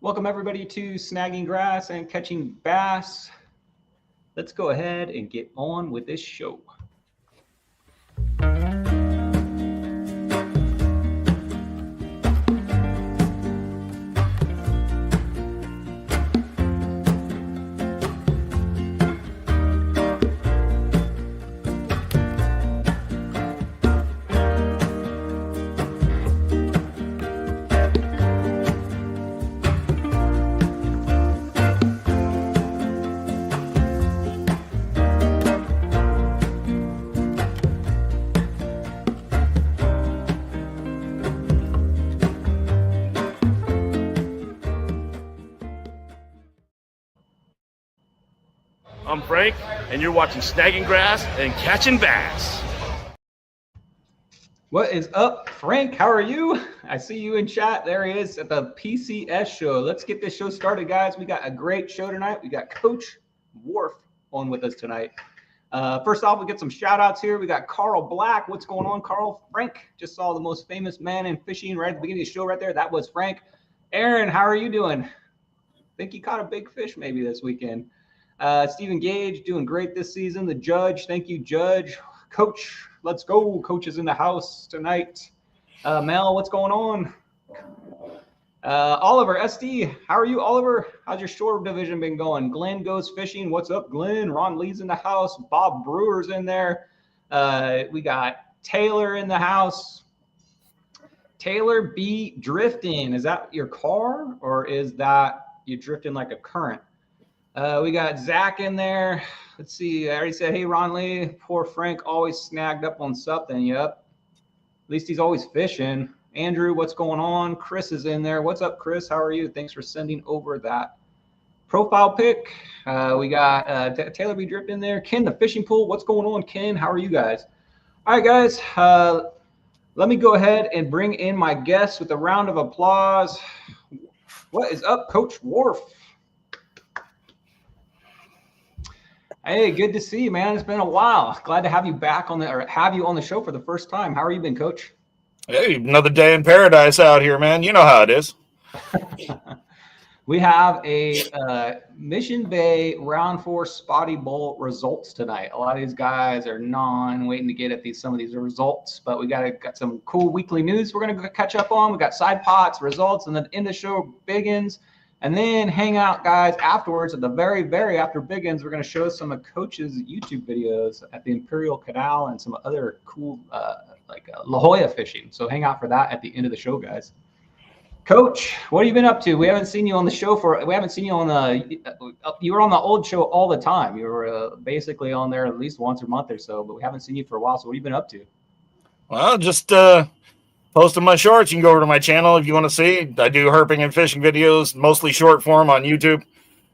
Welcome everybody to Snagging Grass and Catching Bass. Let's go ahead and get on with this show. I'm Frank, and you're watching Snagging Grass and Catching Bass. What is up, Frank? How are you? I see you in chat. There he is at the PCS show. Let's get this show started, guys. We got a great show tonight. We got Coach Werf on with us tonight. First off, we get some shout outs here. We got Carl Black. What's going on, Carl? Frank just saw the most famous man in fishing right at the beginning of the show right there. That was Frank. Aaron, how are you doing? Think you caught a big fish maybe this weekend. Stephen Gage doing great this season. The Judge, thank you, Judge. Coach, let's go. Coach is in the house tonight. Mel, what's going on? Oliver, SD, how are you, Oliver? How's your shore division been going? Glenn goes fishing. What's up, Glenn? Ron Lee's in the house. Bob Brewer's in there. We got Taylor in the house. Taylor B. drifting. Is that your car or is that you drifting like a current? We got Zach in there. Let's see. I already said, hey, Ron Lee. Poor Frank always snagged up on something. Yep. At least he's always fishing. Andrew, what's going on? Chris is in there. What's up, Chris? How are you? Thanks for sending over that profile pic. We got Taylor B. Drip in there. Ken, the fishing pool. What's going on, Ken? How are you guys? All right, guys. Let me go ahead and bring in my guests with a round of applause. What is up, Coach Werf? Hey, good to see you, man. It's been a while. Glad to have you back on the show for the first time. How are you been, Coach? Hey, another day in paradise out here, man. You know how it is. We have a Mission Bay Round 4 Spotty Bowl results tonight. A lot of these guys are waiting to get at some of these results, but we got some cool weekly news we're gonna catch up on. We got side pots, results, and then in the show, Biggins. And then hang out, guys, afterwards at the very after Biggins. We're going to show some of Coach's YouTube videos at the Imperial Canal and some other cool La Jolla fishing. So hang out for that at the end of the show, guys. Coach, what have you been up to? We haven't seen you on the show we haven't seen you on you were on the old show all the time. You were basically on there at least once a month or so, but we haven't seen you for a while. So what have you been up to? Well, just posting my shorts. You can go over to my channel if you want to see. I do herping and fishing videos, mostly short form on YouTube.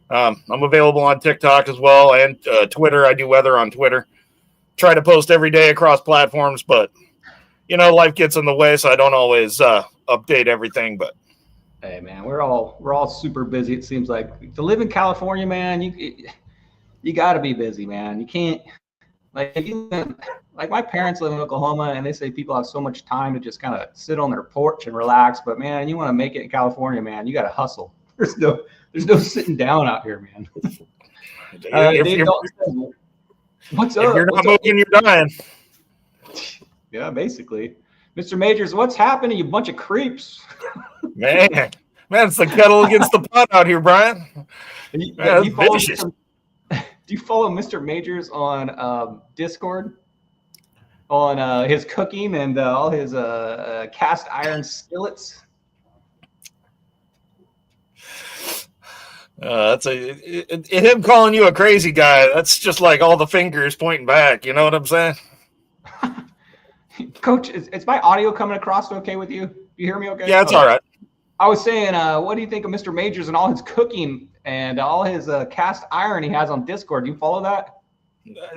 I'm available on TikTok as well and Twitter. I do weather on Twitter. Try to post every day across platforms, but you know, life gets in the way, so I don't always update everything. But hey, man, we're all super busy. It seems like to live in California, man. You got to be busy, man. You can't like my parents live in Oklahoma, and they say people have so much time to just kind of sit on their porch and relax. But man, you want to make it in California, man, you got to hustle. There's no sitting down out here, man. What's up? If you're not moving, you're dying. Yeah, basically. Mr. Majors, what's happening? You bunch of creeps. Man, it's the kettle against the pot out here, Brian. Do you follow Mr. Majors on Discord? On his cooking and all his cast iron skillets? Him calling you a crazy guy. That's just like all the fingers pointing back. You know what I'm saying? Coach, is my audio coming across okay with you? You hear me okay? Yeah, it's all right. I was saying, what do you think of Mr. Majors and all his cooking and all his cast iron he has on Discord? Do you follow that?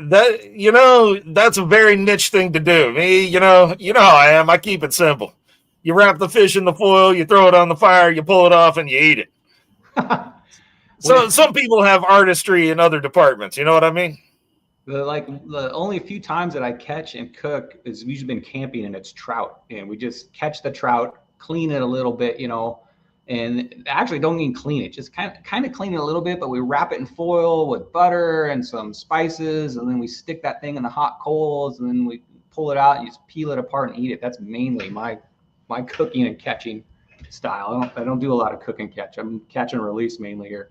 That's a very niche thing to do. Me, you know how I am. I keep it simple. You wrap the fish in the foil, you throw it on the fire, you pull it off, and you eat it. So some people have artistry in other departments. You know what I mean? The only few times that I catch and cook is usually been camping, and it's trout, and we just catch the trout, clean it a little bit, And actually don't even clean it, just kind of clean it a little bit, but we wrap it in foil with butter and some spices, and then we stick that thing in the hot coals, and then we pull it out and you just peel it apart and eat it. That's mainly my cooking and catching style. I don't do a lot of cook and catch. I'm catch and release mainly here.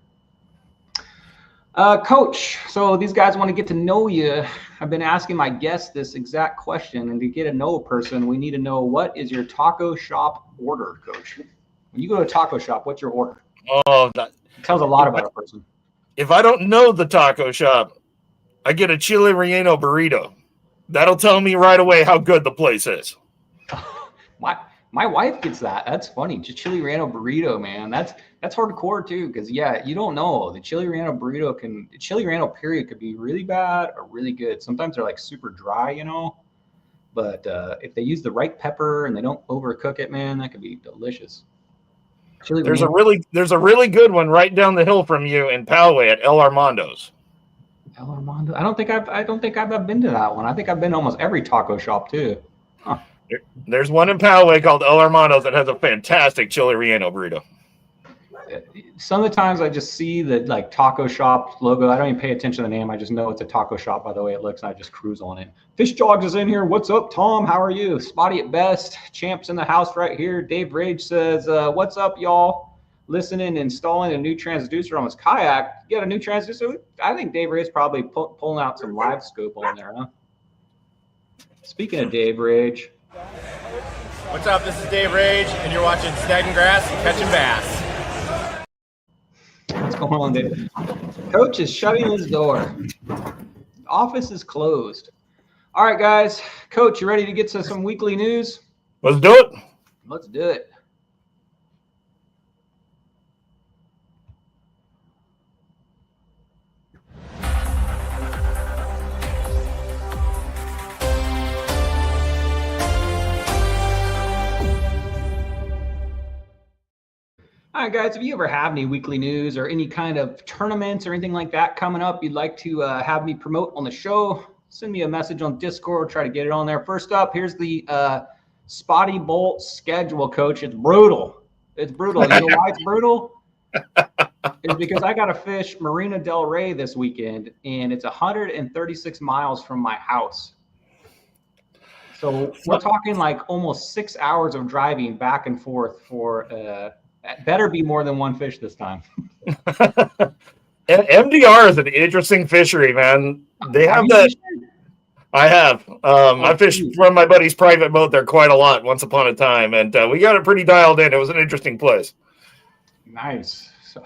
Coach, so these guys want to get to know you. I've been asking my guests this exact question, and to get to know a person, we need to know, what is your taco shop order, Coach? When you go to a taco shop, what's your order? Oh, it tells a lot about a person. If I don't know the taco shop, I get a chili relleno burrito. That'll tell me right away how good the place is. My wife gets that. That's funny. Just chili relleno burrito, man. That's hardcore too, because yeah, you don't know. The chili relleno burrito chili relleno period could be really bad or really good. Sometimes they're like super dry, you know. But if they use the right pepper and they don't overcook it, man, that could be delicious. There's a really good one right down the hill from you in Poway at El Armando's. El Armando. I don't think I've been to that one. I think I've been to almost every taco shop too. Huh. There's one in Poway called El Armando's that has a fantastic chili relleno burrito. Some of the times I just see the like taco shop logo. I don't even pay attention to the name. I just know it's a taco shop by the way it looks, and I just cruise on it. Fish Jogs is in here. What's up, Tom? How are you? Spotty at best. Champs in the house right here. Dave Rage says, what's up, y'all? Listening, installing a new transducer on his kayak. You got a new transducer? I think Dave Rage probably pulling out some live scope on there, huh? Speaking of Dave Rage. What's up? This is Dave Rage, and you're watching Snagging Grass and Catching Bass. What's going on, Dave? Coach is shutting his door. Office is closed. All right, guys. Coach, you ready to get to some weekly news? Let's do it. Let's do it. All right, guys, if you ever have any weekly news or any kind of tournaments or anything like that coming up you'd like to have me promote on the show, send me a message on Discord. Try to get it on there. First up, here's the Spotty Bowl schedule, Coach. It's brutal. It's brutal. You know why it's brutal? It's because I got to fish Marina Del Rey this weekend, and it's 136 miles from my house. So we're talking like almost 6 hours of driving back and forth for better be more than one fish this time. And MDR is an interesting fishery, man. They have that. I have. I fished from my buddy's private boat there quite a lot once upon a time, and we got it pretty dialed in. It was an interesting place. Nice. So,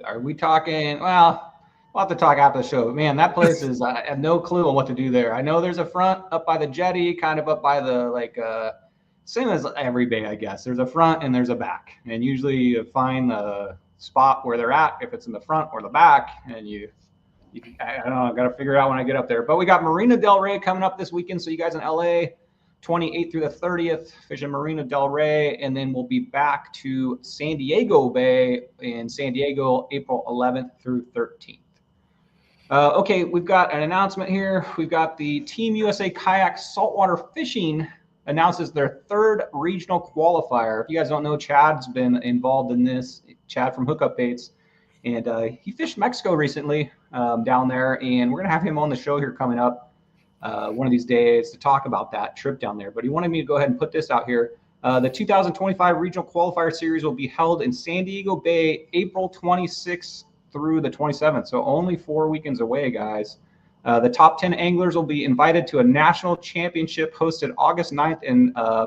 are we talking? Well, we'll have to talk after the show. But man, that place is. I have no clue on what to do there. I know there's a front up by the jetty, kind of up by the same as every bay, I guess. There's a front and there's a back, and usually you find the spot where they're at, if it's in the front or the back, and I don't know, I got to figure it out when I get up there. But we got Marina Del Rey coming up this weekend, so you guys in LA, 28th through the 30th, fishing Marina Del Rey, and then we'll be back to San Diego Bay in San Diego, April 11th through 13th. Okay, we've got an announcement here. We've got the Team USA Kayak Saltwater Fishing announces their third regional qualifier. If you guys don't know, Chad's been involved in this. Chad from Hookup Baits, and he fished Mexico recently down there, and we're gonna have him on the show here coming up one of these days to talk about that trip down there. But he wanted me to go ahead and put this out here. The 2025 Regional Qualifier Series will be held in San Diego Bay, April 26th through the 27th. So only 4 weekends away, guys. The top 10 anglers will be invited to a national championship hosted August 9th in my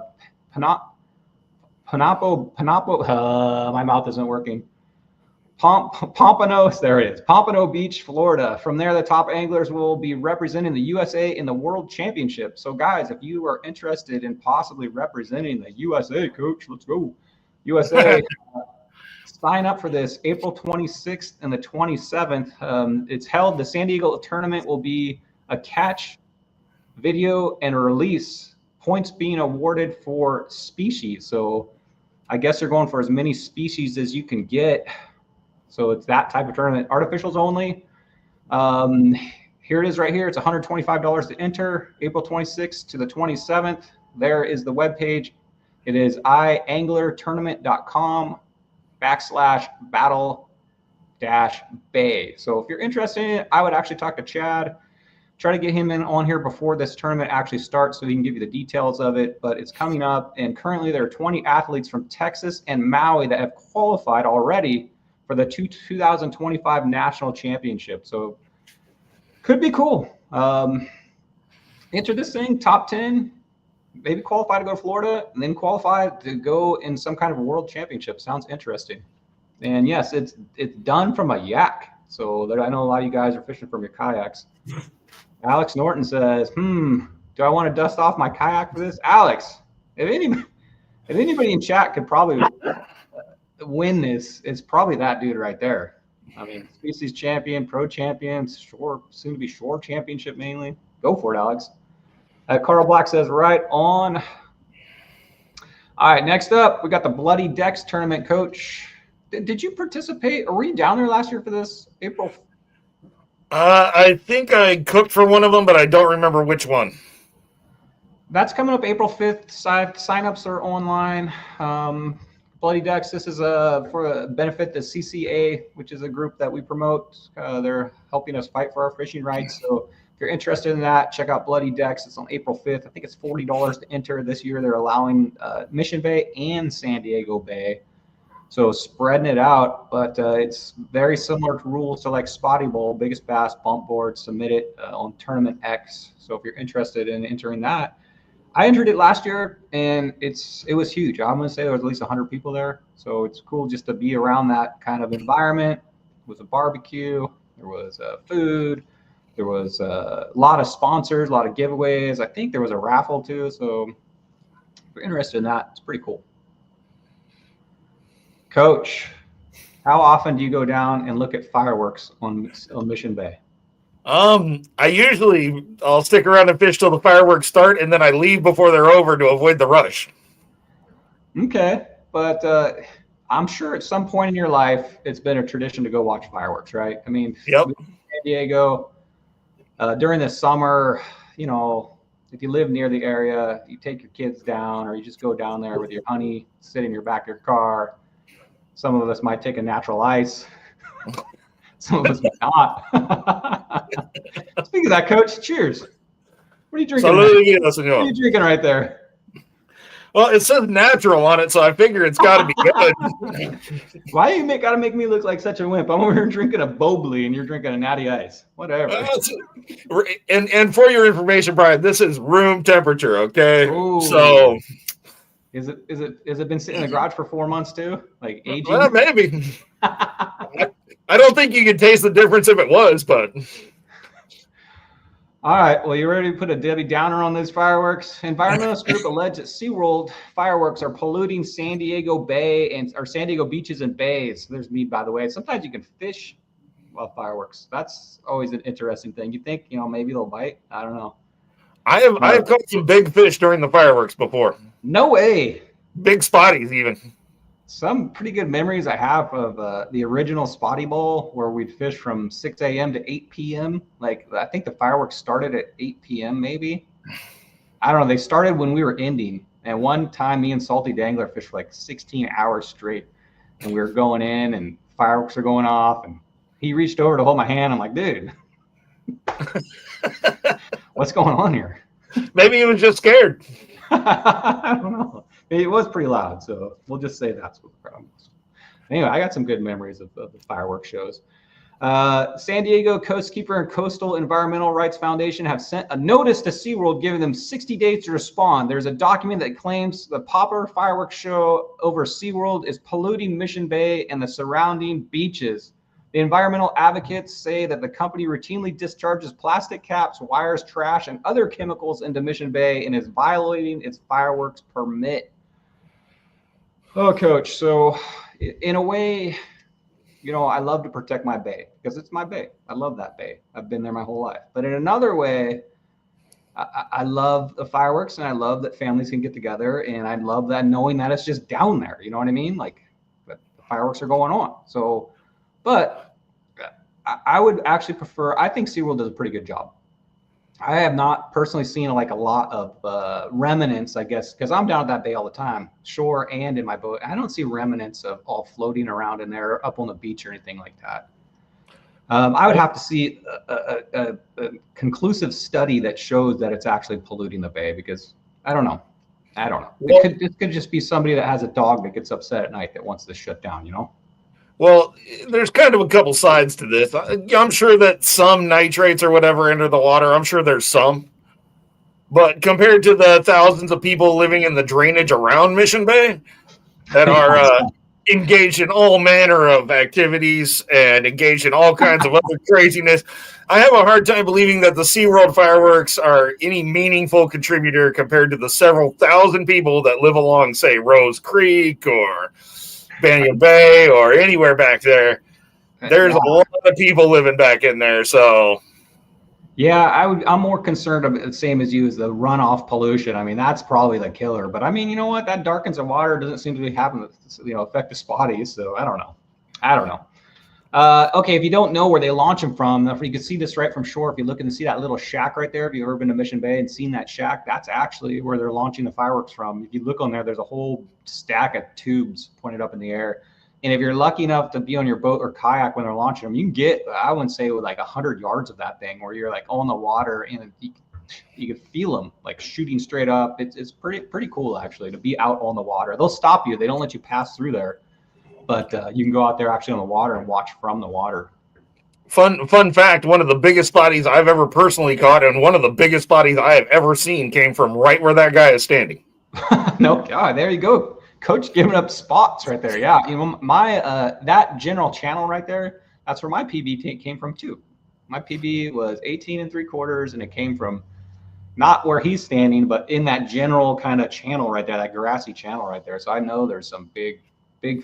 mouth isn't working. Pompano, there it is. Pompano Beach, Florida. From there, the top anglers will be representing the USA in the World Championship. So, guys, if you are interested in possibly representing the USA, Coach, let's go. USA, sign up for this April 26th and the 27th. It's held, the San Diego tournament will be a catch, video, and a release. Points being awarded for species. So I guess they're going for as many species as you can get. So it's that type of tournament. Artificials only. Here it is right here. It's $125 to enter, April 26th to the 27th. There is the webpage. It is ianglertournament.com. /battle-bay. So if you're interested in it, I would actually talk to Chad, try to get him in on here before this tournament actually starts so he can give you the details of it. But it's coming up, and currently there are 20 athletes from Texas and Maui that have qualified already for the 2025 National Championship. So could be cool. Enter this thing, top 10, maybe qualify to go to Florida, and then qualify to go in some kind of a world championship. Sounds interesting. And yes, it's done from a yak. So I know a lot of you guys are fishing from your kayaks. Alex Norton says, do I want to dust off my kayak for this? Alex, if anybody in chat could probably win this, it's probably that dude right there. I mean, species champion, pro champion, shore, soon to be shore championship mainly. Go for it, Alex. Carl Black says, right on. All right, next up, we got the Bloody Decks tournament, Coach. Did you participate? Or were you down there last year for this, April? I think I cooked for one of them, but I don't remember which one. That's coming up April 5th. Sign-ups are online. Bloody Decks, this is for a benefit the CCA, which is a group that we promote. They're helping us fight for our fishing rights. So if you're interested in that, check out Bloody Decks. It's on April 5th. I think it's $40 to enter this year. They're allowing Mission Bay and San Diego Bay. So spreading it out, but it's very similar to rules to like Spotty Bowl, biggest bass, bump board, submit it on Tournament X. So if you're interested in entering that, I entered it last year and it was huge. I'm going to say there was at least 100 people there. So it's cool just to be around that kind of environment. It was a barbecue, there was food, there was a lot of sponsors, a lot of giveaways. I think there was a raffle too. So if you're interested in that, it's pretty cool. Coach, how often do you go down and look at fireworks on Mission Bay? I'll stick around and fish till the fireworks start, and then I leave before they're over to avoid the rush. Okay, but I'm sure at some point in your life, it's been a tradition to go watch fireworks, right? I mean, yep. San Diego, during the summer, you know, if you live near the area, you take your kids down, or you just go down there with your honey, sit in your back of your car. Some of us might take a natural ice. Some of us might not. Speaking of that, Coach, cheers. What are you drinking? What are you drinking right there? Well, it says natural on it, so I figure it's got to be good. Why you got to make me look like such a wimp? I'm over here drinking a Bobley, and you're drinking a Natty Ice. Whatever. And for your information, Brian, this is room temperature, okay? Ooh. So... Has it been sitting in the garage for 4 months too? Like aging? Well, maybe. I don't think you could taste the difference if it was, but. All right. Well, you ready to put a Debbie Downer on those fireworks? Environmentalist group alleged that SeaWorld fireworks are polluting San Diego Bay or San Diego beaches and bays. There's me, by the way. Sometimes you can fish while fireworks. That's always an interesting thing. You think, maybe they'll bite? I don't know. I have caught some big fish during the fireworks before. No way. Big spotties even. Some pretty good memories I have of the original Spotty Bowl where we'd fish from 6 a.m. to 8 p.m. Like, I think the fireworks started at 8 p.m. maybe. I don't know. They started when we were ending. And one time me and Salty Dangler fished for like 16 hours straight. And we were going in and fireworks are going off. And he reached over to hold my hand. I'm like, dude, what's going on here? Maybe he was just scared. I don't know. It was pretty loud, so we'll just say that's what the problem was. Anyway, I got some good memories of the fireworks shows. San Diego Coastkeeper and Coastal Environmental Rights Foundation have sent a notice to SeaWorld giving them 60 days to respond. There's a document that claims the popular fireworks show over SeaWorld is polluting Mission Bay and the surrounding beaches. The environmental advocates say that the company routinely discharges plastic caps, wires, trash, and other chemicals into Mission Bay and is violating its fireworks permit. Oh, Coach. So in a way, I love to protect my bay because it's my bay. I love that bay. I've been there my whole life. But in another way, I love the fireworks and I love that families can get together and I love that knowing that it's just down there. You know what I mean? Like, but the fireworks are going on. But I would actually prefer, I think SeaWorld does a pretty good job. I have not personally seen like a lot of remnants, I guess, because I'm down at that bay all the time, shore and in my boat. I don't see remnants of all floating around in there up on the beach or anything like that. I would have to see a conclusive study that shows that it's actually polluting the bay, because I don't know. This could just be somebody that has a dog that gets upset at night that wants to shut down, you know? Well, there's kind of a couple sides to this. I'm sure that some nitrates or whatever enter the water. I'm sure there's some. But compared to the thousands of people living in the drainage around Mission Bay that are engaged in all manner of activities and engaged in all kinds of other craziness, I have a hard time believing that the SeaWorld fireworks are any meaningful contributor compared to the several thousand people that live along, say, Rose Creek or Banyan Bay or anywhere back there. There's a lot of people living back in there, so yeah, I'm more concerned of the same as you, as the runoff pollution. I mean, that's probably the killer. But I mean, you know what? That darkens the water. Doesn't seem to be having, affect the spotties. So I don't know. Okay, if you don't know where they launch them from, you can see this right from shore. If you look and see that little shack right there, if you've ever been to Mission Bay and seen that shack, that's actually where they're launching the fireworks from. If you look on there, there's a whole stack of tubes pointed up in the air. And if you're lucky enough to be on your boat or kayak when they're launching them, you can get, I wouldn't say, with like 100 yards of that thing, where you're like on the water and you can feel them like shooting straight up. It's pretty cool, actually, to be out on the water. They'll stop you. They don't let you pass through there. But you can go out there actually on the water and watch from the water. Fun fact, one of the biggest spotties I've ever personally caught and one of the biggest spotties I have ever seen came from right where that guy is standing. No, God, there you go. Coach giving up spots right there. Yeah, my that general channel right there, that's where my PB came from too. My PB was 18 3/4, and it came from not where he's standing, but in that general kind of channel right there, that grassy channel right there. So I know there's some big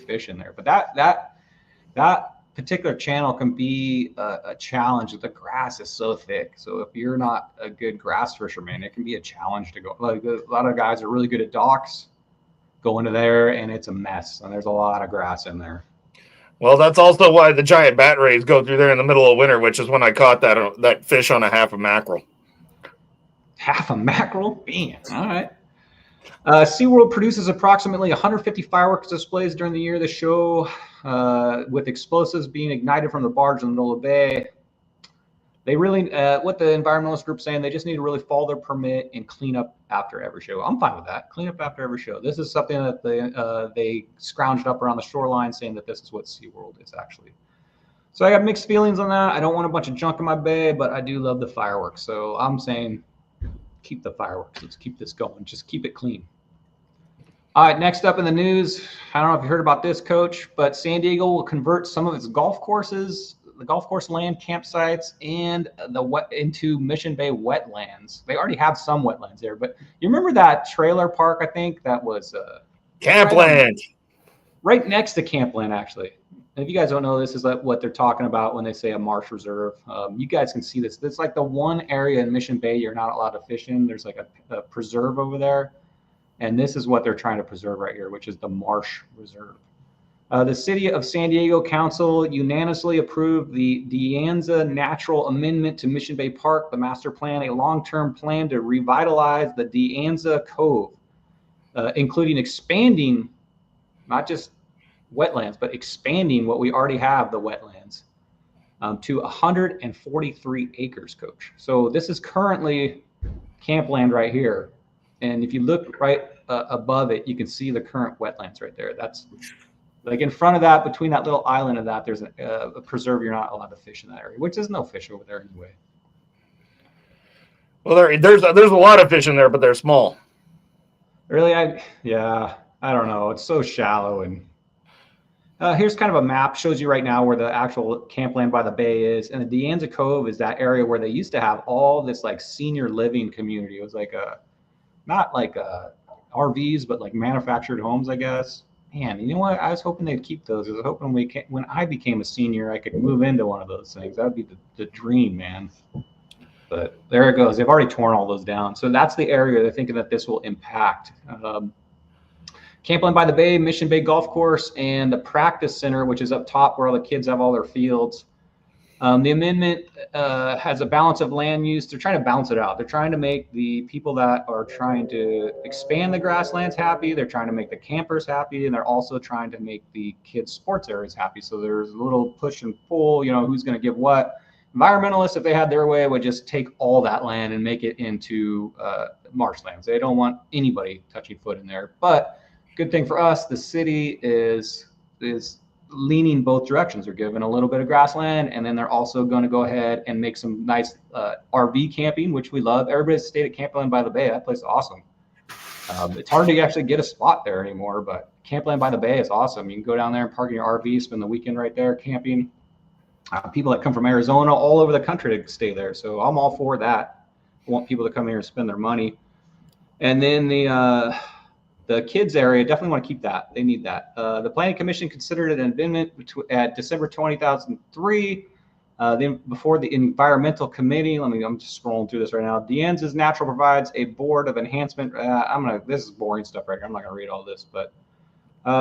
fish in there. But that particular channel can be a challenge. The grass is so thick. So if you're not a good grass fisherman, it can be a challenge to go. Like a lot of guys are really good at docks. Go into there and it's a mess, and there's a lot of grass in there. Well, that's also why the giant bat rays go through there in the middle of winter, which is when I caught that fish on a half a mackerel. Half a mackerel? Man, all right. SeaWorld produces approximately 150 fireworks displays during the year. The show, with explosives being ignited from the barge in the middle of the bay. They really, what the environmentalist group's saying, they just need to really follow their permit and clean up after every show. I'm fine with that. Clean up after every show. This is something that they scrounged up around the shoreline, saying that this is what SeaWorld is actually. So I got mixed feelings on that. I don't want a bunch of junk in my bay, but I do love the fireworks. So I'm saying keep the fireworks. Let's keep this going. Just keep it clean. All right, next up in the news, I don't know if you heard about this, Coach, but San Diego will convert some of its golf courses, the golf course land, campsites, and into Mission Bay wetlands. They already have some wetlands there, but you remember that trailer park, I think, that was Campland. Right next to Campland, actually. And if you guys don't know, this is like what they're talking about when they say a marsh reserve. You guys can see this. It's like the one area in Mission Bay you're not allowed to fish in. There's like a preserve over there. And this is what they're trying to preserve right here, which is the Marsh Reserve. The City of San Diego Council unanimously approved the De Anza Natural Amendment to Mission Bay Park, the master plan, a long-term plan to revitalize the De Anza Cove, including expanding, not just wetlands, but expanding what we already have, the wetlands, to 143 acres, Coach. So this is currently campland right here. And if you look right above it, you can see the current wetlands right there. That's like in front of that, between that little island of that, there's a preserve. You're not allowed to fish in that area, which is no fish over there anyway. Well, there's a lot of fish in there, but they're small. Really, I don't know. It's so shallow. And here's kind of a map, shows you right now where the actual campland by the bay is. And the De Anza Cove is that area where they used to have all this like senior living community. It was like not like RVs, but like manufactured homes, I guess. Man, you know what? I was hoping they'd keep those. I was hoping when I became a senior, I could move into one of those things. That would be the dream, man. But there it goes. They've already torn all those down. So that's the area they're thinking that this will impact. Campland by the Bay, Mission Bay Golf Course, and the practice center, which is up top where all the kids have all their fields. The amendment has a balance of land use. They're trying to balance it out. They're trying to make the people that are trying to expand the grasslands happy. They're trying to make the campers happy, and they're also trying to make the kids' sports areas happy. So there's a little push and pull, who's going to give what. Environmentalists, if they had their way, would just take all that land and make it into marshlands. They don't want anybody touching foot in there. But good thing for us, the city is leaning both directions. They're giving a little bit of grassland, and then they're also going to go ahead and make some nice RV camping, which we love. Everybody's stayed at Campland by the Bay. That place is awesome. It's hard to actually get a spot there anymore, but Campland by the Bay is awesome. You can go down there and park in your RV, spend the weekend right there camping. People that come from Arizona, all over the country to stay there. So I'm all for that. I want people to come here and spend their money. And then the kids area, definitely want to keep that. They need that. The Planning Commission considered an amendment at December 2003. Then before the Environmental Committee, I'm just scrolling through this right now. Deanne's Natural provides a board of enhancement. This is boring stuff right here. I'm not gonna read all this, but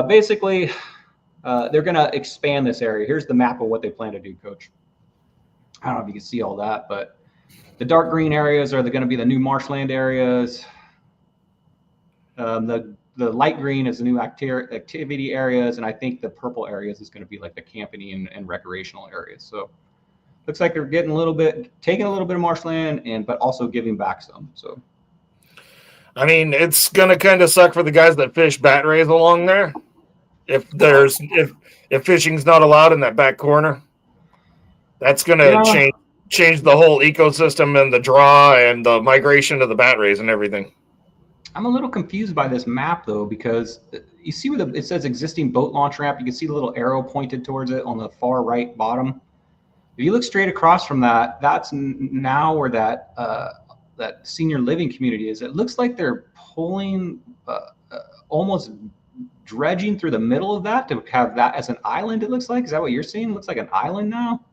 basically they're gonna expand this area. Here's the map of what they plan to do, Coach. I don't know if you can see all that, but the dark green areas are going to be the new marshland areas. The light green is the new activity areas, and I think the purple areas is going to be like the camping and recreational areas. So looks like they're getting taking a little bit of marshland, but also giving back some. So I mean, it's going to kind of suck for the guys that fish bat rays along there. If fishing's not allowed in that back corner, that's going to change the whole ecosystem and the draw and the migration of the bat rays and everything. I'm a little confused by this map though, because you see where it says existing boat launch ramp. You can see the little arrow pointed towards it on the far right bottom. If you look straight across from that, that's now where that senior living community is. It looks like they're pulling almost dredging through the middle of that to have that as an island. It looks like, is that what you're seeing? It looks like an island now.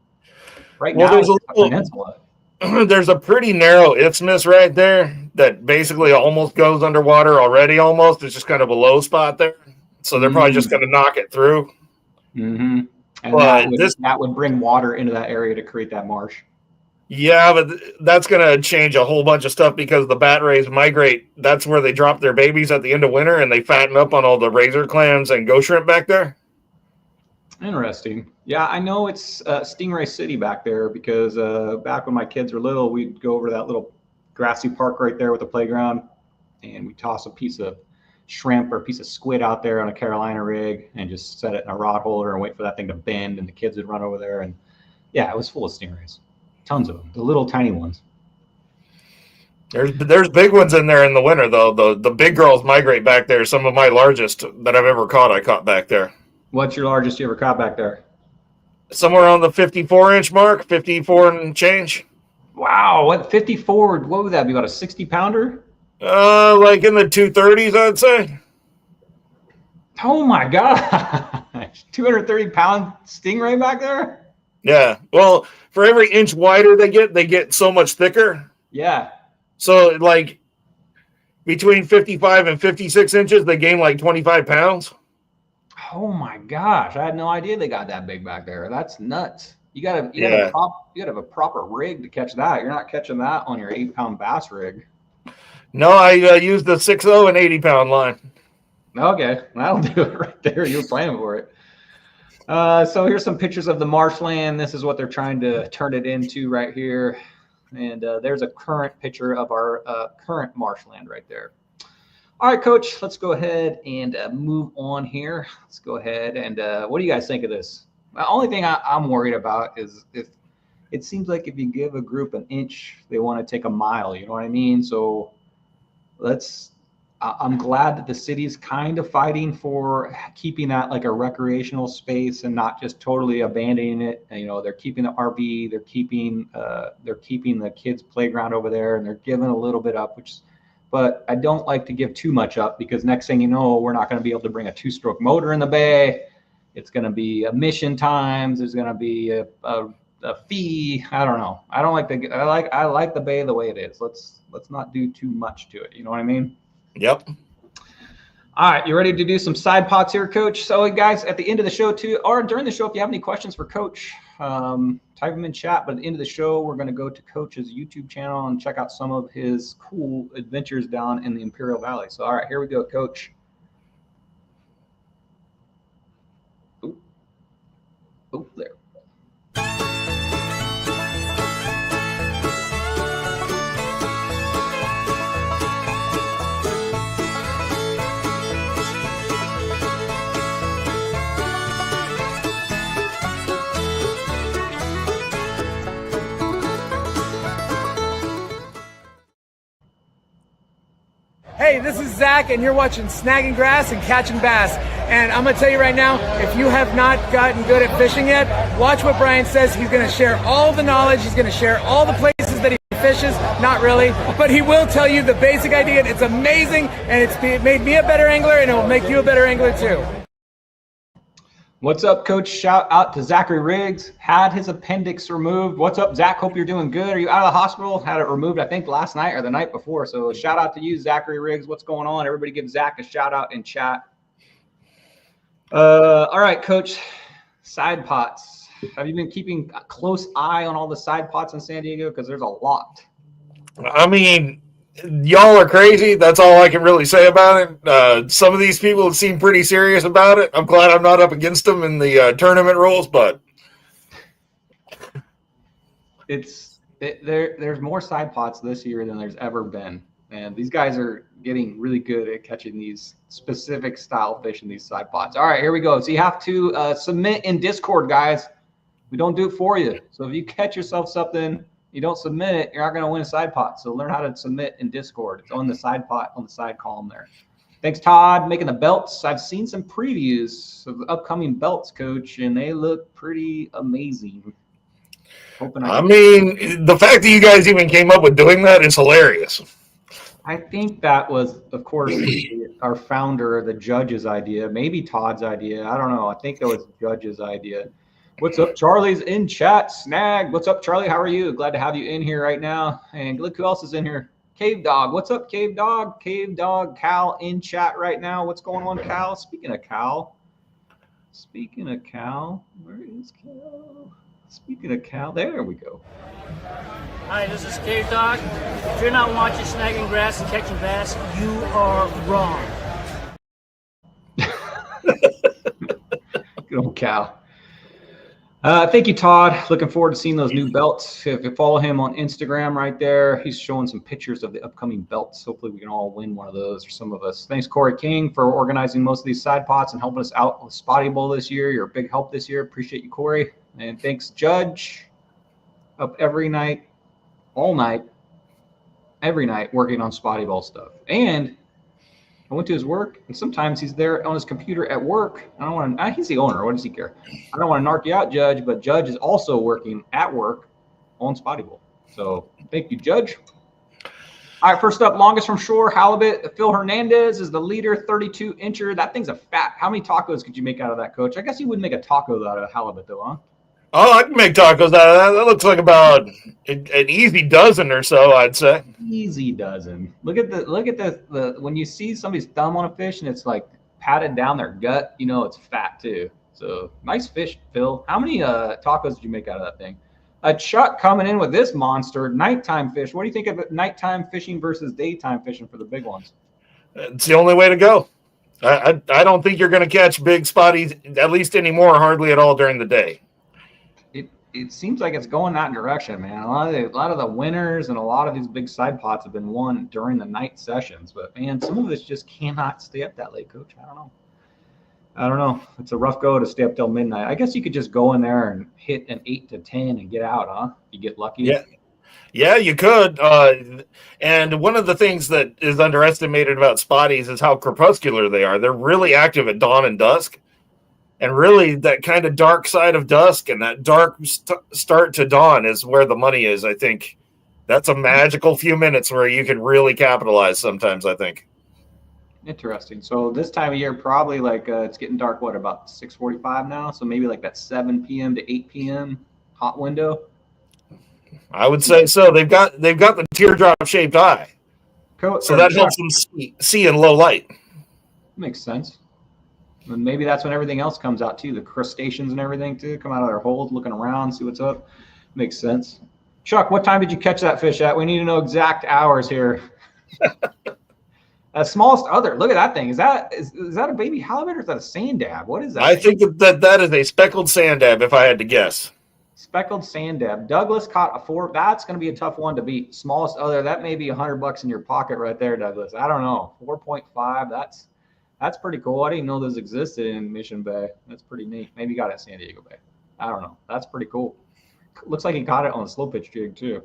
Right now, there's it's a peninsula. There's a pretty narrow isthmus right there that basically almost goes underwater already. Almost, it's just kind of a low spot there, so they're probably just going to knock it through. Mm-hmm. And that would bring water into that area to create that marsh. Yeah, but that's going to change a whole bunch of stuff because the bat rays migrate. That's where they drop their babies at the end of winter, and they fatten up on all the razor clams and ghost shrimp back there. Interesting. Yeah, I know it's Stingray City back there because back when my kids were little, we'd go over to that little grassy park right there with the playground, and we toss a piece of shrimp or a piece of squid out there on a Carolina rig and just set it in a rod holder and wait for that thing to bend, and the kids would run over there. And yeah, it was full of stingrays. Tons of them, the little tiny ones. There's big ones in there in the winter, though. The big girls migrate back there. Some of my largest that I've ever caught, I caught back there. What's your largest you ever caught back there? Somewhere on the 54-inch mark, 54 and change. Wow, what 54? What would that be? About a 60-pounder? Like in the 230s, I'd say. Oh my gosh, 230-pound stingray back there? Yeah. Well, for every inch wider they get so much thicker. Yeah. So like between 55 and 56 inches, they gain like 25 pounds. Oh my gosh, I had no idea they got that big back there. That's nuts. You gotta have a proper rig to catch that. You're not catching that on your 8-pound bass rig. No, I used the 6.0 and 80-pound line. Okay, that'll do it right there. You're planning for it. So here's some pictures of the marshland. This is what they're trying to turn it into right here. And there's a current picture of our current marshland right there. All right, Coach, let's go ahead and move on here. Let's go ahead and what do you guys think of this? The only thing I'm worried about is if it seems like if you give a group an inch, they want to take a mile. You know what I mean? So I'm glad that the city's kind of fighting for keeping that like a recreational space and not just totally abandoning it. And, they're keeping the RV, they're keeping the kids' playground over there, and they're giving a little bit up, but I don't like to give too much up because next thing you know, we're not going to be able to bring a 2-stroke motor in the bay. It's going to be emission times. There's going to be a fee. I don't know. I like the bay the way it is. Let's not do too much to it. You know what I mean? Yep. All right, you ready to do some side pots here, Coach? So, guys, at the end of the show, too, or during the show, if you have any questions for Coach, type type them in chat. But at the end of the show, we're going to go to Coach's YouTube channel and check out some of his cool adventures down in the Imperial Valley. So, all right, here we go, Coach. Oh, there. Hey, this is Zach, and you're watching Snagging Grass and Catching Bass. And I'm going to tell you right now, if you have not gotten good at fishing yet, watch what Brian says. He's going to share all the knowledge. He's going to share all the places that he fishes. Not really, but he will tell you the basic idea. And it's amazing, and it made me a better angler, and it will make you a better angler too. What's up, Coach? Shout out to Zachary Riggs. Had his appendix removed. What's up, Zach? Hope you're doing good. Are you out of the hospital? Had it removed, I think, last night or the night before. So shout out to you, Zachary Riggs. What's going on? Everybody give Zach a shout out in chat. All right, Coach. Side pots. Have you been keeping a close eye on all the side pots in San Diego? Because there's a lot. I mean, y'all are crazy. That's all I can really say about it. Some of these people seem pretty serious about it. I'm glad I'm not up against them in the tournament rules, but there's more side pots this year than there's ever been, and these guys are getting really good at catching these specific style fish in these side pots. All right, here we go. So you have to submit in Discord, guys. We don't do it for you. So if you catch yourself something, you don't submit it, you're not going to win a side pot. So learn how to submit in Discord. It's on the side pot, on the side column there. Thanks, Todd, making the belts. I've seen some previews of the upcoming belts, Coach, and they look pretty amazing. I mean, the fact that you guys even came up with doing that is hilarious. I think that was, of course, our founder, the Judge's idea, maybe Todd's idea. I don't know. I think it was Judge's idea. What's up? Charlie's in chat. Snag. What's up, Charlie? How are you? Glad to have you in here right now. And look who else is in here. Cave Dog. What's up, Cave Dog? Cave Dog. Cal in chat right now. What's going on, Cal? Speaking of Cal. Where is Cal? Speaking of Cal, there we go. Hi, this is Cave Dog. If you're not watching Snagging Grass and Catching Bass, you are wrong. Good old Cal. Thank you, Todd. Looking forward to seeing those new belts. If you follow him on Instagram right there, he's showing some pictures of the upcoming belts. Hopefully we can all win one of those, or some of us. Thanks, Corey King, for organizing most of these side pots and helping us out with Spotty Bowl this year. You're a big help this year. Appreciate you, Corey. And thanks, Judge. Up every night, all night, every night, working on Spotty Bowl stuff. And I went to his work, and sometimes he's there on his computer at work. I don't want to. He's the owner. What does he care? I don't want to narc you out, Judge, but Judge is also working at work on Spotty Bowl. So thank you, Judge. All right, first up, longest from shore halibut. Phil Hernandez is the leader, 32-incher. That thing's a fat. How many tacos could you make out of that, Coach? I guess you wouldn't make a taco out of halibut, though, huh? Oh, I can make tacos out of that. That looks like about an easy dozen or so, I'd say. Easy dozen. Look at the when you see somebody's thumb on a fish and it's like patted down their gut, you know it's fat too. So nice fish, Phil. How many tacos did you make out of that thing? Chuck coming in with this monster, nighttime fish. What do you think of nighttime fishing versus daytime fishing for the big ones? It's the only way to go. I don't think you're going to catch big spotties, at least anymore, hardly at all during the day. It seems like it's going that direction, man. A lot of the winners and a lot of these big side pots have been won during the night sessions. But, man, some of us just cannot stay up that late, Coach. I don't know. It's a rough go to stay up till midnight. I guess you could just go in there and hit an 8 to 10 and get out, huh? You get lucky. Yeah, you could. And one of the things that is underestimated about spotties is how crepuscular they are. They're really active at dawn and dusk. And really, that kind of dark side of dusk and that dark start to dawn is where the money is, I think. That's a magical few minutes where you can really capitalize sometimes, I think. Interesting. So this time of year, probably like it's getting dark, what, about 6:45 now? So maybe like that 7 p.m. to 8 p.m. hot window? I would say so. They've got the teardrop-shaped eye. So that helps them see in low light. Makes sense. And maybe that's when everything else comes out too. The crustaceans and everything too come out of their holes, looking around, see what's up. Makes sense. Chuck, what time did you catch that fish at? We need to know exact hours here. Smallest other. Look at that thing. Is that a baby halibut or is that a sand dab? What is that? I think that is a speckled sand dab, if I had to guess. Speckled sand dab. Douglas caught a 4. That's going to be a tough one to beat. Smallest other. That may be $100 in your pocket right there, Douglas. I don't know. 4.5. That's pretty cool. I didn't know those existed in Mission Bay. That's pretty neat. Maybe you got it at San Diego Bay. I don't know. That's pretty cool. Looks like he caught it on a slow pitch jig too.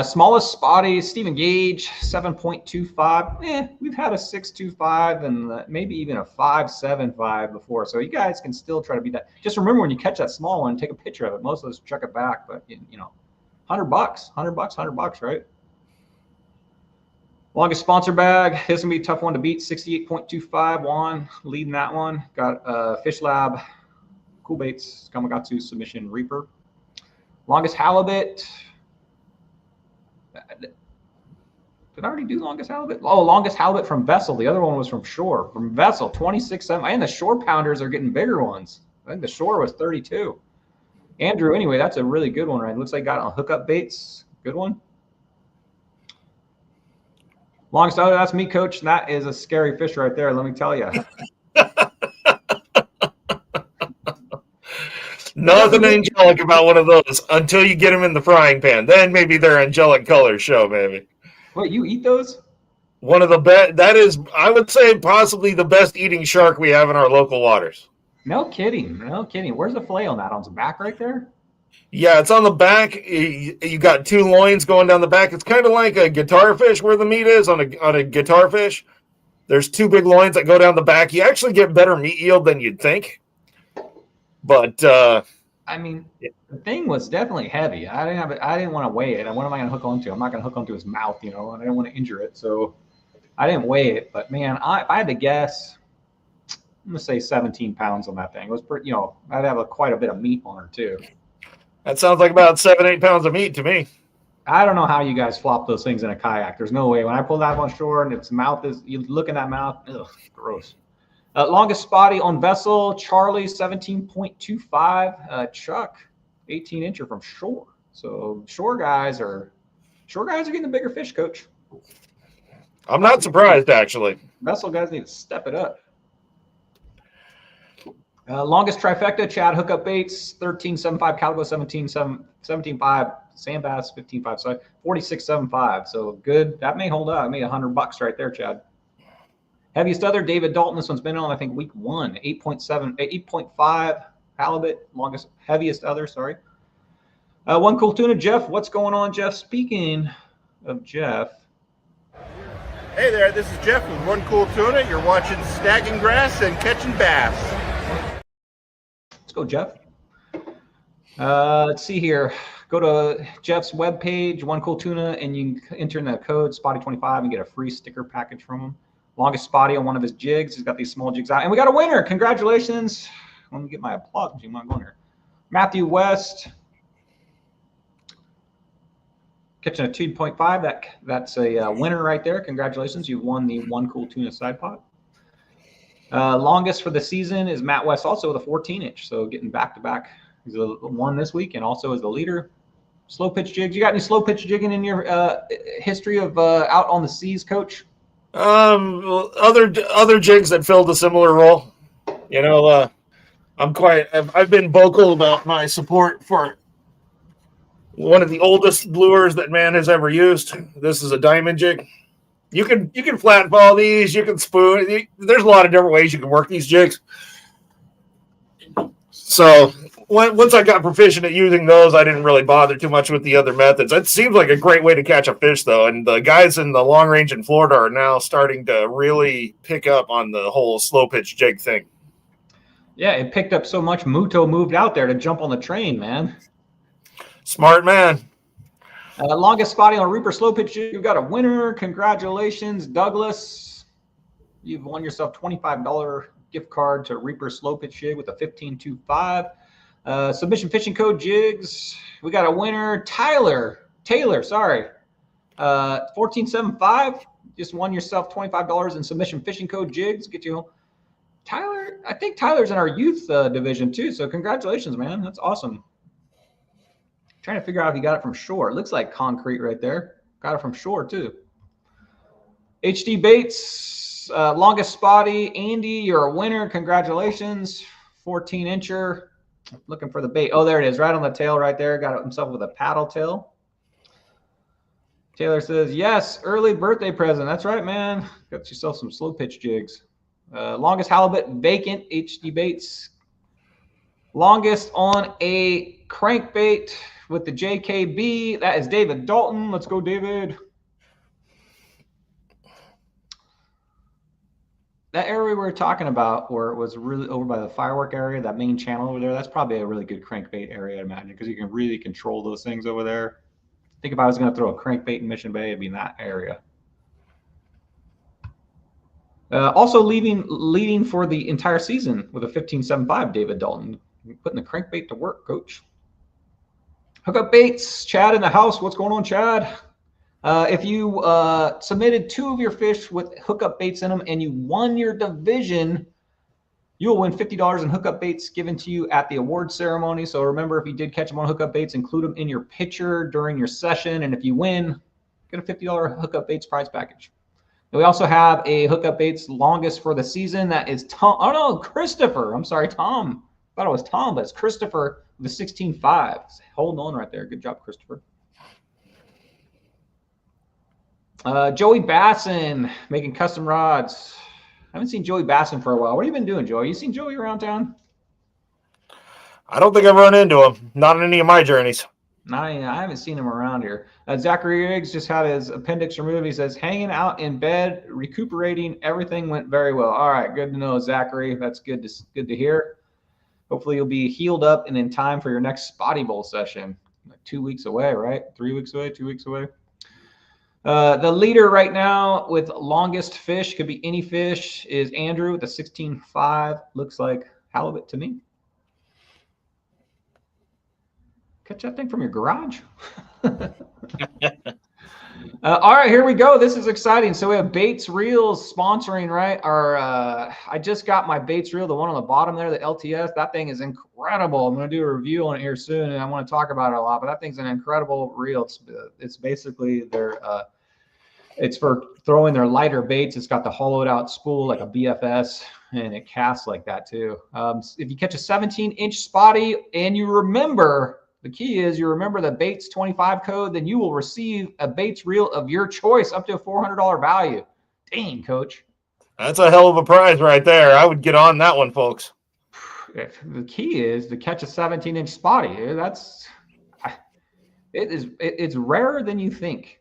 Smallest spotty, Stephen Gage, 7.25. We've had a 6.25 and maybe even a 5.75 before. So you guys can still try to beat that. Just remember when you catch that small one, take a picture of it. Most of us chuck it back, but you know, $100, right? Longest sponsor bag. This is gonna be a tough one to beat. 68.25. Juan leading that one. Got Fish Lab, Cool Baits, Kamagatsu Submission Reaper. Longest halibut. Did I already do longest halibut? Oh, longest halibut from Vessel. The other one was from Shore. From Vessel, 26.7. And the Shore pounders are getting bigger ones. I think the Shore was 32. Andrew, anyway, that's a really good one, right? Looks like got on hookup baits. Good one. Longest other, that's me, Coach. That is a scary fish right there, let me tell you. Nothing angelic about one of those until you get them in the frying pan. Then maybe their angelic colors show, maybe. Wait, you eat those? One of the best. That is, I would say, possibly the best eating shark we have in our local waters. No kidding. No kidding. Where's the fillet on that? On the back right there? Yeah, it's on the back. You got 2 loins going down the back. It's kind of like a guitar fish where the meat is on a guitar fish. There's 2 big loins that go down the back. You actually get better meat yield than you'd think. But I mean, the thing was definitely heavy. I didn't want to weigh it. And what am I going to hook onto? I'm not going to hook onto his mouth, you know. And I didn't want to injure it, so I didn't weigh it. But man, if I had to guess, I'm gonna say 17 pounds on that thing. It was pretty, you know. I'd have quite a bit of meat on her too. That sounds like about 7-8 pounds of meat to me. I don't know how you guys flop those things in a kayak. There's no way. When I pull that on shore and its mouth is, you look in that mouth, ugh, gross. Longest spotty on Vessel, Charlie, 17.25. Chuck, 18-incher from Shore. So shore guys are getting the bigger fish, Coach. I'm not surprised, actually. Vessel guys need to step it up. Longest trifecta, Chad hookup baits, 13.75, Calico 17.5, sand bass 15.5, so 46.75. So good. That may hold up. I made $100 right there, Chad. Heaviest other, David Dalton. This one's been on, I think, week 1. 8.5 halibut. Longest, heaviest other. Sorry. One cool tuna, Jeff. What's going on, Jeff? Speaking of Jeff. Hey there, this is Jeff with One Cool Tuna. You're watching Snagging Grass and Catching Bass. Let's go, Jeff. Let's see here. Go to Jeff's webpage, One Cool Tuna, and you can enter in the code Spotty25 and get a free sticker package from him. Longest spotty on one of his jigs. He's got these small jigs out. And we got a winner. Congratulations. Let me get my applause. You might go in here. Matthew West. Catching a 2.5. That's a winner right there. Congratulations. You've won the One Cool Tuna side pot. Longest for the season is Matt West, also with a 14-inch. So getting back-to-back. He's the one this week and also is the leader. Slow pitch jigs. You got any slow pitch jigging in your history of out on the seas, Coach? Other jigs that filled a similar role. You know, I've been vocal about my support for one of the oldest lures that man has ever used. This is a diamond jig. You can flat ball these, you can spoon. There's a lot of different ways you can work these jigs. So once I got proficient at using those, I didn't really bother too much with the other methods. It seems like a great way to catch a fish, though. And the guys in the long range in Florida are now starting to really pick up on the whole slow pitch jig thing. Yeah, it picked up so much. Muto moved out there to jump on the train, man. Smart man. Longest spotty on a Reaper slow pitch jig. You've got a winner. Congratulations, Douglas. You've won yourself $25 gift card to Reaper slow pitch jig with a 15.25. Submission fishing code jigs. We got a winner, Taylor, sorry. 14.75. Just won yourself $25 in submission fishing code jigs. Get you Tyler. I think Tyler's in our youth division too. So congratulations, man. That's awesome. Trying to figure out if he got it from shore. It looks like concrete right there. Got it from shore too. HD Baits, longest spotty. Andy, you're a winner. Congratulations. 14-incher. Looking for the bait. Oh, there it is. Right on the tail right there. Got it himself with a paddle tail. Taylor says, yes, early birthday present. That's right, man. Got yourself some slow pitch jigs. Longest halibut vacant. HD Baits. Longest on a crankbait with the JKB. That is David Dalton. Let's go, David. That area we were talking about where it was really over by the firework area, that main channel over there, that's probably a really good crankbait area, I imagine, because you can really control those things over there. Think if I was going to throw a crankbait in Mission Bay, it'd be in that area. Also leading for the entire season with a 15.75, David Dalton. Putting the crankbait to work, Coach. Hookup baits, Chad in the house. What's going on, Chad? If you submitted 2 of your fish with hookup baits in them and you won your division, you'll win $50 in hookup baits given to you at the award ceremony. So remember, if you did catch them on hookup baits, include them in your picture during your session. And if you win, get a $50 hookup baits prize package. And we also have a hookup baits longest for the season. That is Tom. Oh, no, Christopher. I'm sorry, Tom. I thought it was Tom, but it's Christopher with the 16.5. Holding on right there. Good job, Christopher. Joey Basson making custom rods. I haven't seen Joey Basson for a while. What have you been doing, Joey? You seen Joey around town? I don't think I've run into him. Not on any of my journeys. I haven't seen him around here. Zachary Riggs just had his appendix removed. He says, hanging out in bed, recuperating. Everything went very well. All right, good to know, Zachary. That's good to hear. Hopefully you'll be healed up and in time for your next Spotty Bowl session. Like 2 weeks away, right? 3 weeks away, 2 weeks away. The leader right now with longest fish, could be any fish, is Andrew with a 16.5. Looks like halibut to me. Catch that thing from your garage. All right, here we go. This is exciting. So we have Baits Reels sponsoring, right? I just got my Baits Reel, the one on the bottom there, the LTS. That thing is incredible. I'm going to do a review on it here soon, and I want to talk about it a lot. But that thing's an incredible reel. It's basically it's for throwing their lighter baits. It's got the hollowed out spool like a BFS, and it casts like that too. If you catch a 17-inch spotty, and you remember. The key is you remember the Baits 25 code, then you will receive a Baits reel of your choice up to a $400 value. Dang, Coach. That's a hell of a prize right there. I would get on that one, folks. The key is to catch a 17-inch spotty. It's rarer than you think.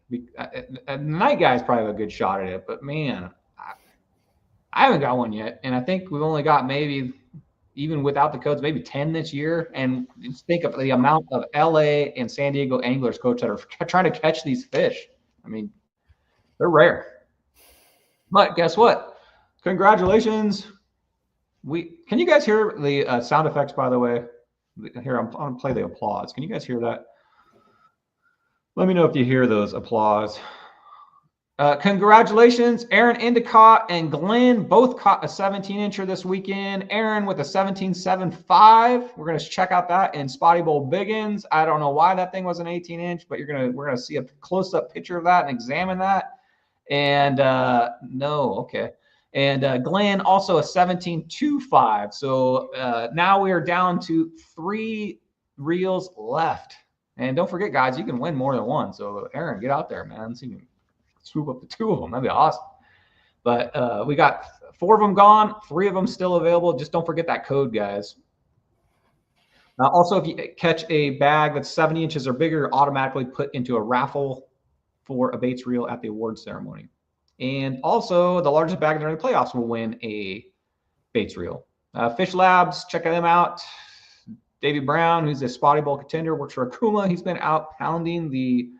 A night guy's probably have a good shot at it, but man, I haven't got one yet, and I think we've only got maybe. Even without the codes, maybe 10 this year. And just think of the amount of LA and San Diego anglers, Coach, that are trying to catch these fish. I mean, they're rare. But guess what? Congratulations. Can you guys hear the sound effects, by the way? Here, I'm going to play the applause. Can you guys hear that? Let me know if you hear those applause. Congratulations, Aaron Endicott and Glenn both caught a 17-incher this weekend. Aaron with a 17.75. We're going to check out that in Spotty Bowl Biggins. I don't know why that thing was an 18-inch, but we're going to see a close-up picture of that and examine that. And okay. And Glenn also a 17.25. So now we are down to 3 reels left. And don't forget, guys, you can win more than one. So Aaron, get out there, man. So you can swoop up the 2 of them. That'd be awesome. But we got 4 of them gone, 3 of them still available. Just don't forget that code, guys. Also, if you catch a bag that's 70 inches or bigger, you're automatically put into a raffle for a Baits reel at the award ceremony. And also, the largest bag during the playoffs will win a Baits reel. Fish Labs, check them out. Davey Brown, who's a Spotty Bowl contender, works for Akuma. He's been out pounding the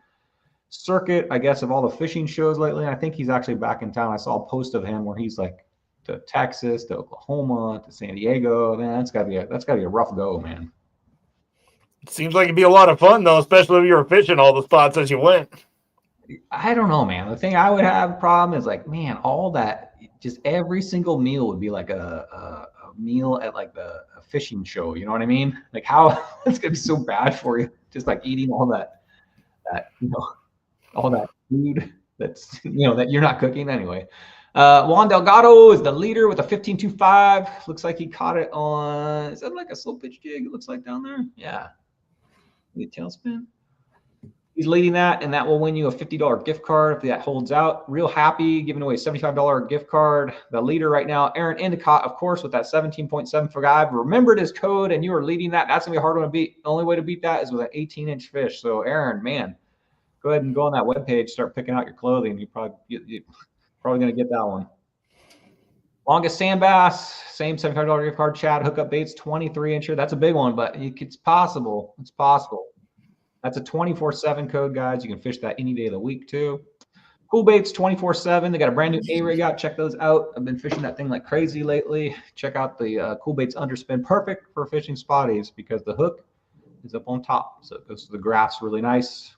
circuit, I guess, of all the fishing shows lately. I think he's actually back in town. I saw a post of him where he's like to Texas, to Oklahoma, to San Diego. Man, that's gotta be a rough go, man. It seems like it'd be a lot of fun though, especially if you were fishing all the spots as you went. I don't know, man. The thing I would have a problem is like, man, all that, just every single meal would be like a meal at like a fishing show. You know what I mean? Like how it's gonna be so bad for you, just like eating all that all that food that's that you're not cooking anyway. Juan Delgado is the leader with a 15.25. Looks like he caught it on. Is that like a slow pitch jig? It looks like down there. Yeah. The tailspin. He's leading that, and that will win you a $50 gift card if that holds out. Real happy, giving away a $75 gift card. The leader right now, Aaron Endicott, of course, with that 17.75. Remembered his code, and you are leading that. That's going to be a hard one to beat. The only way to beat that is with an 18-inch fish. So, Aaron, man, go ahead and go on that webpage, start picking out your clothing. You're probably going to get that one. Longest sand bass, same $75 gift card. Chad, hookup baits, 23-incher. That's a big one, but it's possible. It's possible. That's a 24/7 code, guys. You can fish that any day of the week, too. Cool Baits 24/7. They got a brand new A-rig out. Check those out. I've been fishing that thing like crazy lately. Check out the Cool Baits underspin. Perfect for fishing spotties because the hook is up on top. So it goes to the grass really nice.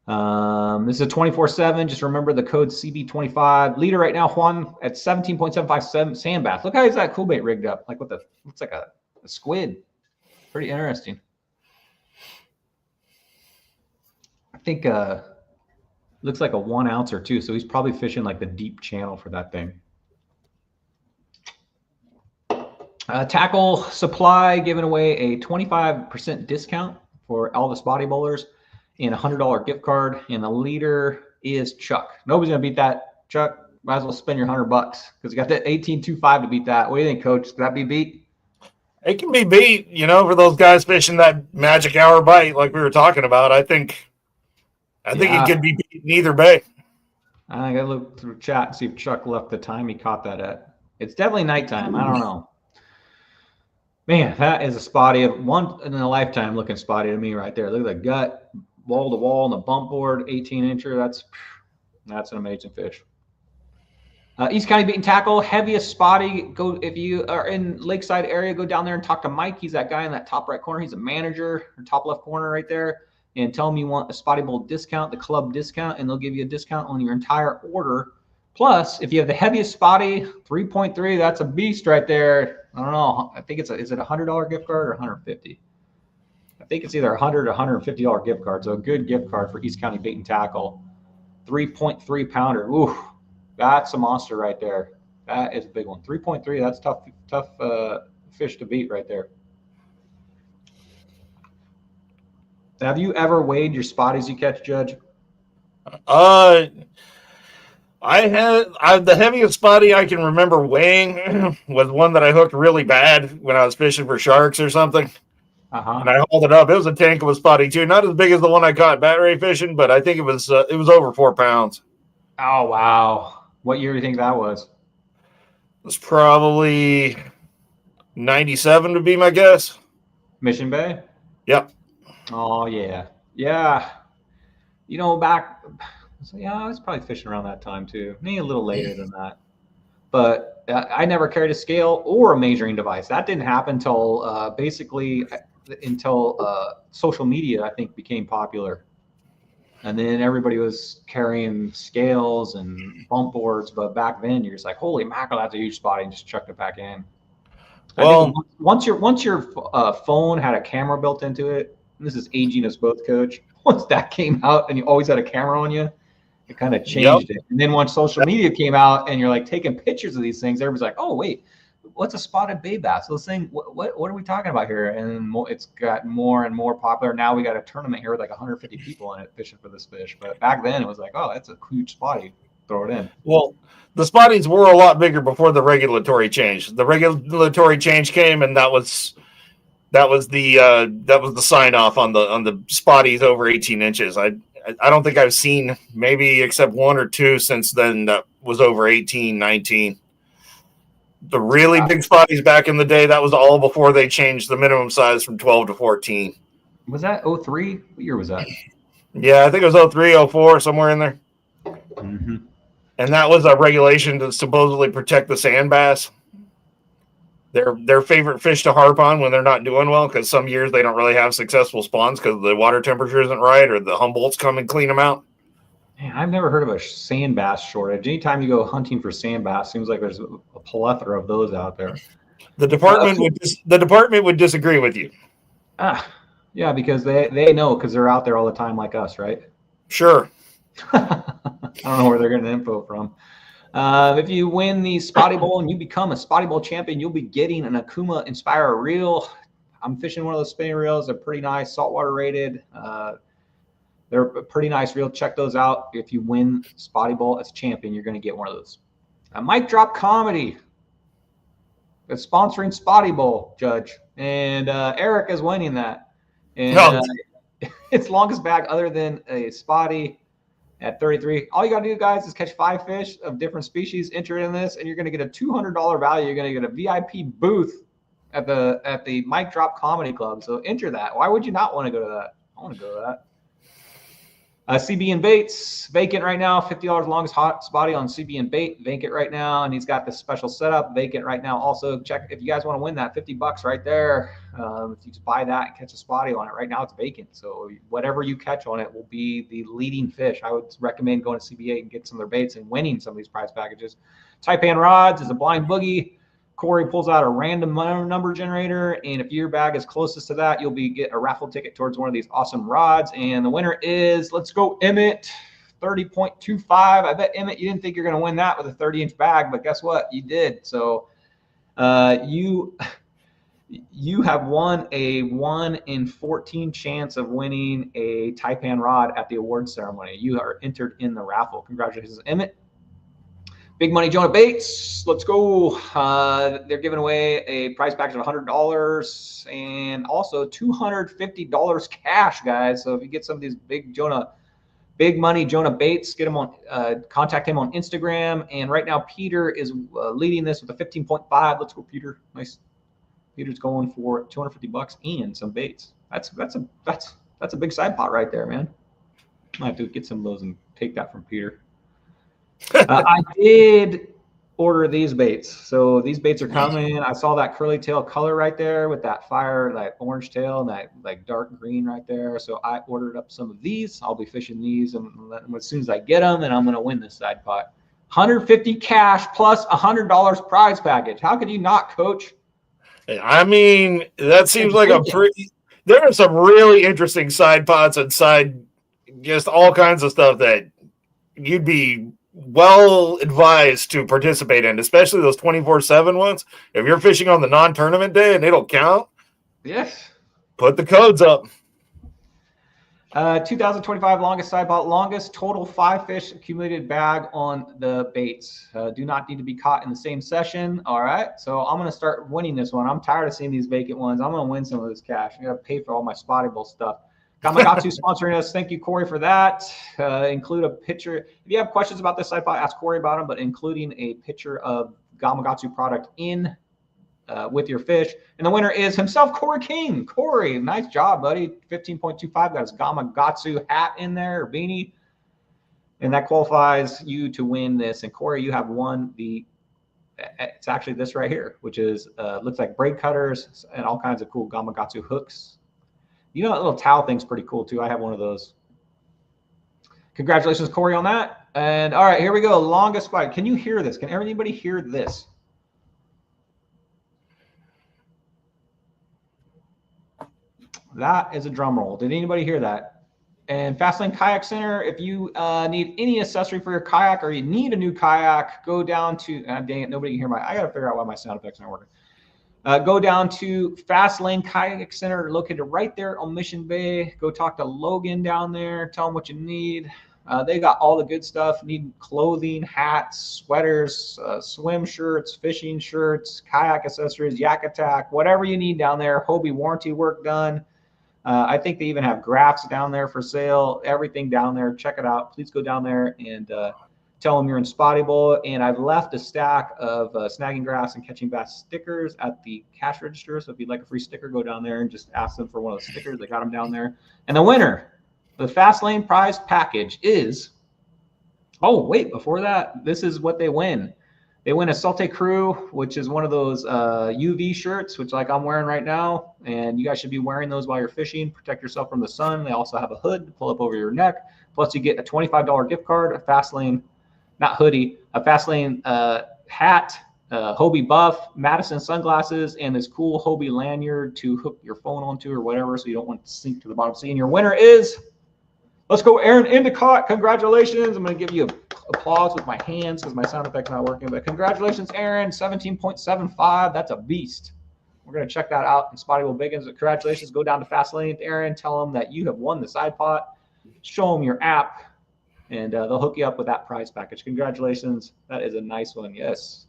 This is a 24/7. Just remember the code CB25. Leader right now, Juan, at 17.75 sand bass. Look how he's that Cool Bait rigged up. Like looks like a squid. Pretty interesting. I think looks like a 1 ounce or two, so he's probably fishing like the deep channel for that thing. Tackle Supply giving away a 25% discount for all the Spotty Bowlers and a $100 gift card, and the leader is Chuck. Nobody's gonna beat that. Chuck, might as well spend your $100 because you got that 18.25 to beat that. What do you think, Coach? Could that be beat? It can be beat, for those guys fishing that magic hour bite like we were talking about. I think it could be beat in either bay. I gotta look through chat and see if Chuck left the time he caught that at. It's definitely nighttime. I don't know. Man, that is a spotty, one in a lifetime looking spotty to me right there. Look at the gut, wall to wall, and the bump board, 18-incher. That's an amazing fish. East County Bait and Tackle, heaviest spotty. Go if you are in Lakeside area, go down there and talk to Mike. He's that guy in that top right corner. He's a manager, or top left corner right there. And tell them you want a Spotty Bowl discount, the club discount, and they'll give you a discount on your entire order. Plus, if you have the heaviest spotty, 3.3, that's a beast right there. I don't know. I think is it a $100 gift card or $150? I think it's either a $100 or $150 gift card. So a good gift card for East County Bait and Tackle. 3.3 pounder. Ooh, that's a monster right there. That is a big one. 3.3. That's tough fish to beat right there. Have you ever weighed your spotties you catch, Judge? I had the heaviest spotty I can remember weighing was one that I hooked really bad when I was fishing for sharks or something. And I hauled it up. It was a tank of a spotty too, not as big as the one I caught bat ray fishing, but I think it was over 4 pounds. Oh wow! What year do you think that was? It was probably 97 would be my guess. Mission Bay. Yep. Oh yeah. I was probably fishing around that time too. Maybe a little later than that. But I never carried a scale or a measuring device. That didn't happen until social media, I think, became popular. And then everybody was carrying scales and bump boards. But back then, you're just like, holy mackerel, that's a huge spotty, and just chucked it back in. Well, I think once your phone had a camera built into it, and this is aging us both, Coach. Once that came out and you always had a camera on you, it kind of changed it. And then once social media came out and you're like taking pictures of these things, everybody's like, oh, wait, what's a spotted bay bass? So this thing, what are we talking about here? And it's got more and more popular. Now we got a tournament here with like 150 people in it fishing for this fish. But back then it was like, oh, that's a huge spotty. Throw it in. Well, the spotties were a lot bigger before the regulatory change. The regulatory change came, and that was the sign off on the spotties over 18 inches. I don't think I've seen maybe except one or two since then that was over 18, 19. The really big spotties back in the day, that was all before they changed the minimum size from 12 to 14. Was that 03? What year was that? Yeah, I think it was 03, 04, somewhere in there. Mm-hmm. And that was a regulation to supposedly protect the sand bass. Their favorite fish to harp on when they're not doing well, because some years they don't really have successful spawns because the water temperature isn't right or the Humboldts come and clean them out. Man, I've never heard of a sand bass shortage. Anytime you go hunting for sand bass, seems like there's a plethora of those out there. The department would disagree with you. Yeah, because they know, because they're out there all the time like us, right? Sure. I don't know where they're getting the info from. If you win the Spotty Bowl and you become a Spotty Bowl champion, you'll be getting an Akuma Inspire reel. I'm fishing one of those spinning reels. They're pretty nice, saltwater rated. They're a pretty nice reel. Check those out. If you win Spotty Bowl as champion, you're going to get one of those. Mic Drop Comedy is sponsoring Spotty Bowl, Judge. And Eric is winning that. And it's longest bag other than a Spotty at 33. All you got to do, guys, is catch 5 fish of different species, enter in this, and you're going to get a $200 value. You're going to get a VIP booth at the Mic Drop Comedy Club. So enter that. Why would you not want to go to that? I want to go to that. CB and Baits, vacant right now. $50 longest hot spotty on CB and Bait, vacant right now. And he's got this special setup, vacant right now. Also, check if you guys want to win that, $50 right there. If you just buy that and catch a spotty on it, right now it's vacant. So whatever you catch on it will be the leading fish. I would recommend going to CB8 and get some of their baits and winning some of these prize packages. Taipan Rods is a blind boogie. Corey pulls out a random number generator, and if your bag is closest to that, you'll get a raffle ticket towards one of these awesome rods. And the winner is, let's go, Emmett, 30.25. I bet, Emmett, you didn't think you're going to win that with a 30-inch bag, but guess what? You did. So you have won a 1 in 14 chance of winning a Taipan rod at the awards ceremony. You are entered in the raffle. Congratulations, Emmett. Big Money Jonah Baits, let's go. They're giving away a prize package of $100 and also $250 cash, guys. So if you get some of these Big Money Jonah Baits, get him on, contact him on Instagram. And right now, Peter is leading this with a 15.5. Let's go, Peter. Nice. Peter's going for $250 and some baits. That's a big side pot right there, man. I have to get some of those and take that from Peter. I did order these baits. So these baits are coming. I saw that curly tail color right there with that fire, that orange tail and that like dark green right there. So I ordered up some of these. I'll be fishing these, and as soon as I get them, and I'm going to win this side pot. 150 cash plus $100 prize package. How could you not, Coach? I mean, that seems like a pretty. There are some really interesting side pots and just all kinds of stuff that you'd be well advised to participate in, especially those 24/7 ones. If you're fishing on the non-tournament day and it'll count, yes, put the codes up. 2025 longest side pot, longest total 5 fish accumulated bag on the baits. Do not need to be caught in the same session. All right, so I'm going to start winning this one. I'm tired of seeing these vacant ones. I'm going to win some of this cash. I got to pay for all my Spotty Bowl stuff. Gamakatsu sponsoring us. Thank you, Corey, for that. Include a picture. If you have questions about this side pot, ask Corey about them, but including a picture of Gamakatsu product in with your fish. And the winner is himself, Corey King. Corey, nice job, buddy. 15.25. Got his Gamakatsu hat in there, or beanie. And that qualifies you to win this. And Corey, you have won it's actually this right here, which is, looks like braid cutters and all kinds of cool Gamakatsu hooks. You know, that little towel thing's pretty cool too. I have one of those. Congratulations, Corey, on that. And all right, here we go. Longest fight. Can you hear this? Can anybody hear this? That is a drum roll. Did anybody hear that? And Fastlane Kayak Center, if you need any accessory for your kayak or you need a new kayak, go down to, dang it, nobody can hear I got to figure out why my sound effects aren't working. Go down to Fastlane Kayak Center, located right there on Mission Bay. Go talk to Logan down there. Tell him what you need. They got all the good stuff. Need clothing, hats, sweaters, swim shirts, fishing shirts, kayak accessories, Yak Attack, whatever you need down there. Hobie warranty work done. I think they even have graphs down there for sale. Everything down there. Check it out. Please go down there and tell them you're in Spotty Bowl. And I've left a stack of Snagging Grass and Catching Bass stickers at the cash register. So if you'd like a free sticker, go down there and just ask them for one of those stickers. They got them down there. And the winner, the Fastlane prize package is, oh, wait, before that, this is what they win. They win a Salte Crew, which is one of those UV shirts, which like I'm wearing right now. And you guys should be wearing those while you're fishing. Protect yourself from the sun. They also have a hood to pull up over your neck. Plus you get a $25 gift card, a Fastlane, not hoodie, a Fastlane hat, Hobie buff, Madison sunglasses, and this cool Hobie lanyard to hook your phone onto or whatever, so you don't want it to sink to the bottom. And your winner is, let's go, Aaron Endicott. Congratulations. I'm going to give you applause with my hands because my sound effect's not working. But congratulations, Aaron. 17.75. That's a beast. We're going to check that out in Spotty Bowl Biggins. Congratulations. Go down to Fastlane to Aaron. Tell them that you have won the side pot. Show them your app, and they'll hook you up with that prize package. Congratulations. That is a nice one. Yes.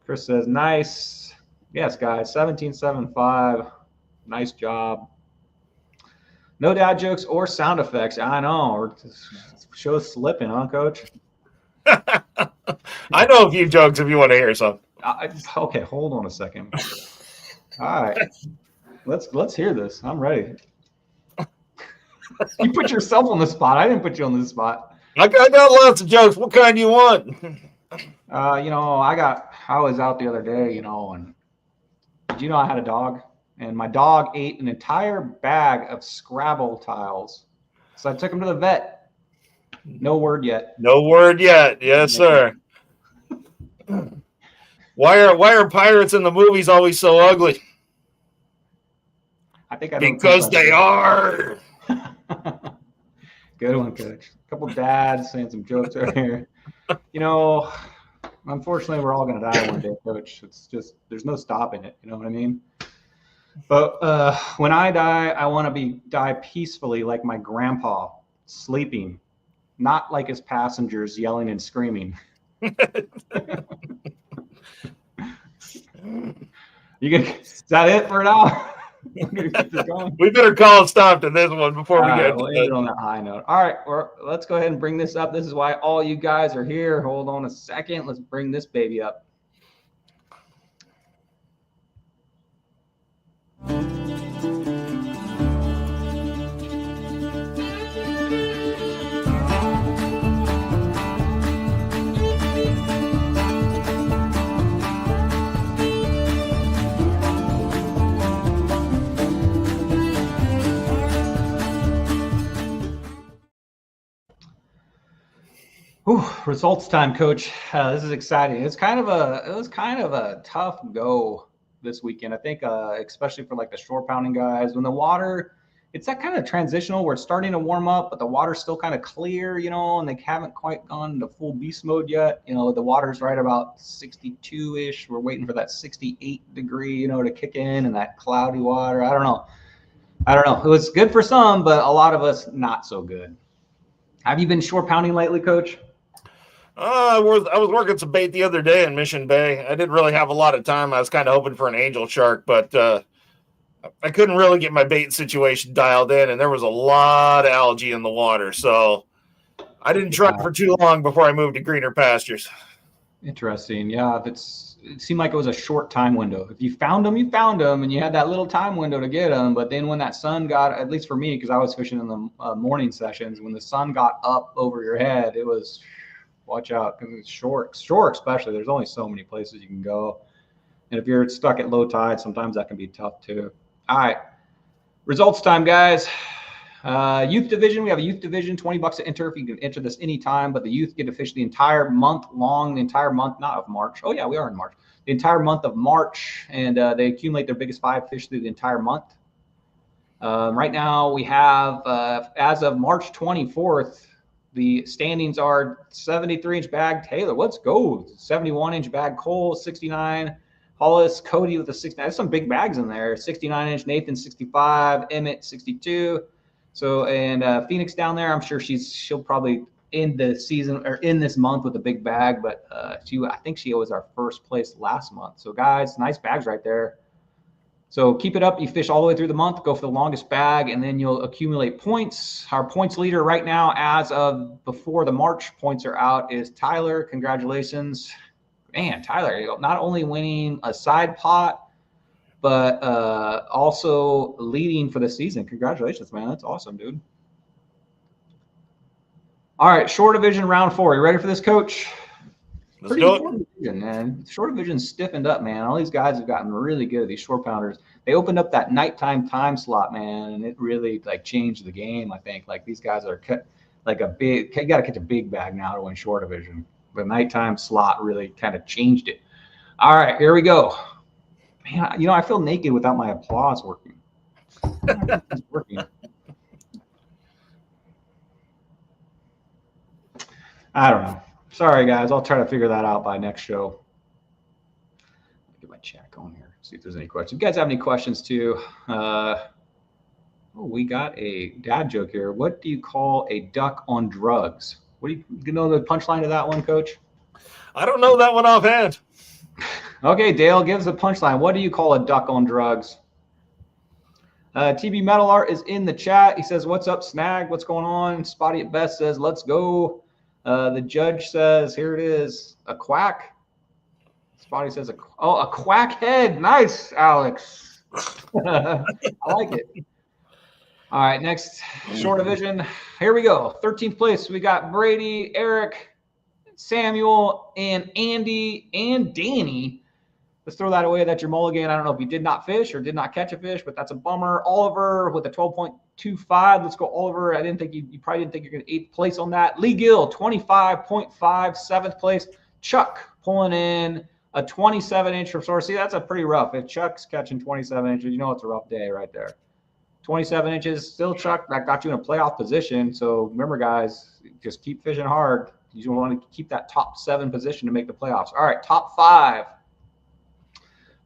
Chris says, nice. Yes, guys. 17.75. Nice job. No dad jokes or sound effects. I know. Show's slipping, huh, Coach? I know a few jokes if you want to hear some. Okay, hold on a second. All right. Let's hear this. I'm ready. You put yourself on the spot. I didn't put you on the spot. I got lots of jokes. What kind do you want? I was out the other day, and did you know I had a dog? And my dog ate an entire bag of Scrabble tiles. So I took him to the vet. No word yet. No word yet. Yes, sir. Why are pirates in the movies always so ugly? I think because they are. Good one, Coach. A couple dads saying some jokes over here. Unfortunately, we're all going to die one day, Coach. It's just, there's no stopping it. You know what I mean? But when I die, I want to die peacefully like my grandpa, sleeping, not like his passengers yelling and screaming. Is that it for now? We better call a stop to this one before we get we'll end it on that high note. All right, let's go ahead and bring this up. This is why all you guys are here. Hold on a second. Let's bring this baby up. Results time, Coach. This is exciting. It was kind of a tough go this weekend. I think, especially for like the shore pounding guys, when the water, it's that kind of transitional where it's starting to warm up, but the water's still kind of clear, and they haven't quite gone to full beast mode yet. The water's right about 62-ish. We're waiting for that 68 degree, to kick in, and that cloudy water. I don't know. It was good for some, but a lot of us not so good. Have you been shore pounding lately, Coach? I was working some bait the other day in Mission Bay. I didn't really have a lot of time. I was kind of hoping for an angel shark, but I couldn't really get my bait situation dialed in, and there was a lot of algae in the water. So I didn't try for too long before I moved to greener pastures. Interesting. Yeah, it seemed like it was a short time window. If you found them, and you had that little time window to get them. But then when that sun got, at least for me, because I was fishing in the morning sessions, when the sun got up over your head, it was, watch out, because it's shore especially. There's only so many places you can go. And if you're stuck at low tide, sometimes that can be tough too. All right. Results time, guys. Youth division, we have a youth division, $20 to enter. If you can enter this anytime, but the youth get to fish the entire month, not of March. Oh yeah, we are in March. The entire month of March, and they accumulate their biggest 5 fish through the entire month. Right now we have, as of March 24th, the standings are 73-inch bag Taylor. Let's go. 71-inch bag Cole, 69. Hollis, Cody with a 69. There's some big bags in there. 69-inch Nathan, 65. Emmett, 62. So, and Phoenix down there, I'm sure she'll probably end the season or in this month with a big bag, but I think she was our first place last month. So guys, nice bags right there. So keep it up. You fish all the way through the month, go for the longest bag, and then you'll accumulate points. Our points leader right now, as of before the March points are out, is Tyler. Congratulations. Man, Tyler, not only winning a side pot, but also leading for the season. Congratulations, man. That's awesome, dude. All right, shore division round 4. You ready for this, Coach? Let's do it. Short division, man. Shore division stiffened up, man. All these guys have gotten really good, these shore pounders. They opened up that nighttime time slot, man, and it really changed the game, I think. These guys are you got to catch a big bag now to win shore division. The nighttime slot really kind of changed it. All right, here we go. Man, I feel naked without my applause working. It's working. I don't know. Sorry, guys. I'll try to figure that out by next show. Get my chat going here. See if there's any questions. If you guys have any questions too. We got a dad joke here. What do you call a duck on drugs? What do you know the punchline to that one, Coach? I don't know that one offhand. Okay, Dale, give us a punchline. What do you call a duck on drugs? TB Metal Art is in the chat. He says, "What's up, Snag? What's going on?" Spotty at Best says, "Let's go." The judge says, "Here it is, a quack." Spotty says, a quack head. Nice, Alex. I like it. All right, next short division. Here we go. 13th place. We got Brady, Eric, Samuel, and Andy, and Danny. Let's throw that away. That's your mulligan. I don't know if you did not fish or did not catch a fish, but that's a bummer. Oliver with a 12.25. Let's go, Oliver. I didn't think you probably didn't think you're going to 8th place on that. Lee Gill, 25.5, 7th place. Chuck pulling in a 27-inch from source. See, that's a pretty rough. If Chuck's catching 27 inches, you know it's a rough day right there. 27 inches, still Chuck, that got you in a playoff position. So remember, guys, just keep fishing hard. You want to keep that top 7 position to make the playoffs. All right, top 5.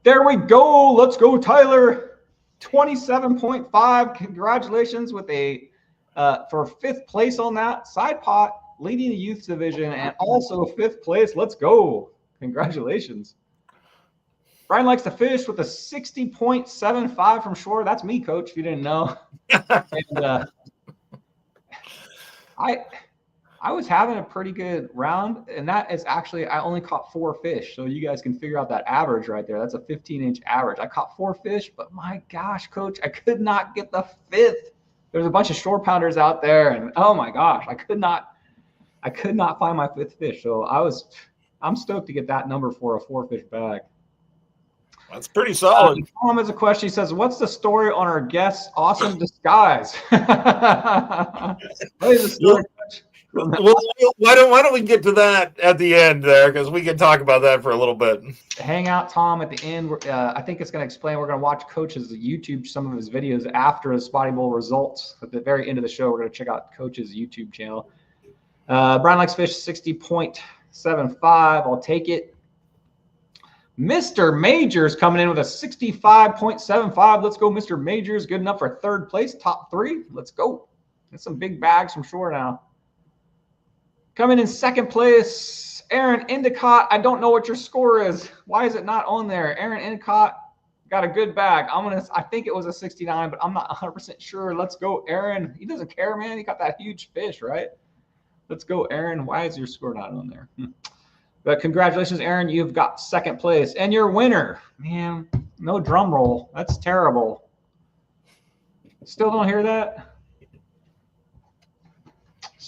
There we go. Let's go, Tyler. 27.5. Congratulations with a for 5th place on that. Side pot, leading the youth division, and also 5th place. Let's go. Congratulations. Brian likes to fish with a 60.75 from shore. That's me, Coach, if you didn't know. And I was having a pretty good round, and that is actually, I only caught 4 fish. So you guys can figure out that average right there. That's a 15-inch average. I caught 4 fish, but my gosh, Coach, I could not get the 5th. There's a bunch of shore pounders out there, and oh my gosh, I could not find my 5th fish. So I'm stoked to get that number for a 4-fish bag. That's pretty solid. Tom has a question. He says, "What's the story on our guest's awesome disguise?" What is the story? Well, why don't we get to that at the end there, because we can talk about that for a little bit. Hang out, Tom, at the end. I think it's going to explain. We're going to watch Coach's YouTube, some of his videos after the Spotty Bowl results. At the very end of the show, we're going to check out Coach's YouTube channel. Brian likes fish 60.75. I'll take it. Mr. Majors coming in with a 65.75. Let's go, Mr. Majors. Good enough for 3rd place, top 3. Let's go. Get some big bags from shore now. Coming in 2nd place, Aaron Endicott. I don't know what your score is. Why is it not on there? Aaron Endicott got a good bag. I think it was a 69, but I'm not 100% sure. Let's go, Aaron. He doesn't care, man. He got that huge fish, right? Let's go, Aaron. Why is your score not on there? But congratulations, Aaron. You've got 2nd place. And your winner, man, no drum roll. That's terrible. Still don't hear that?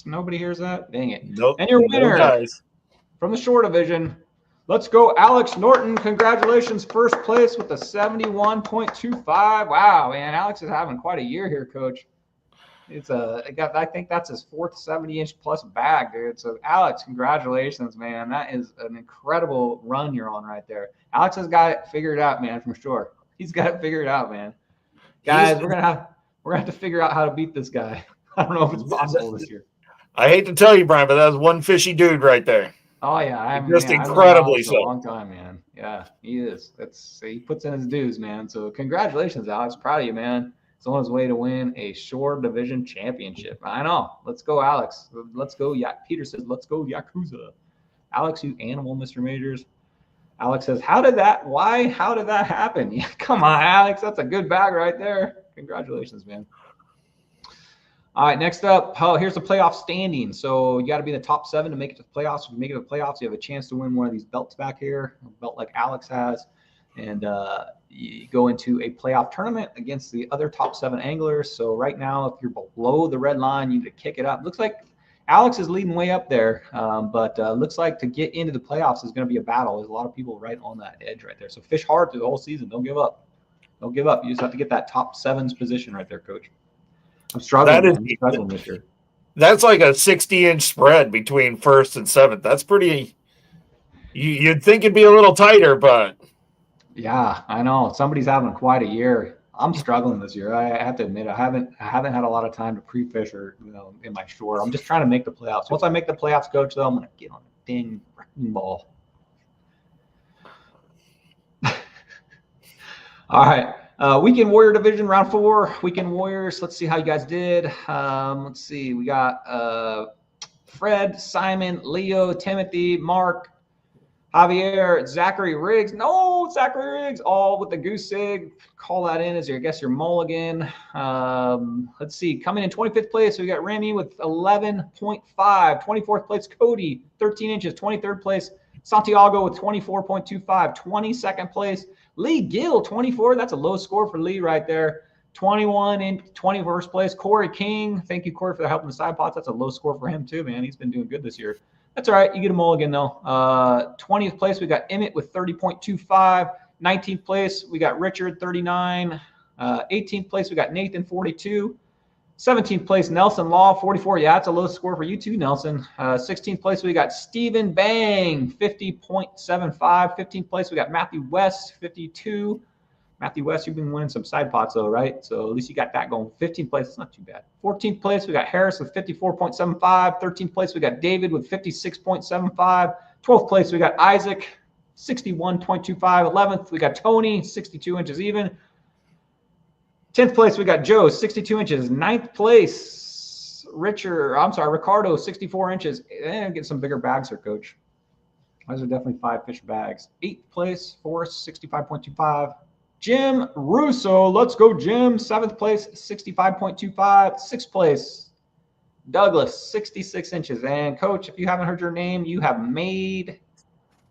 Nobody hears that? Dang it. Nope. And your winner from the shore division, let's go, Alex Norton. Congratulations, 1st place with a 71.25. Wow, man. Alex is having quite a year here, Coach. I think that's his 4th 70-inch plus bag, dude. So, Alex, congratulations, man. That is an incredible run you're on right there. Alex has got it figured out, man, from shore. He's got it figured out, man. Guys, we're gonna have to figure out how to beat this guy. I don't know if it's possible this year. I hate to tell you, Brian, but that was one fishy dude right there. Oh yeah, incredibly so. A long time, man. Yeah, he is. He puts in his dues, man. So congratulations, Alex. Proud of you, man. He's on his way to win a shore division championship. I know. Let's go, Alex. Let's go. Peter says, "Let's go, Yakuza." Alex, you animal, Mr. Majors. Alex says, How did that happen? Yeah, come on, Alex. That's a good bag right there. Congratulations, man. All right, next up, here's the playoff standing. So you got to be in the top 7 to make it to the playoffs. If you make it to the playoffs, you have a chance to win one of these belts back here, a belt like Alex has. And you go into a playoff tournament against the other top 7 anglers. So right now, if you're below the red line, you need to kick it up. Looks like Alex is leading way up there, but looks like to get into the playoffs is going to be a battle. There's a lot of people right on that edge right there. So fish hard through the whole season. Don't give up. Don't give up. You just have to get that top 7's position right there, Coach. I'm struggling. I'm struggling this year. That's like a 60-inch spread between 1st and 7th. That's pretty You'd think it'd be a little tighter, but Yeah, I know. Somebody's having quite a year. I'm struggling this year. I have to admit, I haven't had a lot of time to pre-fish or in my shore. I'm just trying to make the playoffs. Once I make the playoffs, coach, though, I'm gonna get on a dang wrecking ball. All right. Weekend Warrior Division, round 4. Weekend Warriors. Let's see how you guys did. Let's see. We got Fred, Simon, Leo, Timothy, Mark, Javier, Zachary Riggs. No, Zachary Riggs, all with the goose egg. Call that in as your, I guess, your mulligan. Let's see. Coming in 25th place, we got Remy with 11.5. 24th place, Cody, 13 inches. 23rd place, Santiago with 24.25. 22nd place, Lee Gill, 24. That's a low score for Lee right there. 21 in 21st place, Corey King. Thank you, Corey, for the help in the side pots. That's a low score for him too, man. He's been doing good this year. That's all right. You get a mulligan, though. 20th place, we got Emmett with 30.25. 19th place, we got Richard, 39. 18th place, we got Nathan, 42. 17th place, Nelson Law, 44. Yeah, that's a low score for you too, Nelson. 16th place, we got Stephen Bang, 50.75. 15th place, we got Matthew West, 52. Matthew West, you've been winning some side pots, though, right? So at least you got that going. 15th place, it's not too bad. 14th place, we got Harris with 54.75. 13th place, we got David with 56.75. 12th place, we got Isaac, 61.25. 11th, we got Tony, 62 inches even. 10th place, we got Joe, 62 inches. 9th place, Ricardo, 64 inches. Get some bigger bags here, Coach. Those are definitely 5 fish bags. 8th place, Forrest, 65.25. Jim Russo, let's go, Jim. 7th place, 65.25. 6th place, Douglas, 66 inches. And, Coach, if you haven't heard your name, you have made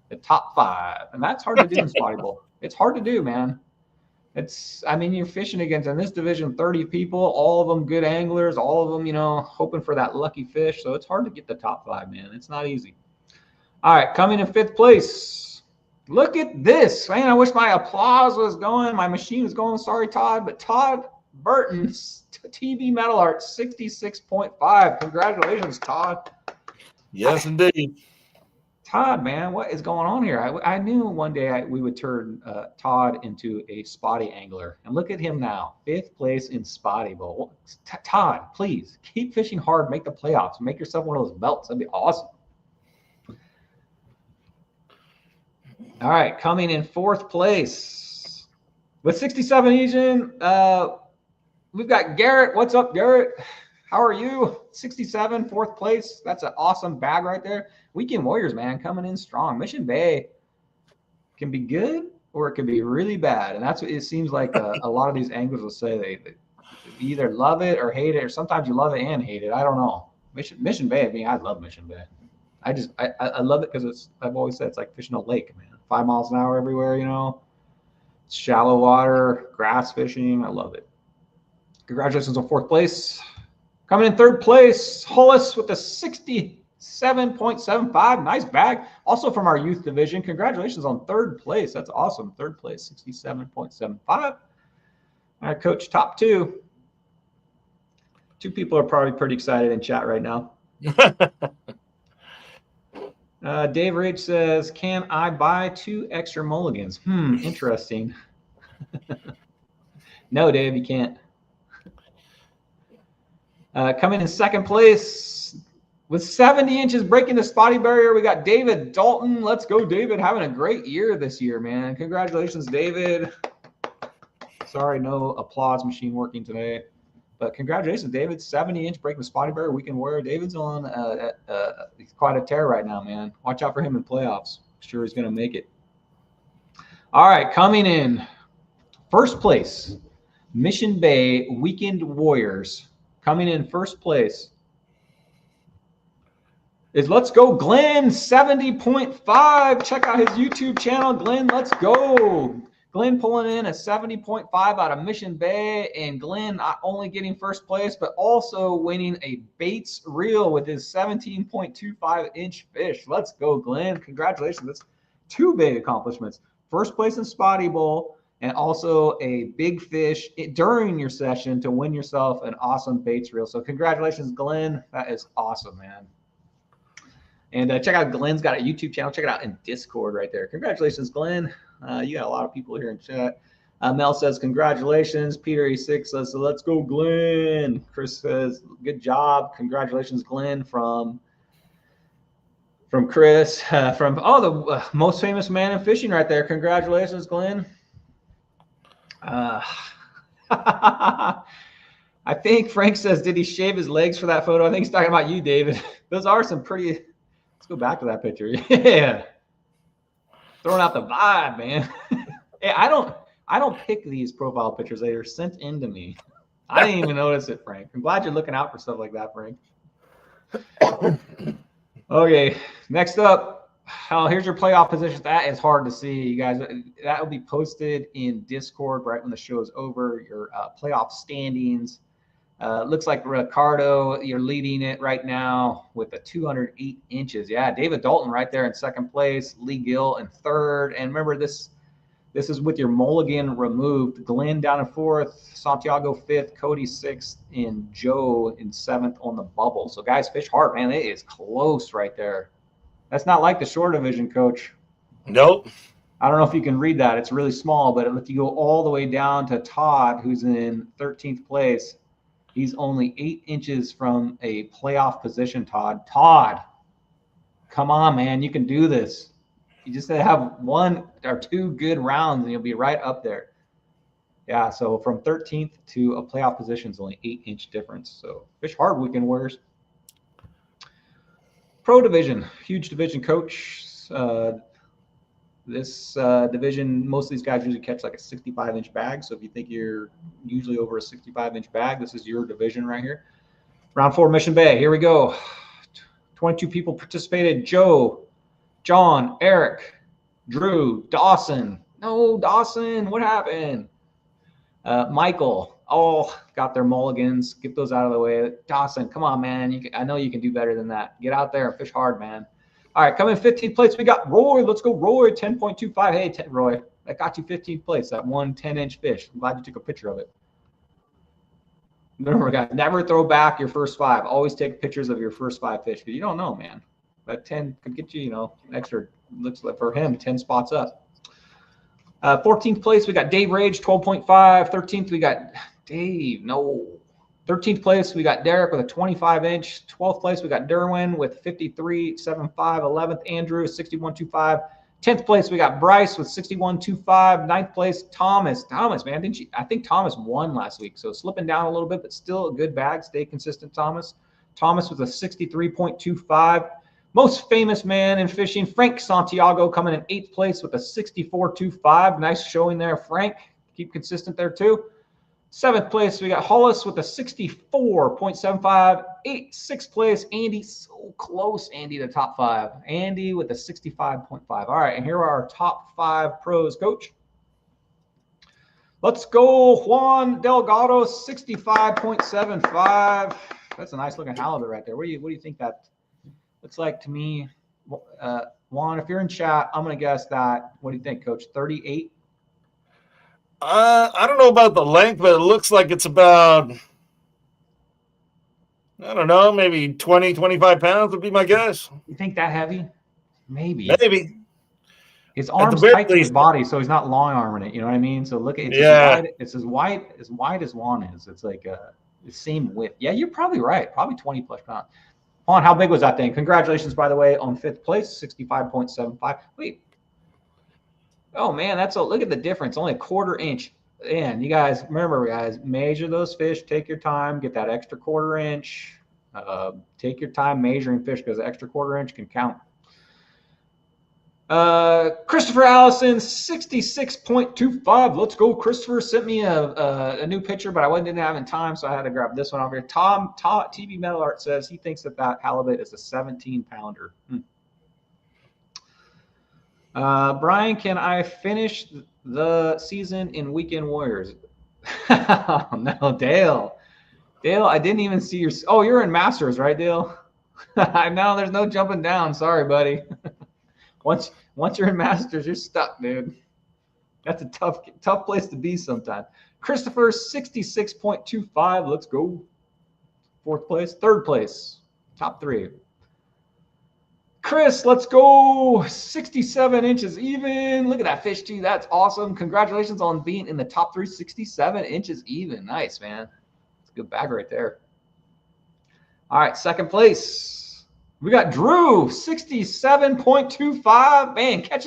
the top 5. And that's hard to do in Spotty Bowl. It's hard to do, man. You're fishing against, in this division, 30 people, all of them good anglers, all of them, hoping for that lucky fish. So it's hard to get the top 5, man. It's not easy. All right, coming in 5th place. Look at this. Man, I wish my applause was going. My machine was going. Sorry, Todd. But Todd Burton's TV Metal Art, 66.5. Congratulations, Todd. Yes, indeed. Todd, man, what is going on here? I knew one day we would turn Todd into a spotty angler. And look at him now, 5th place in Spotty Bowl. Todd, please, keep fishing hard. Make the playoffs. Make yourself one of those belts. That'd be awesome. All right, coming in 4th place with 67 Asian. We've got Garrett. What's up, Garrett? How are you? 67, 4th place. That's an awesome bag right there. Weekend Warriors, man, coming in strong. Mission Bay can be good or it can be really bad. And that's what it seems like a lot of these anglers will say. They either love it or hate it, or sometimes you love it and hate it. I don't know. Mission Bay, I love Mission Bay. I love it because I've always said it's like fishing a lake, man. 5 miles an hour everywhere, It's shallow water, grass fishing. I love it. Congratulations on 4th place. Coming in 3rd place, Hollis with a 67.75. Nice bag. Also from our youth division. Congratulations on 3rd place. That's awesome. 3rd place, 67.75. All right, Coach, top 2. 2 people are probably pretty excited in chat right now. Dave Rage says, can I buy 2 extra mulligans? Interesting. No, Dave, you can't. Coming in 2nd place with 70 inches breaking the spotty barrier, we got David Dalton. Let's go, David. Having a great year this year, man. Congratulations, David. Sorry, no applause machine working today. But congratulations, David. 70-inch breaking the spotty barrier, weekend warrior. David's on he's quite a tear right now, man. Watch out for him in playoffs. I'm sure he's going to make it. All right, coming in 1st place, Mission Bay Weekend Warriors. Coming in 1st place is Let's Go Glenn, 70.5. Check out his YouTube channel, Glenn. Let's go. Glenn pulling in a 70.5 out of Mission Bay, and Glenn not only getting 1st place, but also winning a Baits reel with his 17.25-inch fish. Let's go, Glenn. Congratulations. That's 2 big accomplishments. 1st place in Spotty Bowl, and also a big fish during your session to win yourself an awesome baits reel. So congratulations, Glenn. That is awesome, man. And check out Glenn's got a YouTube channel. Check it out in Discord right there. Congratulations, Glenn. You got a lot of people here in chat. Mel says, congratulations. Peter 86 says, so let's go, Glenn. Chris says, good job. Congratulations, Glenn, from Chris. The most famous man in fishing right there. Congratulations, Glenn. I think Frank says, did he shave his legs for that photo? I think he's talking about you, David. Those are some pretty. Let's go back to that picture. Yeah. Throwing out the vibe, man. Hey, I don't pick these profile pictures. They are sent in to me. I didn't even notice it, Frank. I'm glad you're looking out for stuff like that, Frank. Okay, next up, here's your playoff positions. That is hard to see, you guys. That will be posted in Discord right when the show is over. Your playoff standings. Looks like Ricardo, you're leading it right now with a 208 inches. Yeah, David Dalton right there in second place. Lee Gill in third. And remember, this is with your mulligan removed. Glenn down in fourth, Santiago fifth, Cody sixth, and Joe in seventh on the bubble. So, guys, fish hard, man. It is close right there. That's not like the shore division, Coach. Nope. I don't know if you can read that. It's really small, but if you go all the way down to Todd, who's in 13th place, he's only 8 inches from a playoff position, Todd. Todd, come on, man. You can do this. You just have 1 or 2 good rounds, and you'll be right up there. Yeah, so from 13th to a playoff position is only 8-inch difference. So fish hard, weekend warriors. Pro division, huge division, Coach. This division, most of these guys usually catch like a 65-inch bag. So if you think you're usually over a 65-inch bag, this is your division right here. Round 4, Mission Bay. Here we go. 22 people participated. Joe, John, Eric, Drew, Dawson. No, Dawson, what happened? Michael, all got their mulligans. Get those out of the way. Dawson, come on, man. I know you can do better than that. Get out there and fish hard, man. All right, coming 15th place, we got Roy. Let's go, Roy, 10.25. Hey, Roy, that got you 15th place, that one 10-inch fish. I'm glad you took a picture of it. Remember, guys, never throw back your first 5. Always take pictures of your first 5 fish because you don't know, man. That 10 could get you, extra, looks like for him, 10 spots up. 14th place, we got Dave Rage, 12.5. 13th, we got Dave, no. 13th place, we got Derek with a 25-inch. 12th place, we got Derwin with 53.75. 11th, Andrew, 61.25. 10th place, we got Bryce with 61.25. 9th place, Thomas. Thomas, man, I think Thomas won last week, so slipping down a little bit, but still a good bag. Stay consistent, Thomas. Thomas with a 63.25. Most famous man in fishing, Frank Santiago, coming in 8th place with a 64.25. Nice showing there, Frank. Keep consistent there, too. 7th place, we got Hollis with a 64.75. 6th place, Andy, so close, Andy, to top 5. Andy with a 65.5. All right, and here are our top 5 pros, Coach. Let's go, Juan Delgado, 65.75. That's a nice looking halibut right there. What do you think that looks like to me? Juan, if you're in chat, I'm going to guess that. What do you think, Coach? 38? I don't know about the length, but it looks like it's about, I don't know, maybe 20, 25 pounds would be my guess. You think that heavy? Maybe. Maybe. His arm's tight to his body, so he's not long arming it. You know what I mean? So look at it. It's as wide as Juan is. It's like the same width. Yeah, you're probably right. Probably 20 plus pounds. Juan, how big was that thing? Congratulations, by the way, on 5th place, 65.75. Wait. Oh, man, look at the difference. Only a 1/4 inch. And you guys, remember, guys, measure those fish. Take your time. Get that extra 1/4 inch. Take your time measuring fish because the extra 1/4 inch can count. Christopher Allison, 66.25. Let's go. Christopher sent me a new picture, but I didn't have in time, so I had to grab this one over here. Tom TV Metal Art says he thinks that halibut is a 17-pounder. Brian, can I finish the season in Weekend Warriors? Oh, no, Dale. Dale, I didn't even see your. Oh, you're in Masters, right, Dale? I know there's no jumping down. Sorry, buddy. Once you're in Masters, you're stuck, dude. That's a tough place to be sometimes. Christopher, 66.25. Let's go. 4th place. 3rd place. Top 3. Chris, let's go 67 inches even. Look at that fish too. That's awesome. Congratulations on being in the top 3, 67 inches even. Nice, man. It's a good bag right there. All right, second place. We got Drew, 67.25. Man, catch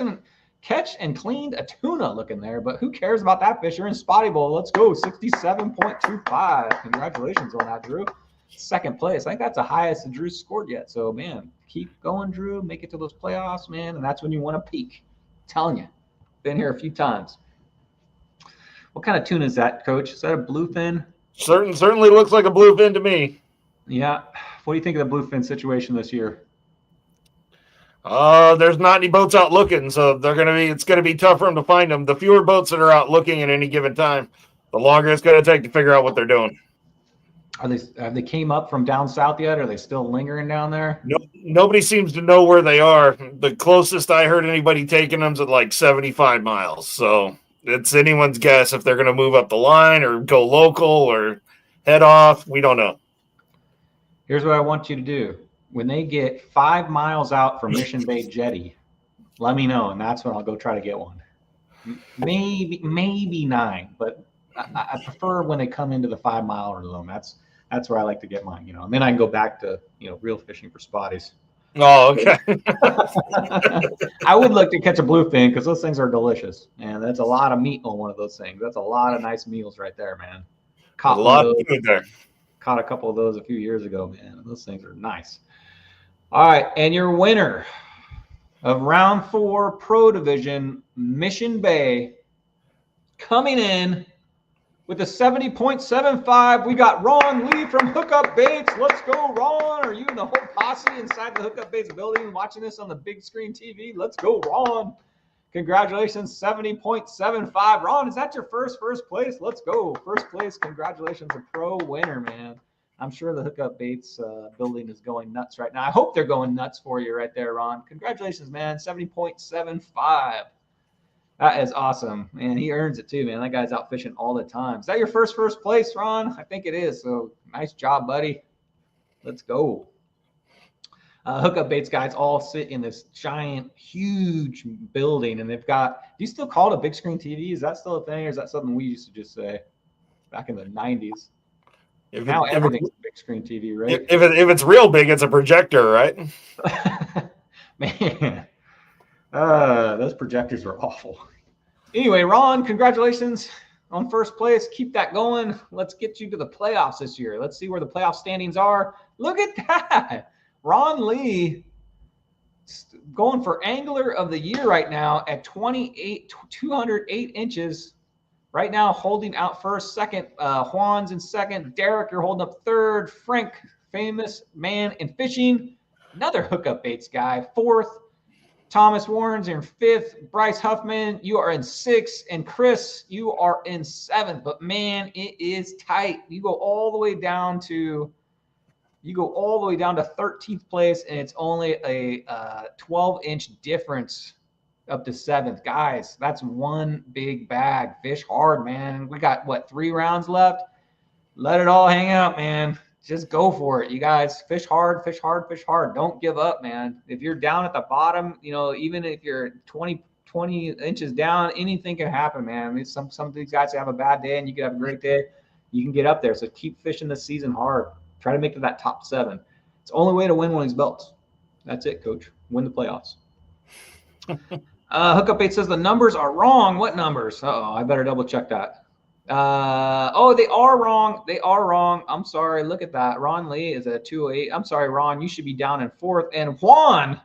and cleaned a tuna looking there, but who cares about that fish? You're in Spotty Bowl. Let's go, 67.25. Congratulations on that, Drew. Second place. I think that's the highest that Drew's scored yet. So, man, keep going, Drew. Make it to those playoffs, man, and that's when you want to peak. I'm telling you. Been here a few times. What kind of tuna is that, Coach? Is that a bluefin? Certainly looks like a bluefin to me. Yeah. What do you think of the bluefin situation this year? There's not any boats out looking, so it's gonna be tough for them to find them. The fewer boats that are out looking at any given time, the longer it's gonna take to figure out what they're doing. Have they came up from down south yet? Or are they still lingering down there? No, nobody seems to know where they are. The closest I heard anybody taking them's at like 75 miles. So it's anyone's guess if they're going to move up the line or go local or head off. We don't know. Here's what I want you to do. When they get 5 miles out from Mission Bay Jetty, let me know, and that's when I'll go try to get one. Maybe 9, but I prefer when they come into the 5 mile zone. That's where I like to get mine, and then I can go back to, real fishing for spotties. Oh, okay. I would look to catch a bluefin because those things are delicious. And that's a lot of meat on one of those things. That's a lot of nice meals right there, man. Caught a lot of food there. Caught a couple of those a few years ago, man. Those things are nice. All right, and your winner of round 4 Pro Division, Mission Bay, coming in with a 70.75, we got Ron Lee from Hookup Baits. Let's go, Ron. Are you and the whole posse inside the Hookup Baits building watching this on the big screen TV? Let's go, Ron. Congratulations, 70.75. Ron, is that your first place? Let's go. First place, congratulations, a pro winner, man. I'm sure the Hookup Baits building is going nuts right now. I hope they're going nuts for you right there, Ron. Congratulations, man, 70.75. That is awesome, man. He earns it too, man. That guy's out fishing all the time. Is that your first place, Ron? I think it is. So nice job, buddy. Let's go. Hookup Baits guys all sit in this giant, huge building, and they've got. Do you still call it a big screen TV? Is that still a thing, or is that something we used to just say back in the 90s? Now everything's a big screen TV, right? If it's real big, it's a projector, right? Man, those projectors were awful. Anyway, Ron, congratulations on first place. Keep that going. Let's get you to the playoffs this year. Let's see where the playoff standings are. Look at that. Ron Lee going for Angler of the Year right now at 208 inches. Right now, holding out first. Second, Juan's in second. Derek, you're holding up third. Frank, famous man in fishing. Another Hookup Baits guy. Fourth. Thomas Warren's in fifth. Bryce Huffman, you are in sixth. And Chris, you are in seventh. But man, it is tight. You go all the way down to 13th place, and it's only a 12-inch difference up to seventh. Guys, that's one big bag. Fish hard, man. We got 3 rounds left. Let it all hang out, man. Just go for it, you guys. Fish hard, fish hard, fish hard. Don't give up, man. If you're down at the bottom, even if you're 20 inches down, anything can happen, man. Some of these guys have a bad day, and you can have a great day. You can get up there. So keep fishing this season hard. Try to make it to that top 7. It's the only way to win one of these belts. That's it, Coach. Win the playoffs. Hookup Bait says the numbers are wrong. What numbers? Uh-oh, I better double check that. They are wrong. They are wrong. I'm sorry. Look at that. Ron Lee is at 208. I'm sorry, Ron. You should be down in 4th. And Juan,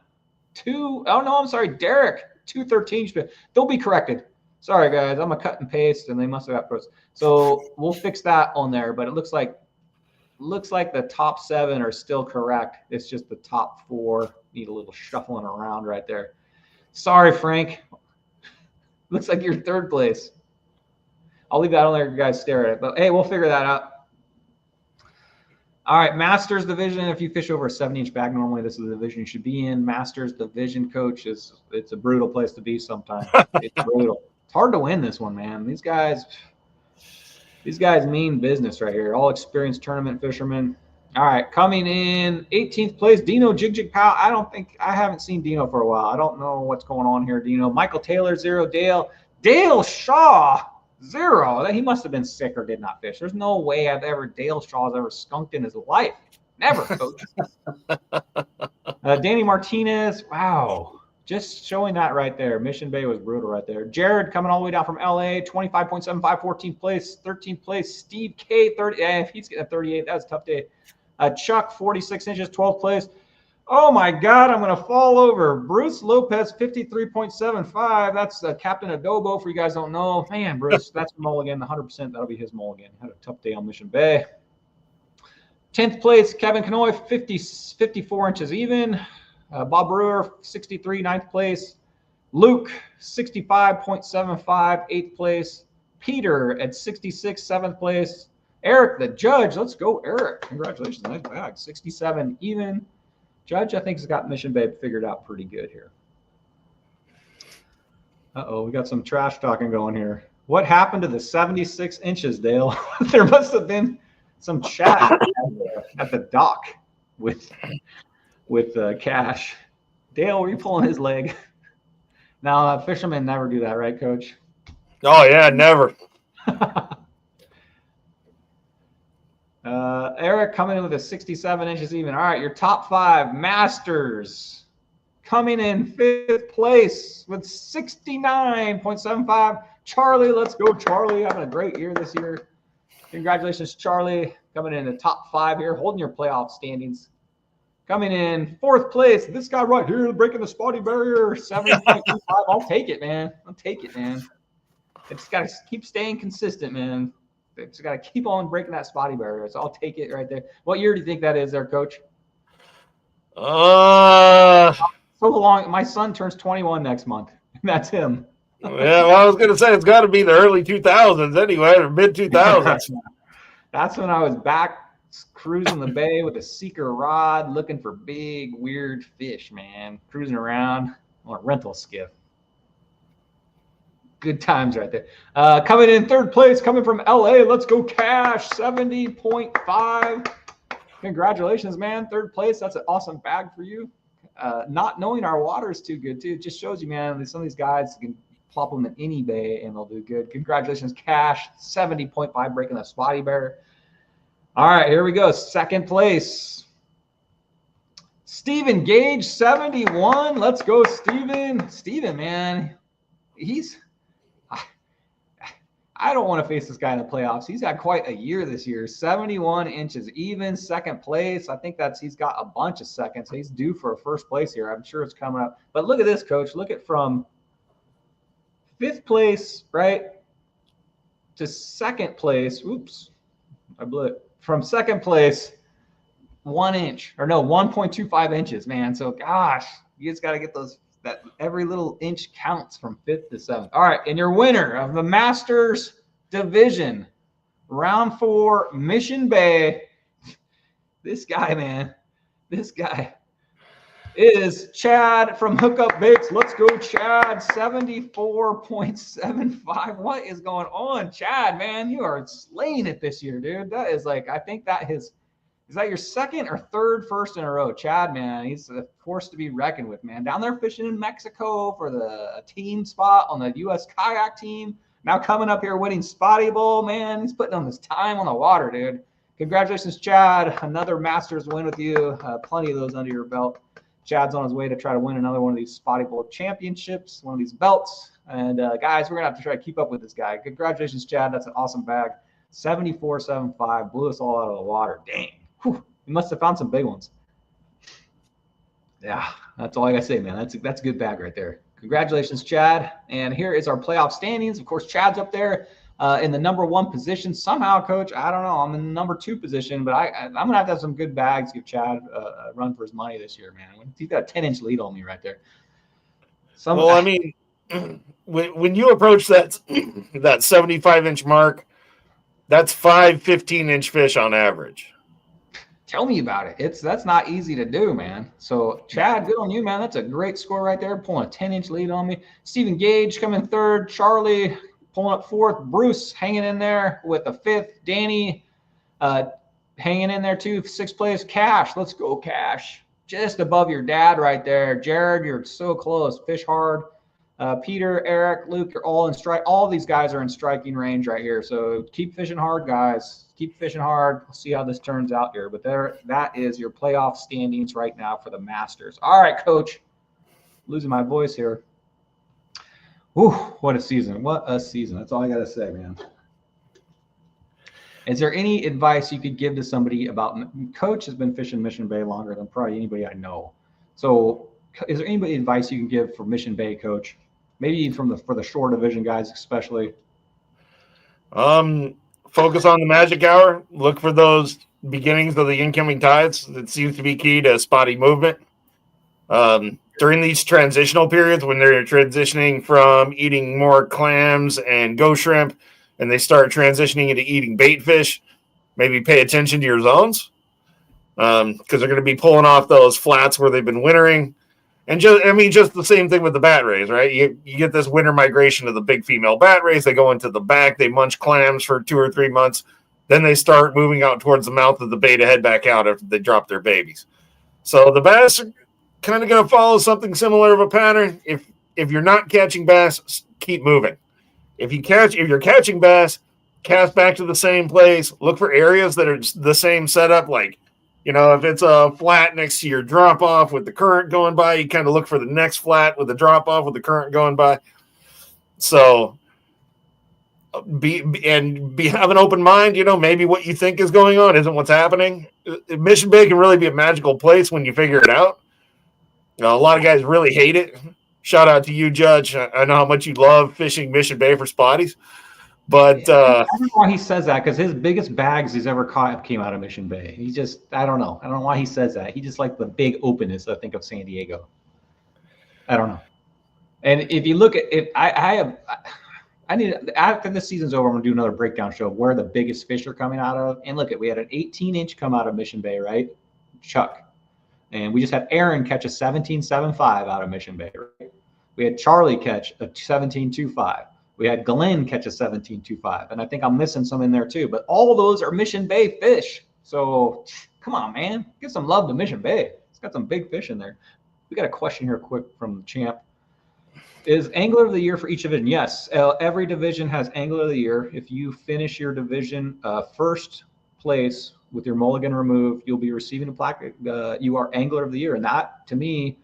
Derek, 213. They'll be corrected. Sorry, guys. I'm a cut and paste, and they must have got pros. So we'll fix that on there. But it looks like the top 7 are still correct. It's just the top 4 need a little shuffling around right there. Sorry, Frank. Looks like you're 3rd place. I'll leave that on there. You guys stare at it. But, hey, we'll figure that out. All right, Masters Division. If you fish over a 70-inch bag, normally this is the division you should be in. Masters Division, Coach, it's a brutal place to be sometimes. It's brutal. It's hard to win this one, man. These guys mean business right here. All experienced tournament fishermen. All right, coming in 18th place, Dino Jig Pow. I haven't seen Dino for a while. I don't know what's going on here, Dino. Michael Taylor, 0. Dale Shaw, 0. He must have been sick or did not fish. There's no way Dale Shaw's ever skunked in his life. Never, Coach. Danny Martinez, wow. Just showing that right there. Mission Bay was brutal right there. Jared coming all the way down from LA, 25.75, 14th place. 13th place, Steve K, 30. If he's getting a 38, that was a tough day. Chuck, 46 inches, 12th place. Oh, my God, I'm going to fall over. Bruce Lopez, 53.75. That's Captain Adobo, for you guys don't know. Man, Bruce, that's mulligan, 100%. That'll be his mulligan. Had a tough day on Mission Bay. 10th place, Kevin Canoy, 54 inches even. Bob Brewer, 63, 9th place. Luke, 65.75, 8th place. Peter at 66, 7th place. Eric, the judge. Let's go, Eric. Congratulations. Nice bag. 67 even. Judge, I think, has got Mission Bay figured out pretty good here. Uh-oh, we got some trash talking going here. What happened to the 76 inches, Dale? There must have been some chat at the dock with Cash. Dale, were you pulling his leg? Now, fishermen never do that, right, Coach? Oh, yeah, never. Eric coming in with a 67 inches even. All right, your top 5 Masters coming in 5th place with 69.75. Charlie, let's go, Charlie. Having a great year this year. Congratulations, Charlie. Coming in the top 5 here, holding your playoff standings. Coming in 4th place, this guy right here, breaking the spotty barrier, 70.25. I'll take it, man. I'll take it, man. It's got to keep staying consistent, man. It's got to keep on breaking that spotty barrier. So I'll take it right there. What year do you think that is there, Coach? So long. My son turns 21 next month. That's him. Yeah, well, I was going to say it's got to be the early 2000s anyway, or mid 2000s. That's when I was back cruising the bay with a seeker rod, looking for big, weird fish, man. Cruising around on a rental skiff. Good times right there. Coming in 3rd place, coming from LA. Let's go, Cash, 70.5. Congratulations, man. 3rd place. That's an awesome bag for you. Not knowing our water is too good, too. It just shows you, man, some of these guys can plop them in any bay and they'll do good. Congratulations, Cash, 70.5, breaking the spotty bear. All right, here we go. 2nd place. Stephen Gage, 71. Let's go, Stephen. Stephen, man, I don't want to face this guy in the playoffs. He's had quite a year this year. 71 inches even, 2nd place. I think he's got a bunch of seconds. He's due for a 1st place here. I'm sure it's coming up. But look at this, Coach. Look at from 5th place, right, to 2nd place. Oops, I blew it. From 2nd place, 1.25 inches, man. So, gosh, you just got to get those. That every little inch counts from 5th to 7th. All right, and your winner of the Masters Division, round 4, Mission Bay. This guy, man, this guy is Chad from Hookup Baits. Let's go, Chad, 74.75. What is going on, Chad, man? You are slaying it this year, dude. That is like, I think that is that your 2nd or 3rd first in a row? Chad, man, he's a force to be reckoned with, man. Down there fishing in Mexico for the team spot on the U.S. kayak team. Now coming up here winning Spotty Bowl, man. He's putting on his time on the water, dude. Congratulations, Chad. Another Masters win with you. Plenty of those under your belt. Chad's on his way to try to win another one of these Spotty Bowl championships, one of these belts. And, guys, we're going to have to try to keep up with this guy. Congratulations, Chad. That's an awesome bag. 74.75. Blew us all out of the water. Dang. Whew, you must have found some big ones. Yeah, that's all I got to say, man. That's a good bag right there. Congratulations, Chad. And here is our playoff standings. Of course, Chad's up there in the number 1 position. Somehow, Coach, I don't know. I'm in the number 2 position, but I'm going to have some good bags. Give Chad a run for his money this year, man. He's got a 10-inch lead on me right there. Well, I mean, when you approach that 75-inch mark, that's 5 15-inch fish on average. Tell me about it. That's not easy to do, man. So, Chad, good on you, man. That's a great score right there, pulling a 10-inch lead on me. Stephen Gage coming 3rd. Charlie pulling up 4th. Bruce hanging in there with a 5th. Danny hanging in there too. 6th place, Cash. Let's go, Cash. Just above your dad right there. Jared, you're so close. Fish hard. Peter, Eric, Luke, you're all in strike. All these guys are in striking range right here. So keep fishing hard, guys. Keep fishing hard. We'll see how this turns out here. But that is your playoff standings right now for the Masters. All right, Coach. Losing my voice here. Whew, what a season. What a season. That's all I got to say, man. Is there any advice you could give to somebody about – Coach has been fishing Mission Bay longer than probably anybody I know. So is there any advice you can give for Mission Bay, Coach? Maybe for the shore division guys especially. Focus on the magic hour. Look for those beginnings of the incoming tides. That seems to be key to spotty movement. During these transitional periods when they're transitioning from eating more clams and ghost shrimp and they start transitioning into eating bait fish, maybe pay attention to your zones because they're going to be pulling off those flats where they've been wintering. And just the same thing with the bat rays, right? You get this winter migration of the big female bat rays. They go into the back. They munch clams for 2 or 3 months. Then they start moving out towards the mouth of the bay to head back out after they drop their babies. So the bass are kind of going to follow something similar of a pattern. If you're not catching bass, keep moving. If you're catching bass, cast back to the same place. Look for areas that are the same setup, like, if it's a flat next to your drop off with the current going by, you kind of look for the next flat with the drop off with the current going by. So be have an open mind. Maybe what you think is going on isn't what's happening. Mission Bay can really be a magical place when you figure it out. A lot of guys really hate it. Shout out to you, Judge. I know how much you love fishing Mission Bay for spotties. But I don't know why he says that, because his biggest bags he's ever caught came out of Mission Bay. I don't know. I don't know why he says that. He just like the big openness, I think, of San Diego. I don't know. And if you look at it, I need, after this season's over, I'm going to do another breakdown show of where the biggest fish are coming out of. And look, we had an 18-inch come out of Mission Bay, right? Chuck. And we just had Aaron catch a 17.75 out of Mission Bay, right? We had Charlie catch a 17.25. We had Glenn catch a 17.25, and I think I'm missing some in there too. But all of those are Mission Bay fish. So come on, man. Give some love to Mission Bay. It's got some big fish in there. We got a question here quick from the champ. Is Angler of the Year for each division? Yes. Every division has Angler of the Year. If you finish your division first place with your mulligan removed, you'll be receiving a plaque. You are Angler of the Year. And that, to me,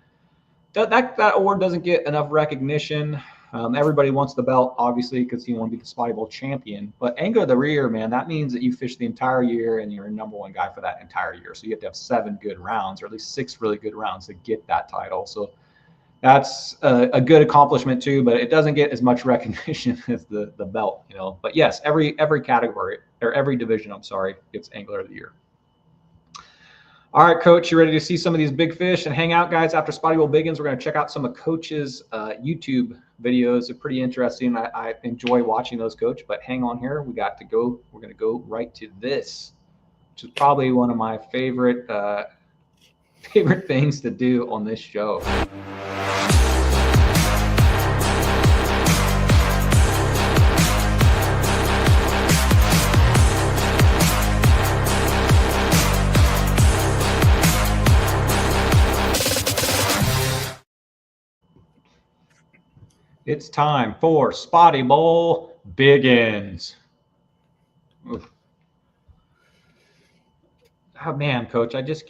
that award doesn't get enough recognition. Everybody wants the belt, obviously, because you want to be the Spotty Bowl champion. But Angler of the Year, man, that means that you fished the entire year and you're a #1 guy for that entire year. So you have to have 7 good rounds, or at least 6 really good rounds to get that title. So that's a good accomplishment too, but it doesn't get as much recognition as the belt, But yes, every category, or every division, gets Angler of the Year. All right, Coach, you ready to see some of these big fish and hang out, guys? After Spotty Bowl Biggins, we're going to check out some of Coach's YouTube videos. They're pretty interesting. I enjoy watching those, Coach, but hang on here. We're going to go right to this, which is probably one of my favorite things to do on this show. It's time for Spotty Bowl Biggins. Oof. Oh, man, Coach, I just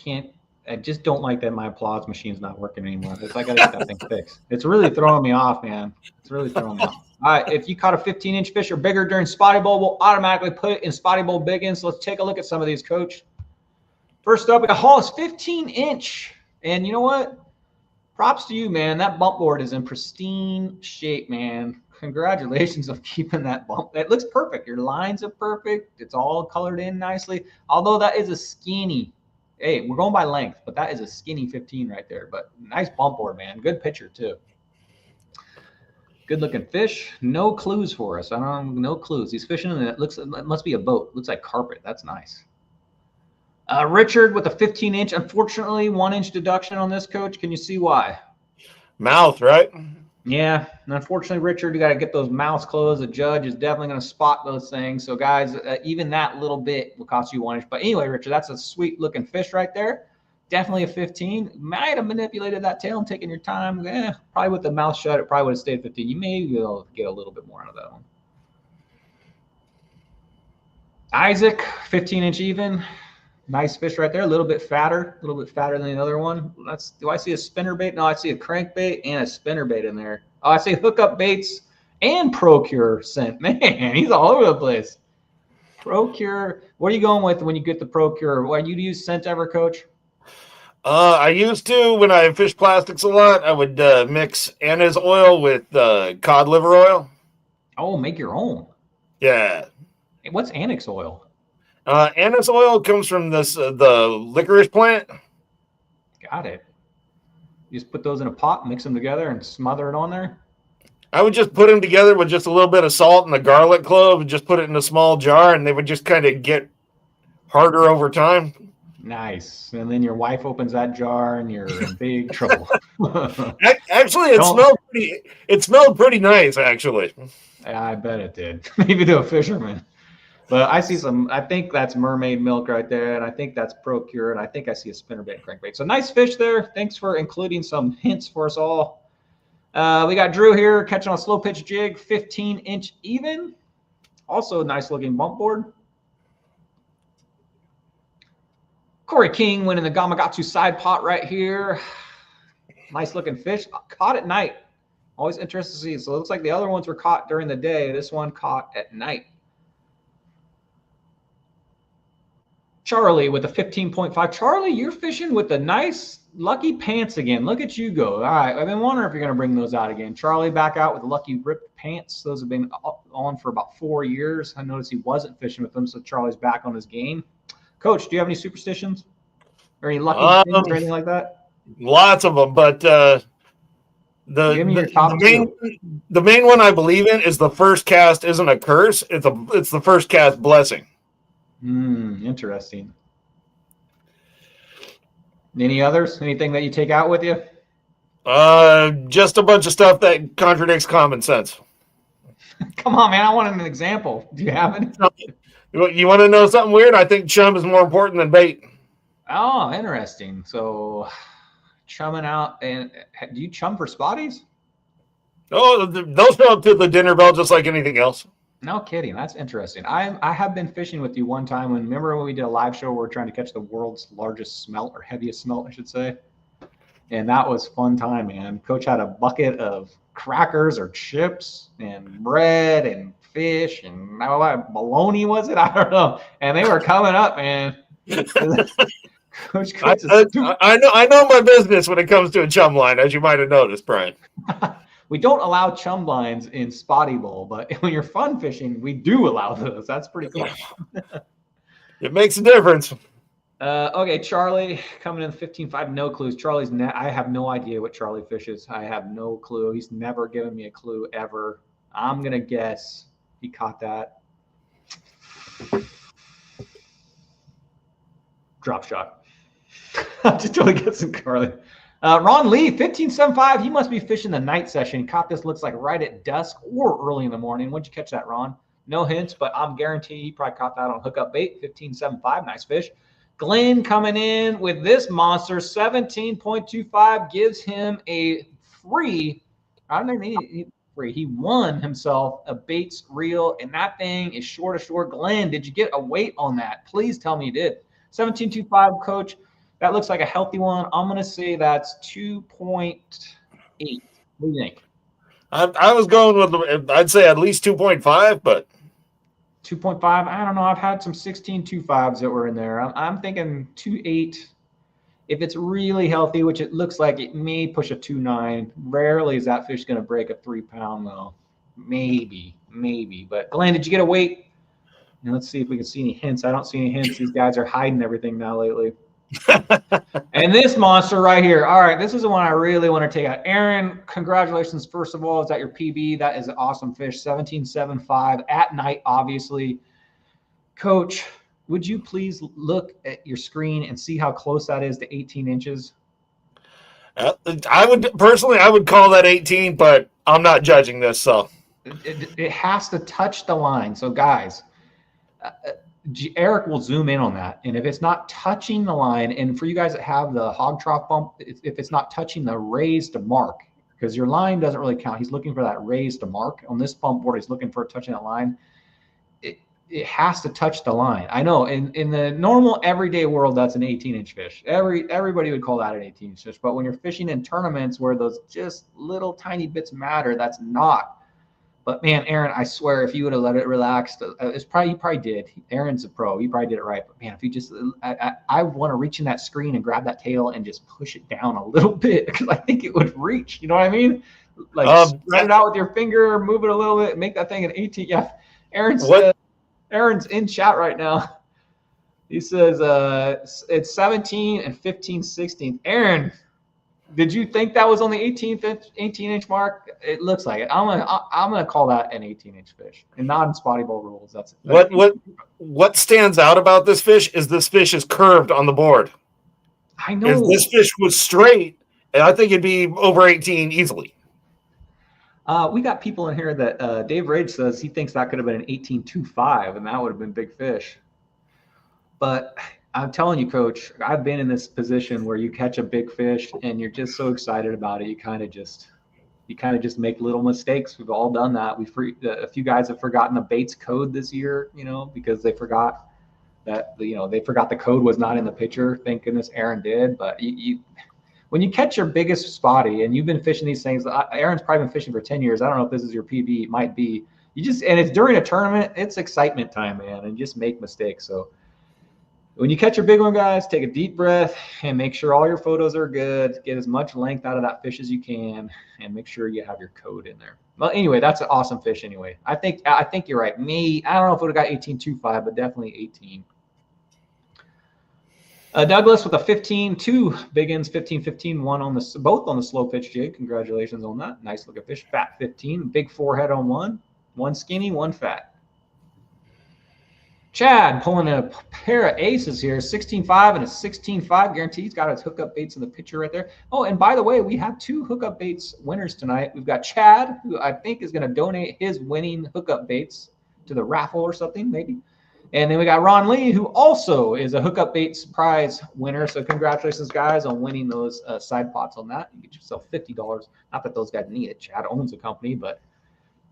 don't like that my applause machine's not working anymore. I got to get that thing fixed. It's really throwing me off, man. It's really throwing me off. All right, if you caught a 15-inch fish or bigger during Spotty Bowl, we'll automatically put it in Spotty Bowl Biggins. Let's take a look at some of these, Coach. First up, we got Hall's 15-inch. And you know what? Props to you, man. That bump board is in pristine shape, man. Congratulations on keeping that bump. It looks perfect. Your lines are perfect. It's all colored in nicely. Although that is a skinny, hey, we're going by length, but that is a skinny 15 right there. But nice bump board, man. Good picture, too. Good looking fish. No clues for us. No clues. He's fishing and it must be a boat. Looks like carpet. That's nice. Richard with a 15-inch. Unfortunately, 1-inch deduction on this, Coach. Can you see why? Mouth, right? Yeah, and unfortunately, Richard, you got to get those mouths closed. The judge is definitely going to spot those things. So, guys, even that little bit will cost you 1 inch. But anyway, Richard, that's a sweet looking fish right there. Definitely a 15. Might have manipulated that tail and taken your time. Probably with the mouth shut, it probably would have stayed 15. You may be able to get a little bit more out of that one. Isaac, 15-inch even. Nice fish right there. A little bit fatter than the other one. Do I see a spinner bait? No, I see a crankbait and a spinner bait in there. Oh, I see hookup baits and Procure scent. Man, he's all over the place. Procure. What are you going with when you get the Procure? What, you use scent ever, Coach? I used to when I fish plastics a lot. I would mix anise oil with cod liver oil. Oh, make your own. Yeah. What's anise oil? Anise oil comes from the licorice plant. Got it. You just put those in a pot, mix them together, and smother it on there? I would just put them together with just a little bit of salt and a garlic clove and just put it in a small jar, and they would just kind of get harder over time. Nice. And then your wife opens that jar, and you're in big trouble. Actually, it smelled pretty nice, actually. I bet it did. Maybe to a fisherman. But I see I think that's mermaid milk right there, and I think that's Procure, and I think I see a spinnerbait and crankbait. So nice fish there. Thanks for including some hints for us all. We got Drew here catching on a slow pitch jig, 15-inch even. Also a nice looking bump board. Corey King winning the Gamakatsu side pot right here. Nice looking fish. Caught at night. Always interested to see. So it looks like the other ones were caught during the day. This one caught at night. Charlie with a 15.5. Charlie, you're fishing with the nice lucky pants again. Look at you go. All right. I've been wondering if you're going to bring those out again. Charlie back out with the lucky ripped pants. Those have been on for about 4 years. I noticed he wasn't fishing with them, so Charlie's back on his game. Coach, do you have any superstitions or any lucky things or anything like that? Lots of them, but the main one I believe in is the first cast isn't a curse. It's the first cast blessing. Interesting. Any others? Anything that you take out with you? Just a bunch of stuff that contradicts common sense. Come on, man. I want an example. Do you have any? You want to know something weird? I think chum is more important than bait. Oh, interesting. So chumming out. And do you chum for spotties? Oh, they'll show up to the dinner bell just like anything else. No kidding. That's interesting. I have been fishing with you one time. Remember when we did a live show where we're trying to catch the world's largest smelt, or heaviest smelt, I should say? And that was fun time, man. Coach had a bucket of crackers or chips and bread and fish and bologna, was it? I don't know. And they were coming up, man. Coach I know my business when it comes to a chum line, as you might have noticed, Brian. We don't allow chum lines in Spotty Bowl, but when you're fun fishing, we do allow those. That's pretty cool. It makes a difference. Okay, Charlie coming in 15.5, no clues. I have no idea what Charlie fishes. I have no clue. He's never given me a clue ever. I'm going to guess he caught that. Drop shot. I'm just totally guessing Carly. Ron Lee, 15.75. He must be fishing the night session. He caught this, looks like right at dusk or early in the morning. When'd you catch that, Ron? No hints, but I'm guaranteed he probably caught that on hookup bait. 15.75. Nice fish. Glenn coming in with this monster. 17.25 gives him a free. I don't even free. He won himself a baits reel, and that thing is shore to shore. Glenn, did you get a weight on that? Please tell me you did. 17.25, Coach. That looks like a healthy one. I'm going to say that's 2.8. What do you think? I was going with, I'd say at least 2.5, but 2.5. I don't know. I've had some 16.25s that were in there. I'm thinking 2.8. If it's really healthy, which it looks like it may push a 2.9. Rarely is that fish going to break a 3-pound, though. Maybe. But Glenn, did you get a weight? And let's see if we can see any hints. I don't see any hints. These guys are hiding everything now lately. And this monster right here. All right, this is the one I really want to take out. Aaron, congratulations. First of all, is that your PB? That is an awesome fish. 17.75 at night, obviously. Coach, would you please look at your screen and see how close that is to 18 inches? I would call that 18, but I'm not judging this. So it has to touch the line. So guys, Eric will zoom in on that. And if it's not touching the line, and for you guys that have the hog trough bump, if it's not touching the raised mark, because your line doesn't really count. He's looking for that raised mark on this bump board. He's looking for it touching that line. It has to touch the line. I know in the normal everyday world, that's an 18-inch fish. Everybody would call that an 18-inch fish. But when you're fishing in tournaments where those just little tiny bits matter, that's not. But man, Aaron, I swear, if you would have let it relax, you probably did. Aaron's a pro. He probably did it right. But man, if you just, I want to reach in that screen and grab that tail and just push it down a little bit, because I think it would reach. You know what I mean? Like spread it out with your finger, move it a little bit, make that thing an 18. Yeah, Aaron's in chat right now. He says it's 17 and 15 16. Aaron, did you think that was on the 18-inch mark? It looks like it. I'm gonna call that an 18-inch fish, and not in Spotty Bowl rules. That's what stands out about this fish is curved on the board. I know. If this fish was straight, I think it'd be over 18 easily. We got people in here that Dave Rage says he thinks that could have been an 18.25, and that would have been big fish. But I'm telling you, Coach, I've been in this position where you catch a big fish and you're just so excited about it. You kind of just make little mistakes. We've all done that. A few guys have forgotten the baits code this year, because they forgot that, they forgot the code was not in the picture. Thank goodness Aaron did. But when you catch your biggest spotty, and you've been fishing these things, Aaron's probably been fishing for 10 years. I don't know if this is your PB. It might be. And it's during a tournament. It's excitement time, man, and just make mistakes. So when you catch your big one, guys, take a deep breath and make sure all your photos are good. Get as much length out of that fish as you can, and make sure you have your code in there. Well, anyway, that's an awesome fish anyway. I think you're right. I don't know if it would have got 18.25, but definitely 18. Douglas with a 15-2 Biggins, 15-15, both on the slow pitch jig. Congratulations on that. Nice looking fish. Fat 15, big forehead on one skinny, one fat. Chad pulling a pair of aces here, 16.5 and a 16.5 guarantee. He's got his hookup baits in the picture right there. Oh, and by the way, we have 2 hookup baits winners tonight. We've got Chad, who I think is going to donate his winning hookup baits to the raffle or something, maybe. And then we got Ron Lee, who also is a hookup baits prize winner. So congratulations, guys, on winning those side pots on that. You get yourself $50. Not that those guys need it. Chad owns the company, but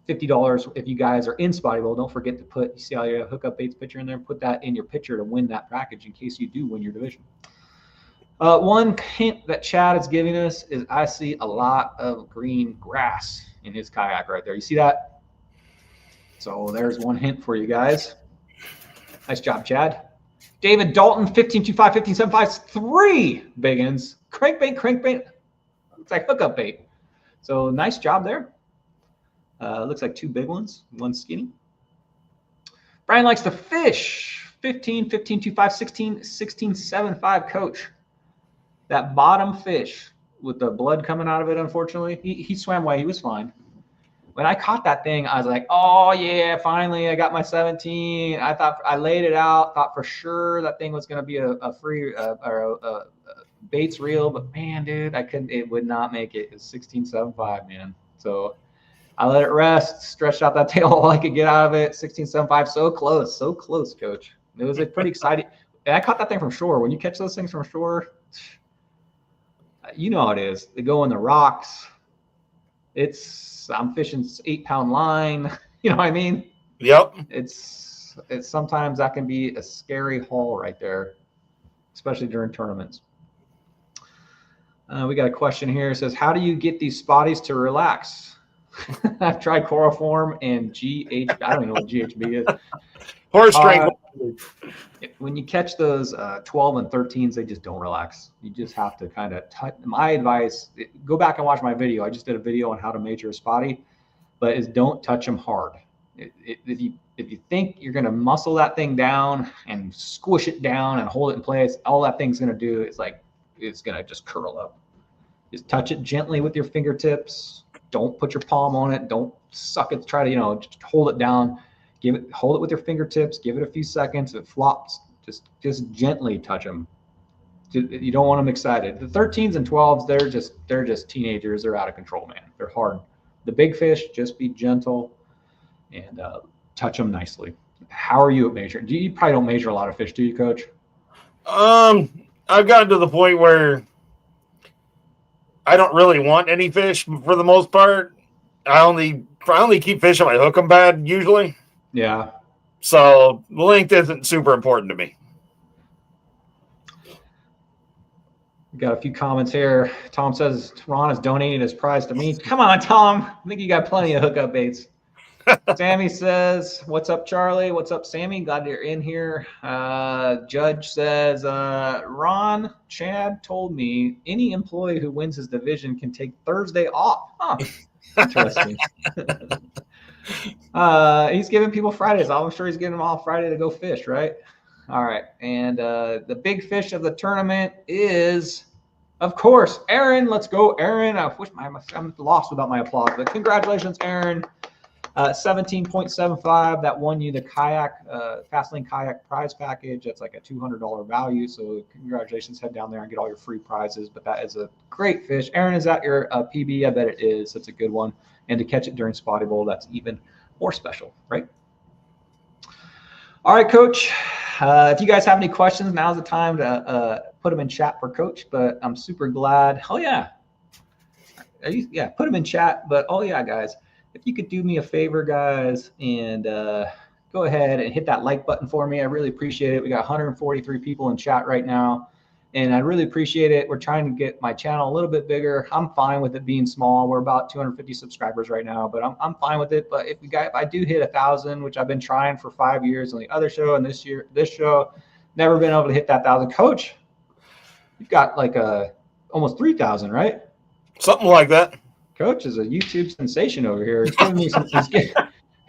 $50 if you guys are in Spotty Bowl. Don't forget to you see how you have hookup baits picture in there? Put that in your picture to win that package in case you do win your division. One hint that Chad is giving us is I see a lot of green grass in his kayak right there. You see that? So there's one hint for you guys. Nice job, Chad. David Dalton, 15.25, 15.75, 3 Biggins. Crankbait. Looks like hookup bait. So nice job there. Looks like 2 big ones, 1 skinny. Brian likes to fish. 15, 15.25, 16, 16.75, Coach. That bottom fish with the blood coming out of it, unfortunately, he swam away. He was fine. When I caught that thing, I was like, oh, yeah, finally I got my 17. I thought I laid it out, thought for sure that thing was going to be a free or a baits reel. But, man, dude, it would not make it. It was 16.75, man. So I let it rest, stretched out that tail all I could get out of it. 16.75, so close, Coach. It was pretty exciting. And I caught that thing from shore. When you catch those things from shore, you know how it is. They go in the rocks. I'm fishing 8-pound line. You know what I mean? Yep. It's sometimes that can be a scary haul right there, especially during tournaments. We got a question here. It says, how do you get these spotties to relax? I've tried chloroform and I don't even know what GHB is. Horse strength. When you catch those 12 and 13s, they just don't relax. You just have to kind of touch. My advice, go back and watch my video. I just did a video on how to major a spotty, but is don't touch them hard. If you think you're going to muscle that thing down and squish it down and hold it in place, all that thing's going to do is it's going to just curl up. Just touch it gently with your fingertips. Don't put your palm on it. Don't suck it. Try to, just hold it down. Hold it with your fingertips. Give it a few seconds. If it flops, just gently touch them. You don't want them excited. The 13s and 12s, they're just teenagers. They're out of control, man. They're hard. The big fish, just be gentle and touch them nicely. How are you at measuring? You probably don't measure a lot of fish, do you, Coach? I've gotten to the point where I don't really want any fish for the most part. I only keep fish if I hook them bad usually. Yeah. So length isn't super important to me. We got a few comments here. Tom says Ron is donating his prize to me. Come on, Tom. I think you got plenty of hookup baits. Sammy says, what's up, Charlie? What's up, Sammy? Glad you're in here. Judge says, Ron, Chad told me any employee who wins his division can take Thursday off. Huh. Interesting. He's giving people Fridays. I'm sure he's giving them all Friday to go fish, right? All right. And the big fish of the tournament is, of course, Aaron. Let's go, Aaron. I'm lost without my applause, but congratulations, Aaron. 17.75. That won you the kayak, Fastlane kayak prize package. That's like a $200 value. So congratulations. Head down there and get all your free prizes. But that is a great fish. Aaron, is that your PB? I bet it is. That's a good one. And to catch it during Spotty Bowl, that's even more special, right? All right, Coach. If you guys have any questions, now's the time to put them in chat for Coach. But I'm super glad. Oh, yeah. Put them in chat. But, oh, yeah, guys. If you could do me a favor, guys, and go ahead and hit that like button for me. I really appreciate it. We got 143 people in chat right now, and I really appreciate it. We're trying to get my channel a little bit bigger. I'm fine with it being small. We're about 250 subscribers right now, but I'm fine with it. But if I do hit 1,000, which I've been trying for 5 years on the other show and this show, never been able to hit that 1,000. Coach, you've got like almost 3,000, right? Something like that. Coach is a YouTube sensation over here.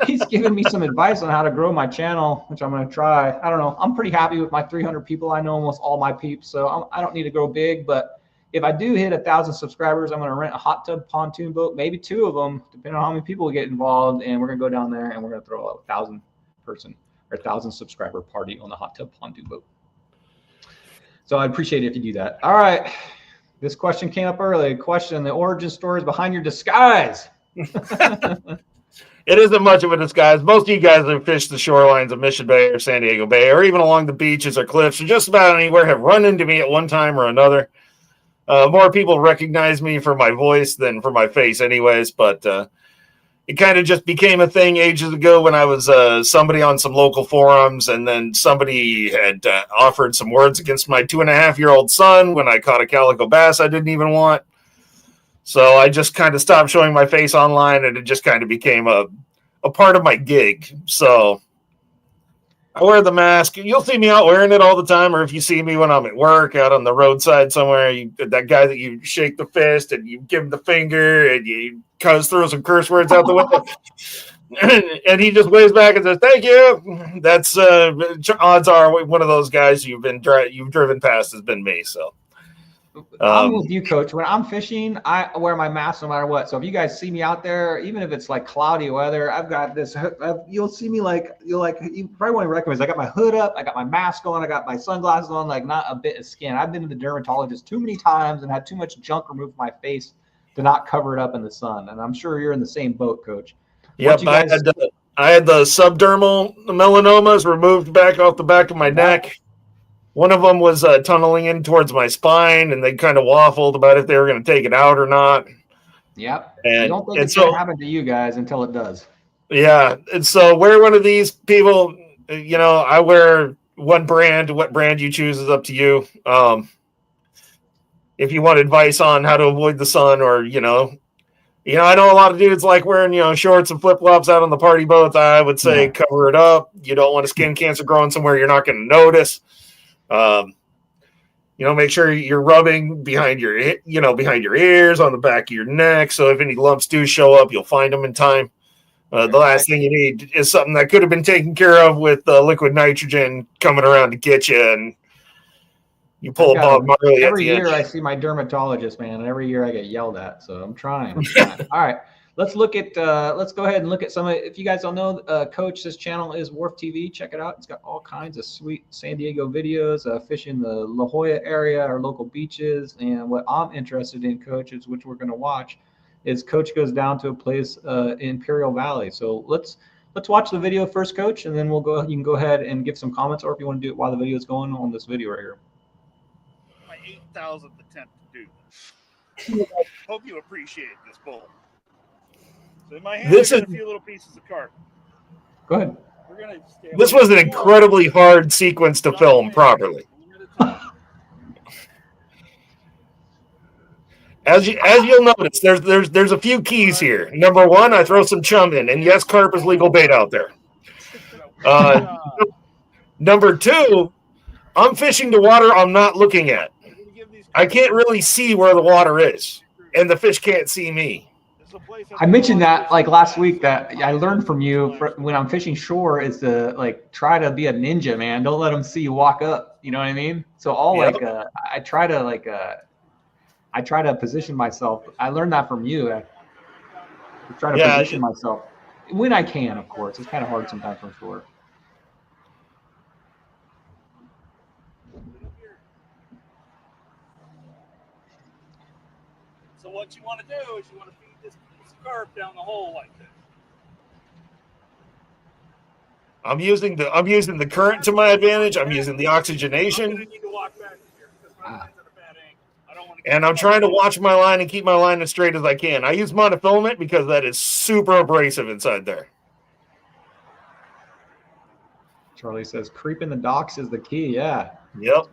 He's giving me some advice on how to grow my channel, which I'm going to try. I don't know. I'm pretty happy with my 300 people. I know almost all my peeps, so I don't need to grow big. But if I do hit 1,000 subscribers, I'm going to rent a hot tub pontoon boat, maybe 2 of them, depending on how many people get involved. And we're going to go down there and we're going to throw a 1,000 subscriber party on the hot tub pontoon boat. So I'd appreciate it if you do that. All right. This question came up early. Question: the origin stories behind your disguise. It isn't much of a disguise. Most of you guys have fished the shorelines of Mission Bay or San Diego Bay, or even along the beaches or cliffs, or just about anywhere, have run into me at one time or another. More people recognize me for my voice than for my face anyways, but it kind of just became a thing ages ago when I was somebody on some local forums, and then somebody had offered some words against my 2.5-year-old son when I caught a calico bass I didn't even want. So I just kind of stopped showing my face online, and it just kind of became a part of my gig. So I wear the mask. You'll see me out wearing it all the time, or if you see me when I'm at work out on the roadside somewhere, that guy that you shake the fist and you give him the finger and you throw some curse words out the window. And he just waves back and says, "Thank you." That's odds are one of those guys you've driven past has been me. So I'm with you, Coach. When I'm fishing, I wear my mask no matter what. So if you guys see me out there, even if it's like cloudy weather, I've got this. You'll see me you probably want to recognize. I got my hood up, I got my mask on, I got my sunglasses on, like not a bit of skin. I've been to the dermatologist too many times and had too much junk removed from my face to not cover it up in the sun. And I'm sure you're in the same boat, Coach. Yep, I had the subdermal melanomas removed back off the back of my neck. One of them was tunneling in towards my spine, and they kind of waffled about if they were going to take it out or not. Yep. And you don't think it's going to happen to you guys until it does. Yeah. And so wear one of these, people. I wear one brand. What brand you choose is up to you. If you want advice on how to avoid the sun, or, I know a lot of dudes like wearing, shorts and flip-flops out on the party boats. I would say cover it up. You don't want a skin cancer growing somewhere you're not going to notice. Make sure you're rubbing behind your ears, on the back of your neck. So if any lumps do show up, you'll find them in time. The last thing you need is something that could have been taken care of with liquid nitrogen coming around to get you, and you pull a Bob Marley at the end. Every year I see my dermatologist, man, and every year I get yelled at. So I'm trying. All right. let's look at let's go ahead and look at some of, if you guys don't know, Coach's channel is Werf TV. Check it out. It's got all kinds of sweet San Diego videos, fishing the La Jolla area or local beaches. And what I'm interested in, Coach, is which we're going to watch, is Coach goes down to a place in Imperial Valley. So let's watch the video first, Coach, and then we'll go. You can go ahead and give some comments, or if you want to do it while the video is going on this video right here. My 8,000th attempt to do this. Hope you appreciate this bowl. So in my hand, This there's is- a few little pieces of carp. Go ahead. We're gonna stay This away was an from incredibly hard sequence to film properly. As you'll notice, there's a few keys here. Number one, I throw some chum in, and yes, carp is legal bait out there. Number two, I'm fishing the water I'm not looking at. I can't really see where the water is, and the fish can't see me. I mentioned that like last week that I learned from you when I'm fishing shore is to like try to be a ninja, man. Don't let them see you walk up. You know what I mean? So I try to position myself. I learned that from you. I try to position myself when I can, of course. It's kind of hard sometimes from shore. So what you want to do is you want to feed this piece of carp down the hole like this. I'm using the current to my advantage. I'm using the oxygenation. I need to walk back here because my line's at a bad angle. I don't want to. And I'm trying to watch my line and keep my line as straight as I can. I use monofilament because that is super abrasive inside there. Charlie says creeping the docks is the key. Yeah. Yep.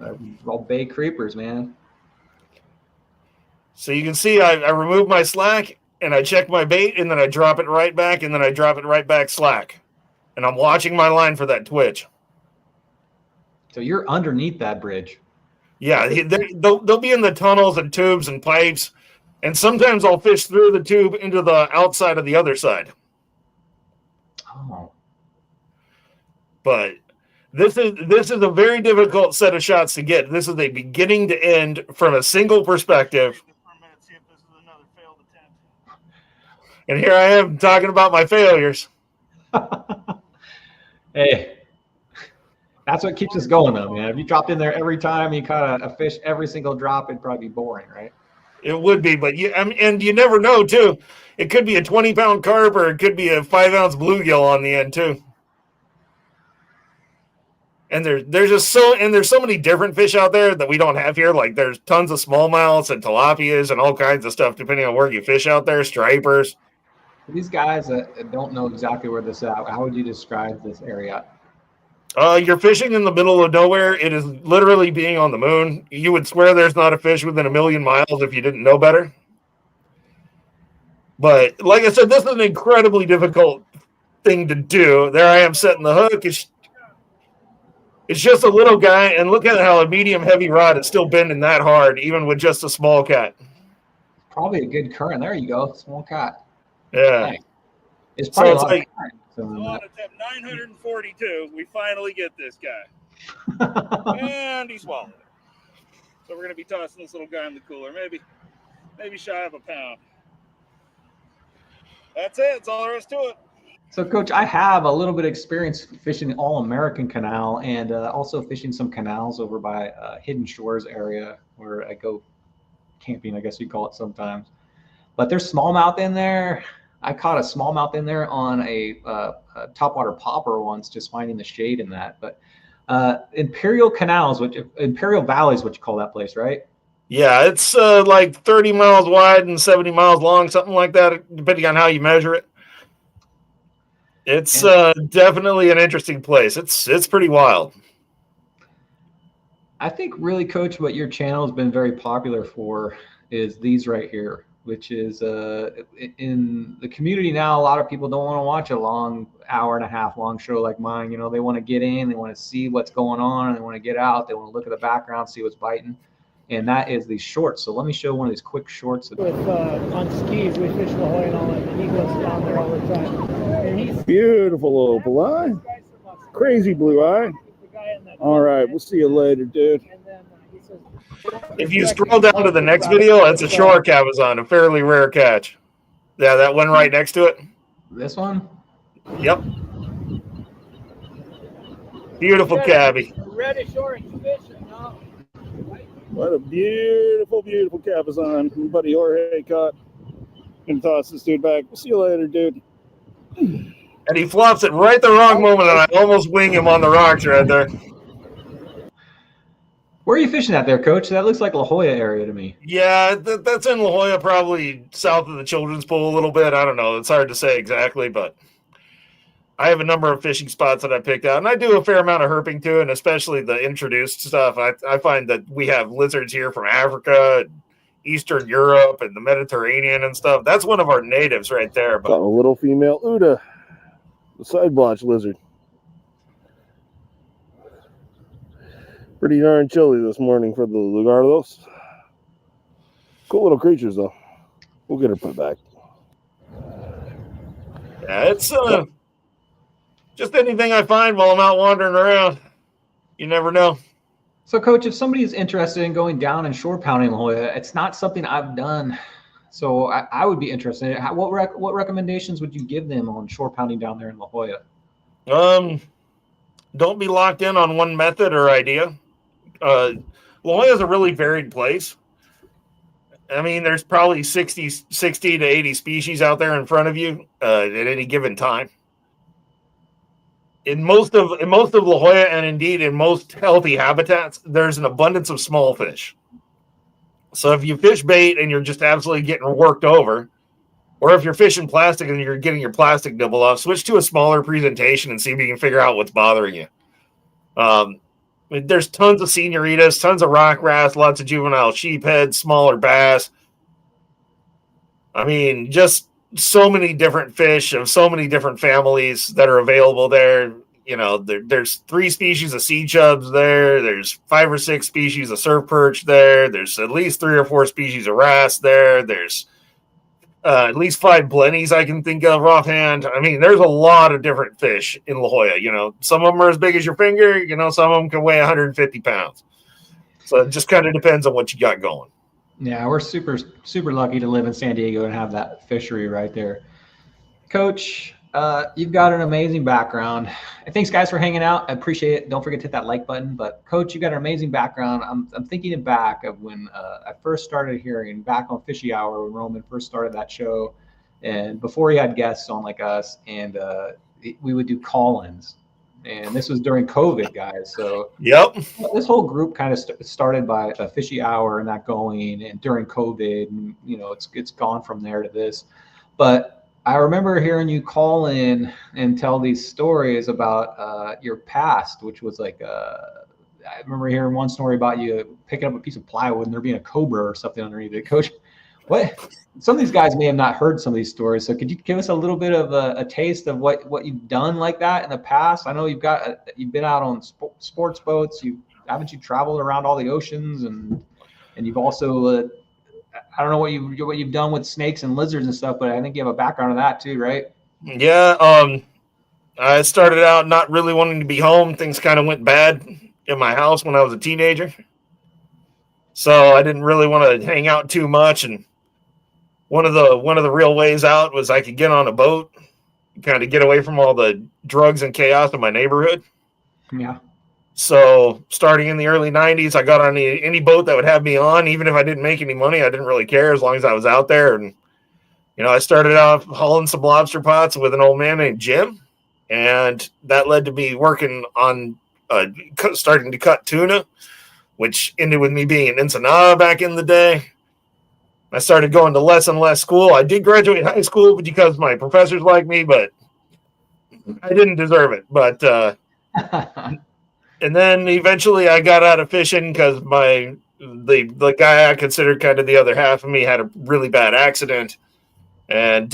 All bay creepers, man. So you can see I remove my slack and I check my bait and then I drop it right back and then I drop it right back slack. And I'm watching my line for that twitch. So you're underneath that bridge. Yeah, they'll be in the tunnels and tubes and pipes. And sometimes I'll fish through the tube into the outside of the other side. Oh. But this is a very difficult set of shots to get. This is a beginning to end from a single perspective. And here I am talking about my failures. Hey, that's what keeps us going, though, man. If you dropped in there every time you caught a fish every single drop, it'd probably be boring, right? It would be, but and you never know too. It could be a 20-pound carp or it could be a 5-ounce bluegill on the end too. And there's so many different fish out there that we don't have here. Like there's tons of smallmouths and tilapias and all kinds of stuff depending on where you fish out there. Stripers. These guys that don't know exactly where this is at, how would you describe this area? You're fishing in the middle of nowhere. It is literally being on the moon. You would swear there's not a fish within a million miles if you didn't know better. But like I said, this is an incredibly difficult thing to do. There I am setting the hook. It's just a little guy, and look at how a medium heavy rod is still bending that hard, even with just a small cat. Probably a good current. There you go, small cat. Yeah. Nice. It's probably So it's like, On attempt 942, we finally get this guy. And he swallowed it. So we're going to be tossing this little guy in the cooler, maybe shy of a pound. That's it. That's all there is to it. So, Coach, I have a little bit of experience fishing the All-American Canal and also fishing some canals over by Hidden Shores area where I go camping, I guess you call it sometimes. But there's smallmouth in there. I caught a smallmouth in there on a topwater popper once, just finding the shade in that. But Imperial Canals, Imperial Valley is what you call that place, right? yeah, it's like 30 miles wide and 70 miles long, something like that, depending on how you measure it. It's definitely an interesting place. It's pretty wild. I think really, Coach, what your channel has been very popular for is these right here, which is in the community now, a lot of people don't want to watch a long hour and a half long show like mine. You know, they want to get in, they want to see what's going on, and they want to get out. They want to look at the background, see what's biting. And that is these shorts. So let me show one of these quick shorts. With on skis, we fish La Jolla and all that, and he goes down there all the time. And he's Beautiful little blue eye. Crazy blue eye. All right, we'll see you later, dude. And then he says, If you scroll down to the next video, that's a shark I was on, a fairly rare catch. Yeah, that one right next to it. This one? Yep. Beautiful cabby. Reddish orange fish, no? What a beautiful, beautiful cabezon. My buddy Jorge caught. Gonna toss this dude back. We'll see you later, dude. And he flops it right the wrong moment, and I almost wing him on the rocks right there. Where are you fishing at there, Coach? That looks like La Jolla area to me. Yeah, that's in La Jolla, probably south of the children's pool a little bit. I don't know. It's hard to say exactly, but I have a number of fishing spots that I picked out, and I do a fair amount of herping too, and especially the introduced stuff. I find that we have lizards here from Africa, Eastern Europe, and the Mediterranean and stuff. That's one of our natives right there. Got a little female Uda, the side blotch lizard. Pretty darn chilly this morning for the Lugardos. Cool little creatures, though. We'll get her put back. Yeah, it's just anything I find while I'm out wandering around. You never know. So, Coach, if somebody is interested in going down and shore pounding La Jolla, it's not something I've done. So I would be interested. What recommendations would you give them on shore pounding down there in La Jolla? Don't be locked in on one method or idea. La Jolla is a really varied place. I mean, there's probably 60 to 80 species out there in front of you at any given time. In most of La Jolla, and indeed in most healthy habitats, there's an abundance of small fish. So if you fish bait and you're just absolutely getting worked over, or if you're fishing plastic and you're getting your plastic nibble off, switch to a smaller presentation and see if you can figure out what's bothering you. There's tons of senoritas, tons of rock wrasse, lots of juvenile sheephead, smaller bass. I mean, just so many different fish of so many different families that are available there. You know, there's 3 species of sea chubs there. There's 5 or 6 species of surf perch there. There's at least 3 or 4 species of wrasse there. There's at least 5 blennies I can think of offhand. I mean, there's a lot of different fish in La Jolla. You know, some of them are as big as your finger. You know, some of them can weigh 150 pounds. So it just kind of depends on what you got going. Yeah, we're super, super lucky to live in San Diego and have that fishery right there. Coach, you've got an amazing background. And thanks, guys, for hanging out. I appreciate it. Don't forget to hit that like button. But, Coach, you got an amazing background. I'm thinking back of when I first started hearing back on Fishy Hour when Roman first started that show, and before he had guests on like us, and we would do call-ins. And this was during COVID, guys. So yep, this whole group kind of started by a Fishy Hour and that going, and during COVID, and you know, it's gone from there to this. But I remember hearing you call in and tell these stories about your past, which was like I remember hearing one story about you picking up a piece of plywood and there being a cobra or something underneath it. Coach, what? Some of these guys may have not heard some of these stories. So could you give us a little bit of a taste of what you've done like that in the past? I know you've been out on sports boats. Haven't you traveled around all the oceans, and you've also I don't know what you've done with snakes and lizards and stuff, but I think you have a background in that too, right? Yeah. I started out not really wanting to be home. Things kind of went bad in my house when I was a teenager. So I didn't really want to hang out too much. And one of the real ways out was I could get on a boat, kind of get away from all the drugs and chaos in my neighborhood. Yeah. So starting in the early 90s, I got on any boat that would have me on. Even if I didn't make any money, I didn't really care as long as I was out there. And, you know, I started off hauling some lobster pots with an old man named Jim. And that led to me working on starting to cut tuna, which ended with me being in Ensenada back in the day. I started going to less and less school. I did graduate high school because my professors liked me, but I didn't deserve it. But and then eventually I got out of fishing because the guy I considered kind of the other half of me had a really bad accident. And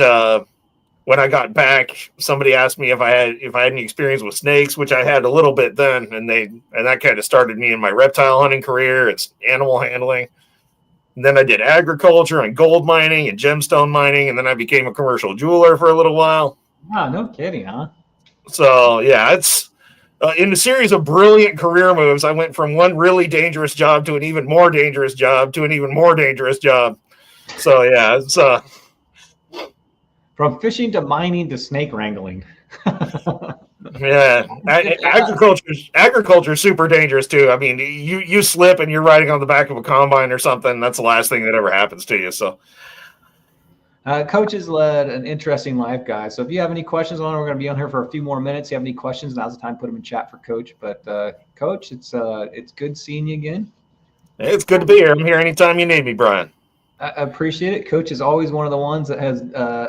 when I got back, somebody asked me if I had any experience with snakes, which I had a little bit then, and that kind of started me in my reptile hunting career. It's animal handling. And then I did agriculture and gold mining and gemstone mining, and then I became a commercial jeweler for a little while. Oh, no kidding, huh? So, yeah, it's in a series of brilliant career moves, I went from one really dangerous job to an even more dangerous job to an even more dangerous job. So, yeah, it's From fishing to mining to snake wrangling. Yeah, agriculture is super dangerous too. I mean, you slip and you're riding on the back of a combine or something. That's the last thing that ever happens to you. So, Coach has led an interesting life, guys. So if you have any questions on it, we're going to be on here for a few more minutes. If you have any questions, now's the time to put them in chat for Coach. But Coach, it's good seeing you again. It's good to be here. I'm here anytime you need me, Brian. I appreciate it. Coach is always one of the ones that has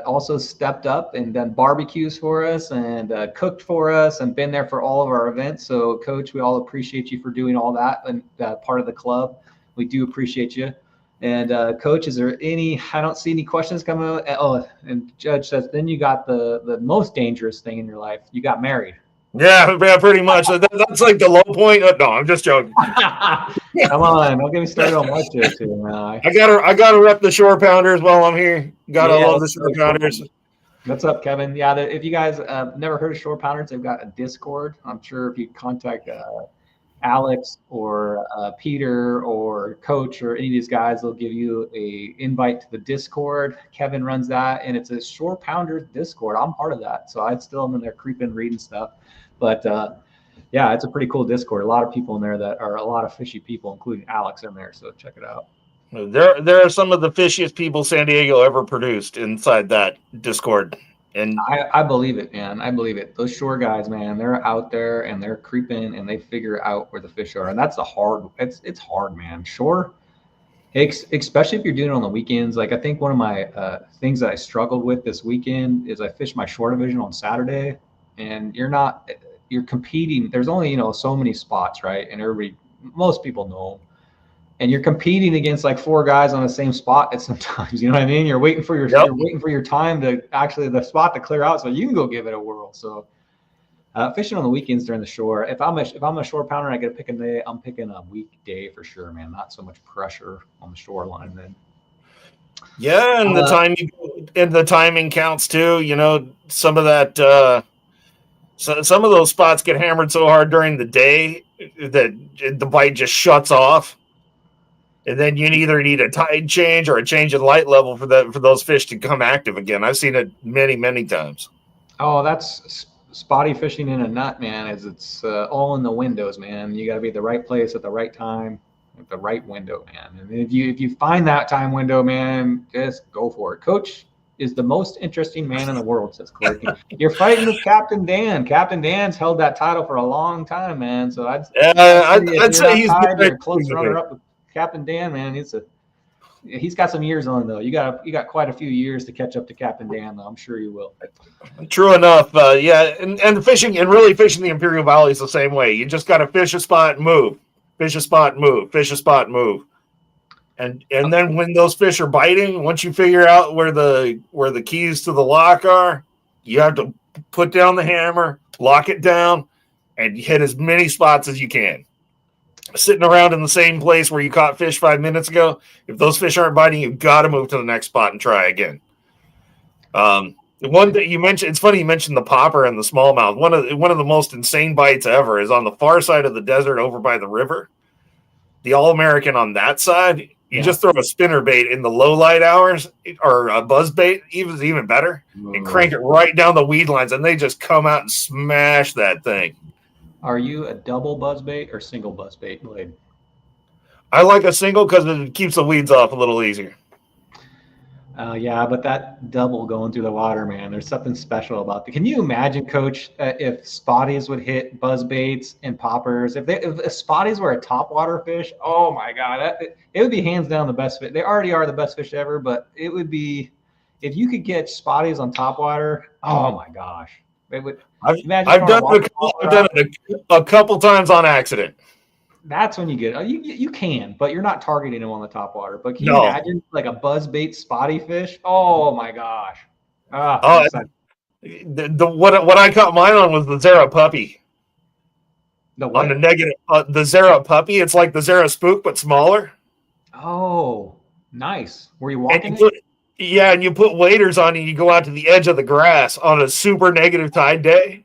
also stepped up and done barbecues for us and cooked for us and been there for all of our events. So, Coach, we all appreciate you for doing all that and part of the club. We do appreciate you. And, Coach, is there any – I don't see any questions coming out. Oh, and Judge says, then you got the most dangerous thing in your life. You got married. Yeah, pretty much. That's like the low point. No, I'm just joking. Come on, don't get me started on what to do now. I gotta rep the shore pounders while I'm here. Gotta love the shore pounders. What's up, Kevin? Yeah, if you guys never heard of shore pounders, they've got a Discord. I'm sure if you contact Alex or Peter or Coach or any of these guys, they'll give you a invite to the Discord. Kevin runs that, and it's a shore pounders Discord. I'm part of that, so I still am in there creeping, reading stuff. But yeah, it's a pretty cool Discord. A lot of people in there that are a lot of fishy people, including Alex in there. So check it out. There are some of the fishiest people San Diego ever produced inside that Discord. And I believe it, man. I believe it. Those shore guys, man, they're out there and they're creeping and they figure out where the fish are. And that's it's hard, man. Shore, especially if you're doing it on the weekends. Like I think one of my things that I struggled with this weekend is I fished my shore division on Saturday. And you're competing. There's only, so many spots, right? And most people know. And you're competing against like 4 guys on the same spot at sometimes, you know what I mean? You're waiting for your time to actually the spot to clear out so you can go give it a whirl. So fishing on the weekends during the shore, if I'm a shore pounder and I get to pick a day, I'm picking a weekday for sure, man. Not so much pressure on the shoreline then. Yeah, and the timing counts too. Some of that So some of those spots get hammered so hard during the day that the bite just shuts off. And then you either need a tide change or a change in light level for those fish to come active again. I've seen it many, many times. Oh, that's spotty fishing in a nut, man. It's all in the windows, man. You got to be at the right place at the right time, at the right window, man. And if you find that time window, man, just go for it. Coach is the most interesting man in the world, says Clark. You're fighting with Captain Dan. Captain Dan's held that title for a long time, man. So I'd say he's a close runner up with Captain Dan, man. He's got some years on though. You got quite a few years to catch up to Captain Dan, though. I'm sure you will. True enough. Yeah, and fishing and really fishing the Imperial Valley is the same way. You just got to fish a spot, move, fish a spot, move, fish a spot, move. And then when those fish are biting, once you figure out where the keys to the lock are, you have to put down the hammer, lock it down, and hit as many spots as you can. Sitting around in the same place where you caught fish 5 minutes ago, if those fish aren't biting, you've got to move to the next spot and try again. The one that you mentioned, it's funny you mentioned the popper and the smallmouth. One of the most insane bites ever is on the far side of the desert over by the river. The All-American on that side, you just throw a spinnerbait in the low light hours or a buzzbait, even better, and crank it right down the weed lines, and they just come out and smash that thing. Are you a double buzzbait or single buzzbait blade? I like a single because it keeps the weeds off a little easier. Yeah, but that double going through the water, man, there's something special about that. Can you imagine, Coach, if spotties would hit buzzbaits and poppers? If spotties were a topwater fish, oh my God, it would be hands down the best fish. They already are the best fish ever, but it would be if you could get spotties on topwater. Oh my gosh, it would. I've done it a couple times on accident. That's when you get it. You can, but you're not targeting them on the top water. But can you imagine like a buzzbait spotty fish? Oh my gosh! What I caught mine on was the Zara puppy. On the negative, the Zara puppy. It's like the Zara spook but smaller. Oh, nice. Were you walking? And you put waders on and you go out to the edge of the grass on a super negative tide day,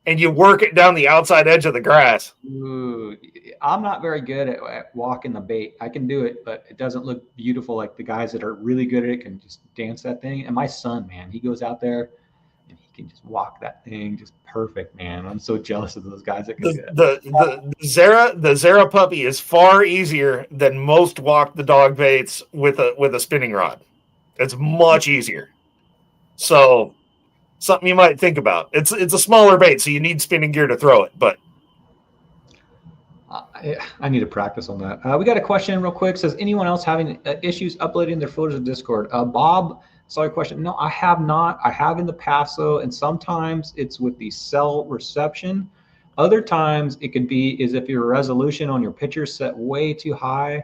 and you work it down the outside edge of the grass. Ooh, I'm not very good at walking the bait. I can do it, but it doesn't look beautiful like the guys that are really good at it can just dance that thing. And my son, man, he goes out there and he can just walk that thing just perfect, man. I'm so jealous of those guys that can do it. The Zara puppy is far easier than most walk the dog baits with a spinning rod. It's much easier. So something you might think about. It's a smaller bait, so you need spinning gear to throw it, but I need to practice on that. We got a question real quick. Says, anyone else having issues uploading their photos to Discord? Bob, sorry, question. No, I have not. I have in the past, though, and sometimes it's with the cell reception. Other times it could be is if your resolution on your picture set way too high.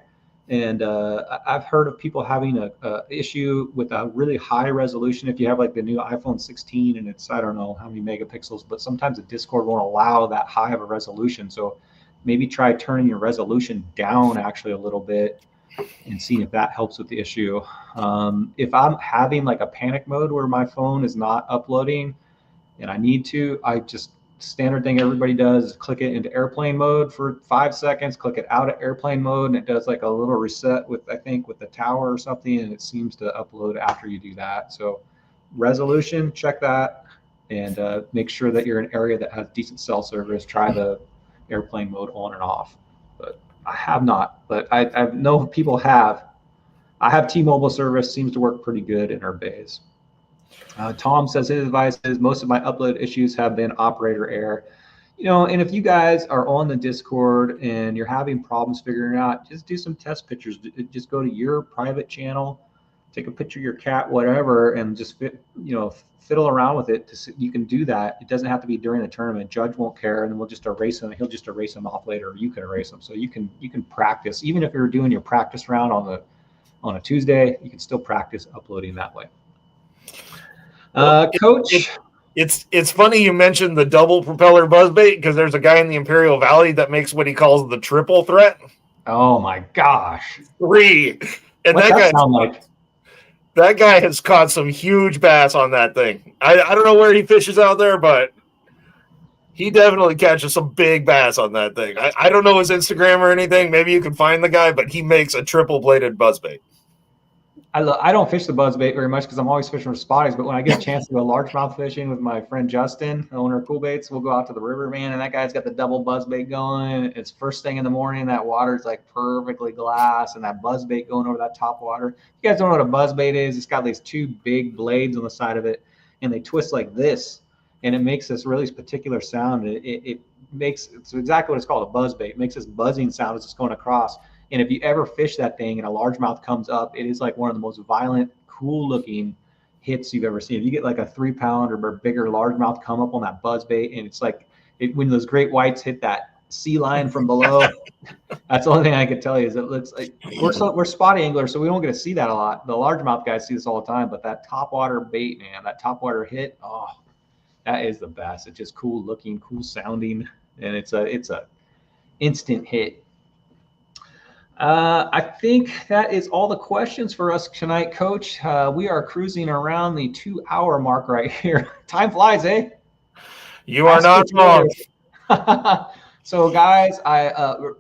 And I've heard of people having a issue with a really high resolution. If you have like the new iPhone 16 and it's, I don't know how many megapixels, but sometimes the Discord won't allow that high of a resolution. So maybe try turning your resolution down actually a little bit and seeing if that helps with the issue. If I'm having like a panic mode where my phone is not uploading and I need to, I just standard thing everybody does is click it into airplane mode for 5 seconds, click it out of airplane mode, and it does like a little reset with, I think, with the tower or something, and it seems to upload after you do that. So resolution, check that, and make sure that you're in an area that has decent cell service. Try the airplane mode on and off. But I have not, but I know people have. I have T-Mobile service, seems to work pretty good in our bays. Tom says his advice is most of my upload issues have been operator error. And if you guys are on the Discord and you're having problems figuring it out, just do some test pictures. Just go to your private channel, take a picture of your cat, whatever, and just fiddle around with it. You can do that. It doesn't have to be during the tournament. Judge won't care, and then we'll just erase them. He'll just erase them off later, or you can erase them. So you can practice. Even if you're doing your practice round on a Tuesday, you can still practice uploading that way. Coach, it's funny you mentioned the double propeller buzzbait because there's a guy in the Imperial Valley that makes what he calls the triple threat. Oh my gosh, 3! And what's that sound like? That guy has caught some huge bass on that thing. I don't know where he fishes out there, but he definitely catches some big bass on that thing. I don't know his Instagram or anything. Maybe you can find the guy, but he makes a triple bladed buzzbait. I don't fish the buzzbait very much because I'm always fishing for spotties, but when I get a chance to go largemouth fishing with my friend Justin, the owner of Cool Baits, we'll go out to the river, man, and that guy's got the double buzzbait going. It's first thing in the morning. That water's like perfectly glass, and that buzzbait going over that top water. If you guys don't know what a buzzbait is, it's got these 2 big blades on the side of it, and they twist like this, and it makes this really particular sound. It's exactly what it's called, a buzzbait. It makes this buzzing sound as it's going across. And if you ever fish that thing and a largemouth comes up, it is like one of the most violent, cool-looking hits you've ever seen. If you get like a 3-pound or bigger largemouth come up on that buzzbait, and it's like when those great whites hit that sea line from below, that's the only thing I can tell you is it looks like we're spotty anglers, so we don't get to see that a lot. The largemouth guys see this all the time, but that topwater bait, man, that topwater hit, oh, that is the best. It's just cool-looking, cool-sounding, and it's a instant hit. I think that is all the questions for us tonight, Coach. We are cruising around the 2-hour mark right here. Time flies, eh? You are not wrong. So, guys, I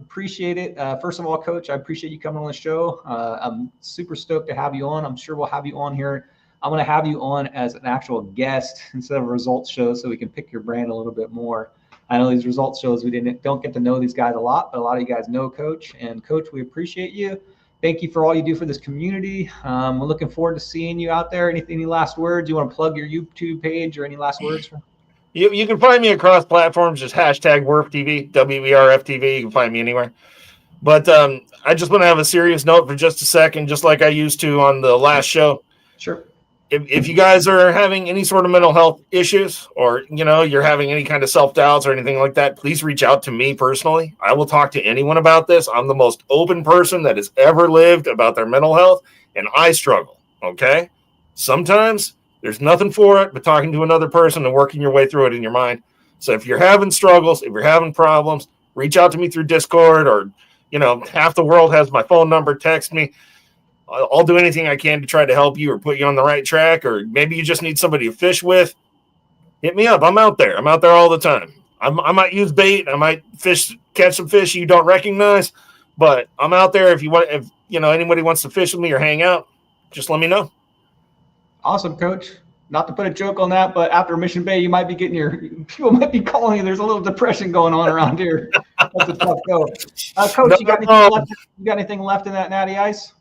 appreciate it. First of all, Coach, I appreciate you coming on the show. I'm super stoked to have you on. I'm sure we'll have you on here. I'm going to have you on as an actual guest instead of a results show so we can pick your brain a little bit more. I know these results shows we don't get to know these guys a lot, but a lot of you guys know Coach. And Coach, we appreciate you. Thank you for all you do for this community. We're looking forward to seeing you out there. Any last words? You want to plug your YouTube page or any last words? You can find me across platforms, just hashtag WerfTV, WERFTV. You can find me anywhere. But I just want to have a serious note for just a second, just like I used to on the last show. Sure. If you guys are having any sort of mental health issues or, you're having any kind of self-doubts or anything like that, please reach out to me personally. I will talk to anyone about this. I'm the most open person that has ever lived about their mental health, and I struggle, okay? Sometimes there's nothing for it but talking to another person and working your way through it in your mind. So if you're having struggles, if you're having problems, reach out to me through Discord or, half the world has my phone number, text me. I'll do anything I can to try to help you or put you on the right track, or maybe you just need somebody to fish with. Hit me up. I'm out there. I'm out there all the time. I might use bait. I might catch some fish you don't recognize, but I'm out there. If anybody wants to fish with me or hang out, just let me know. Awesome, Coach. Not to put a joke on that, but after Mission Bay, you might be getting people might be calling you. There's a little depression going on around here. That's a tough go. Coach, you got anything left? You got anything left in that natty ice?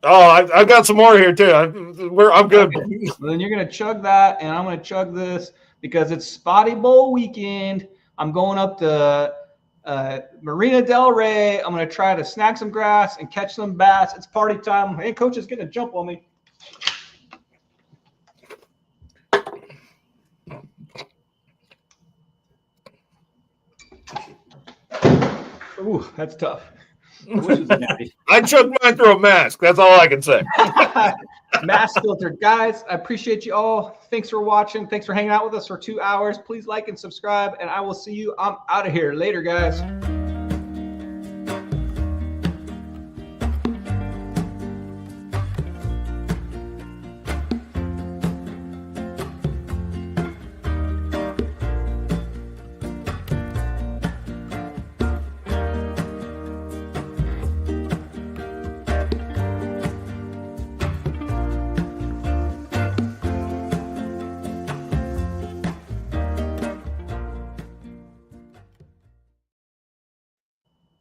I've got some more here too. I'm good. Okay. Well, then you're gonna chug that, and I'm gonna chug this because it's Spotty Bowl weekend. I'm going up to Marina Del Rey. I'm gonna try to snag some grass and catch some bass. It's party time. Hey, Coach is getting a jump on me. Ooh, that's tough. I chugged mine through a mask. That's all I can say. Mask filter. Guys, I appreciate you all. Thanks for watching. Thanks for hanging out with us for 2 hours. Please like and subscribe, and I will see you. I'm out of here. Later, guys.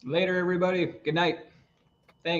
Later, everybody. Good night.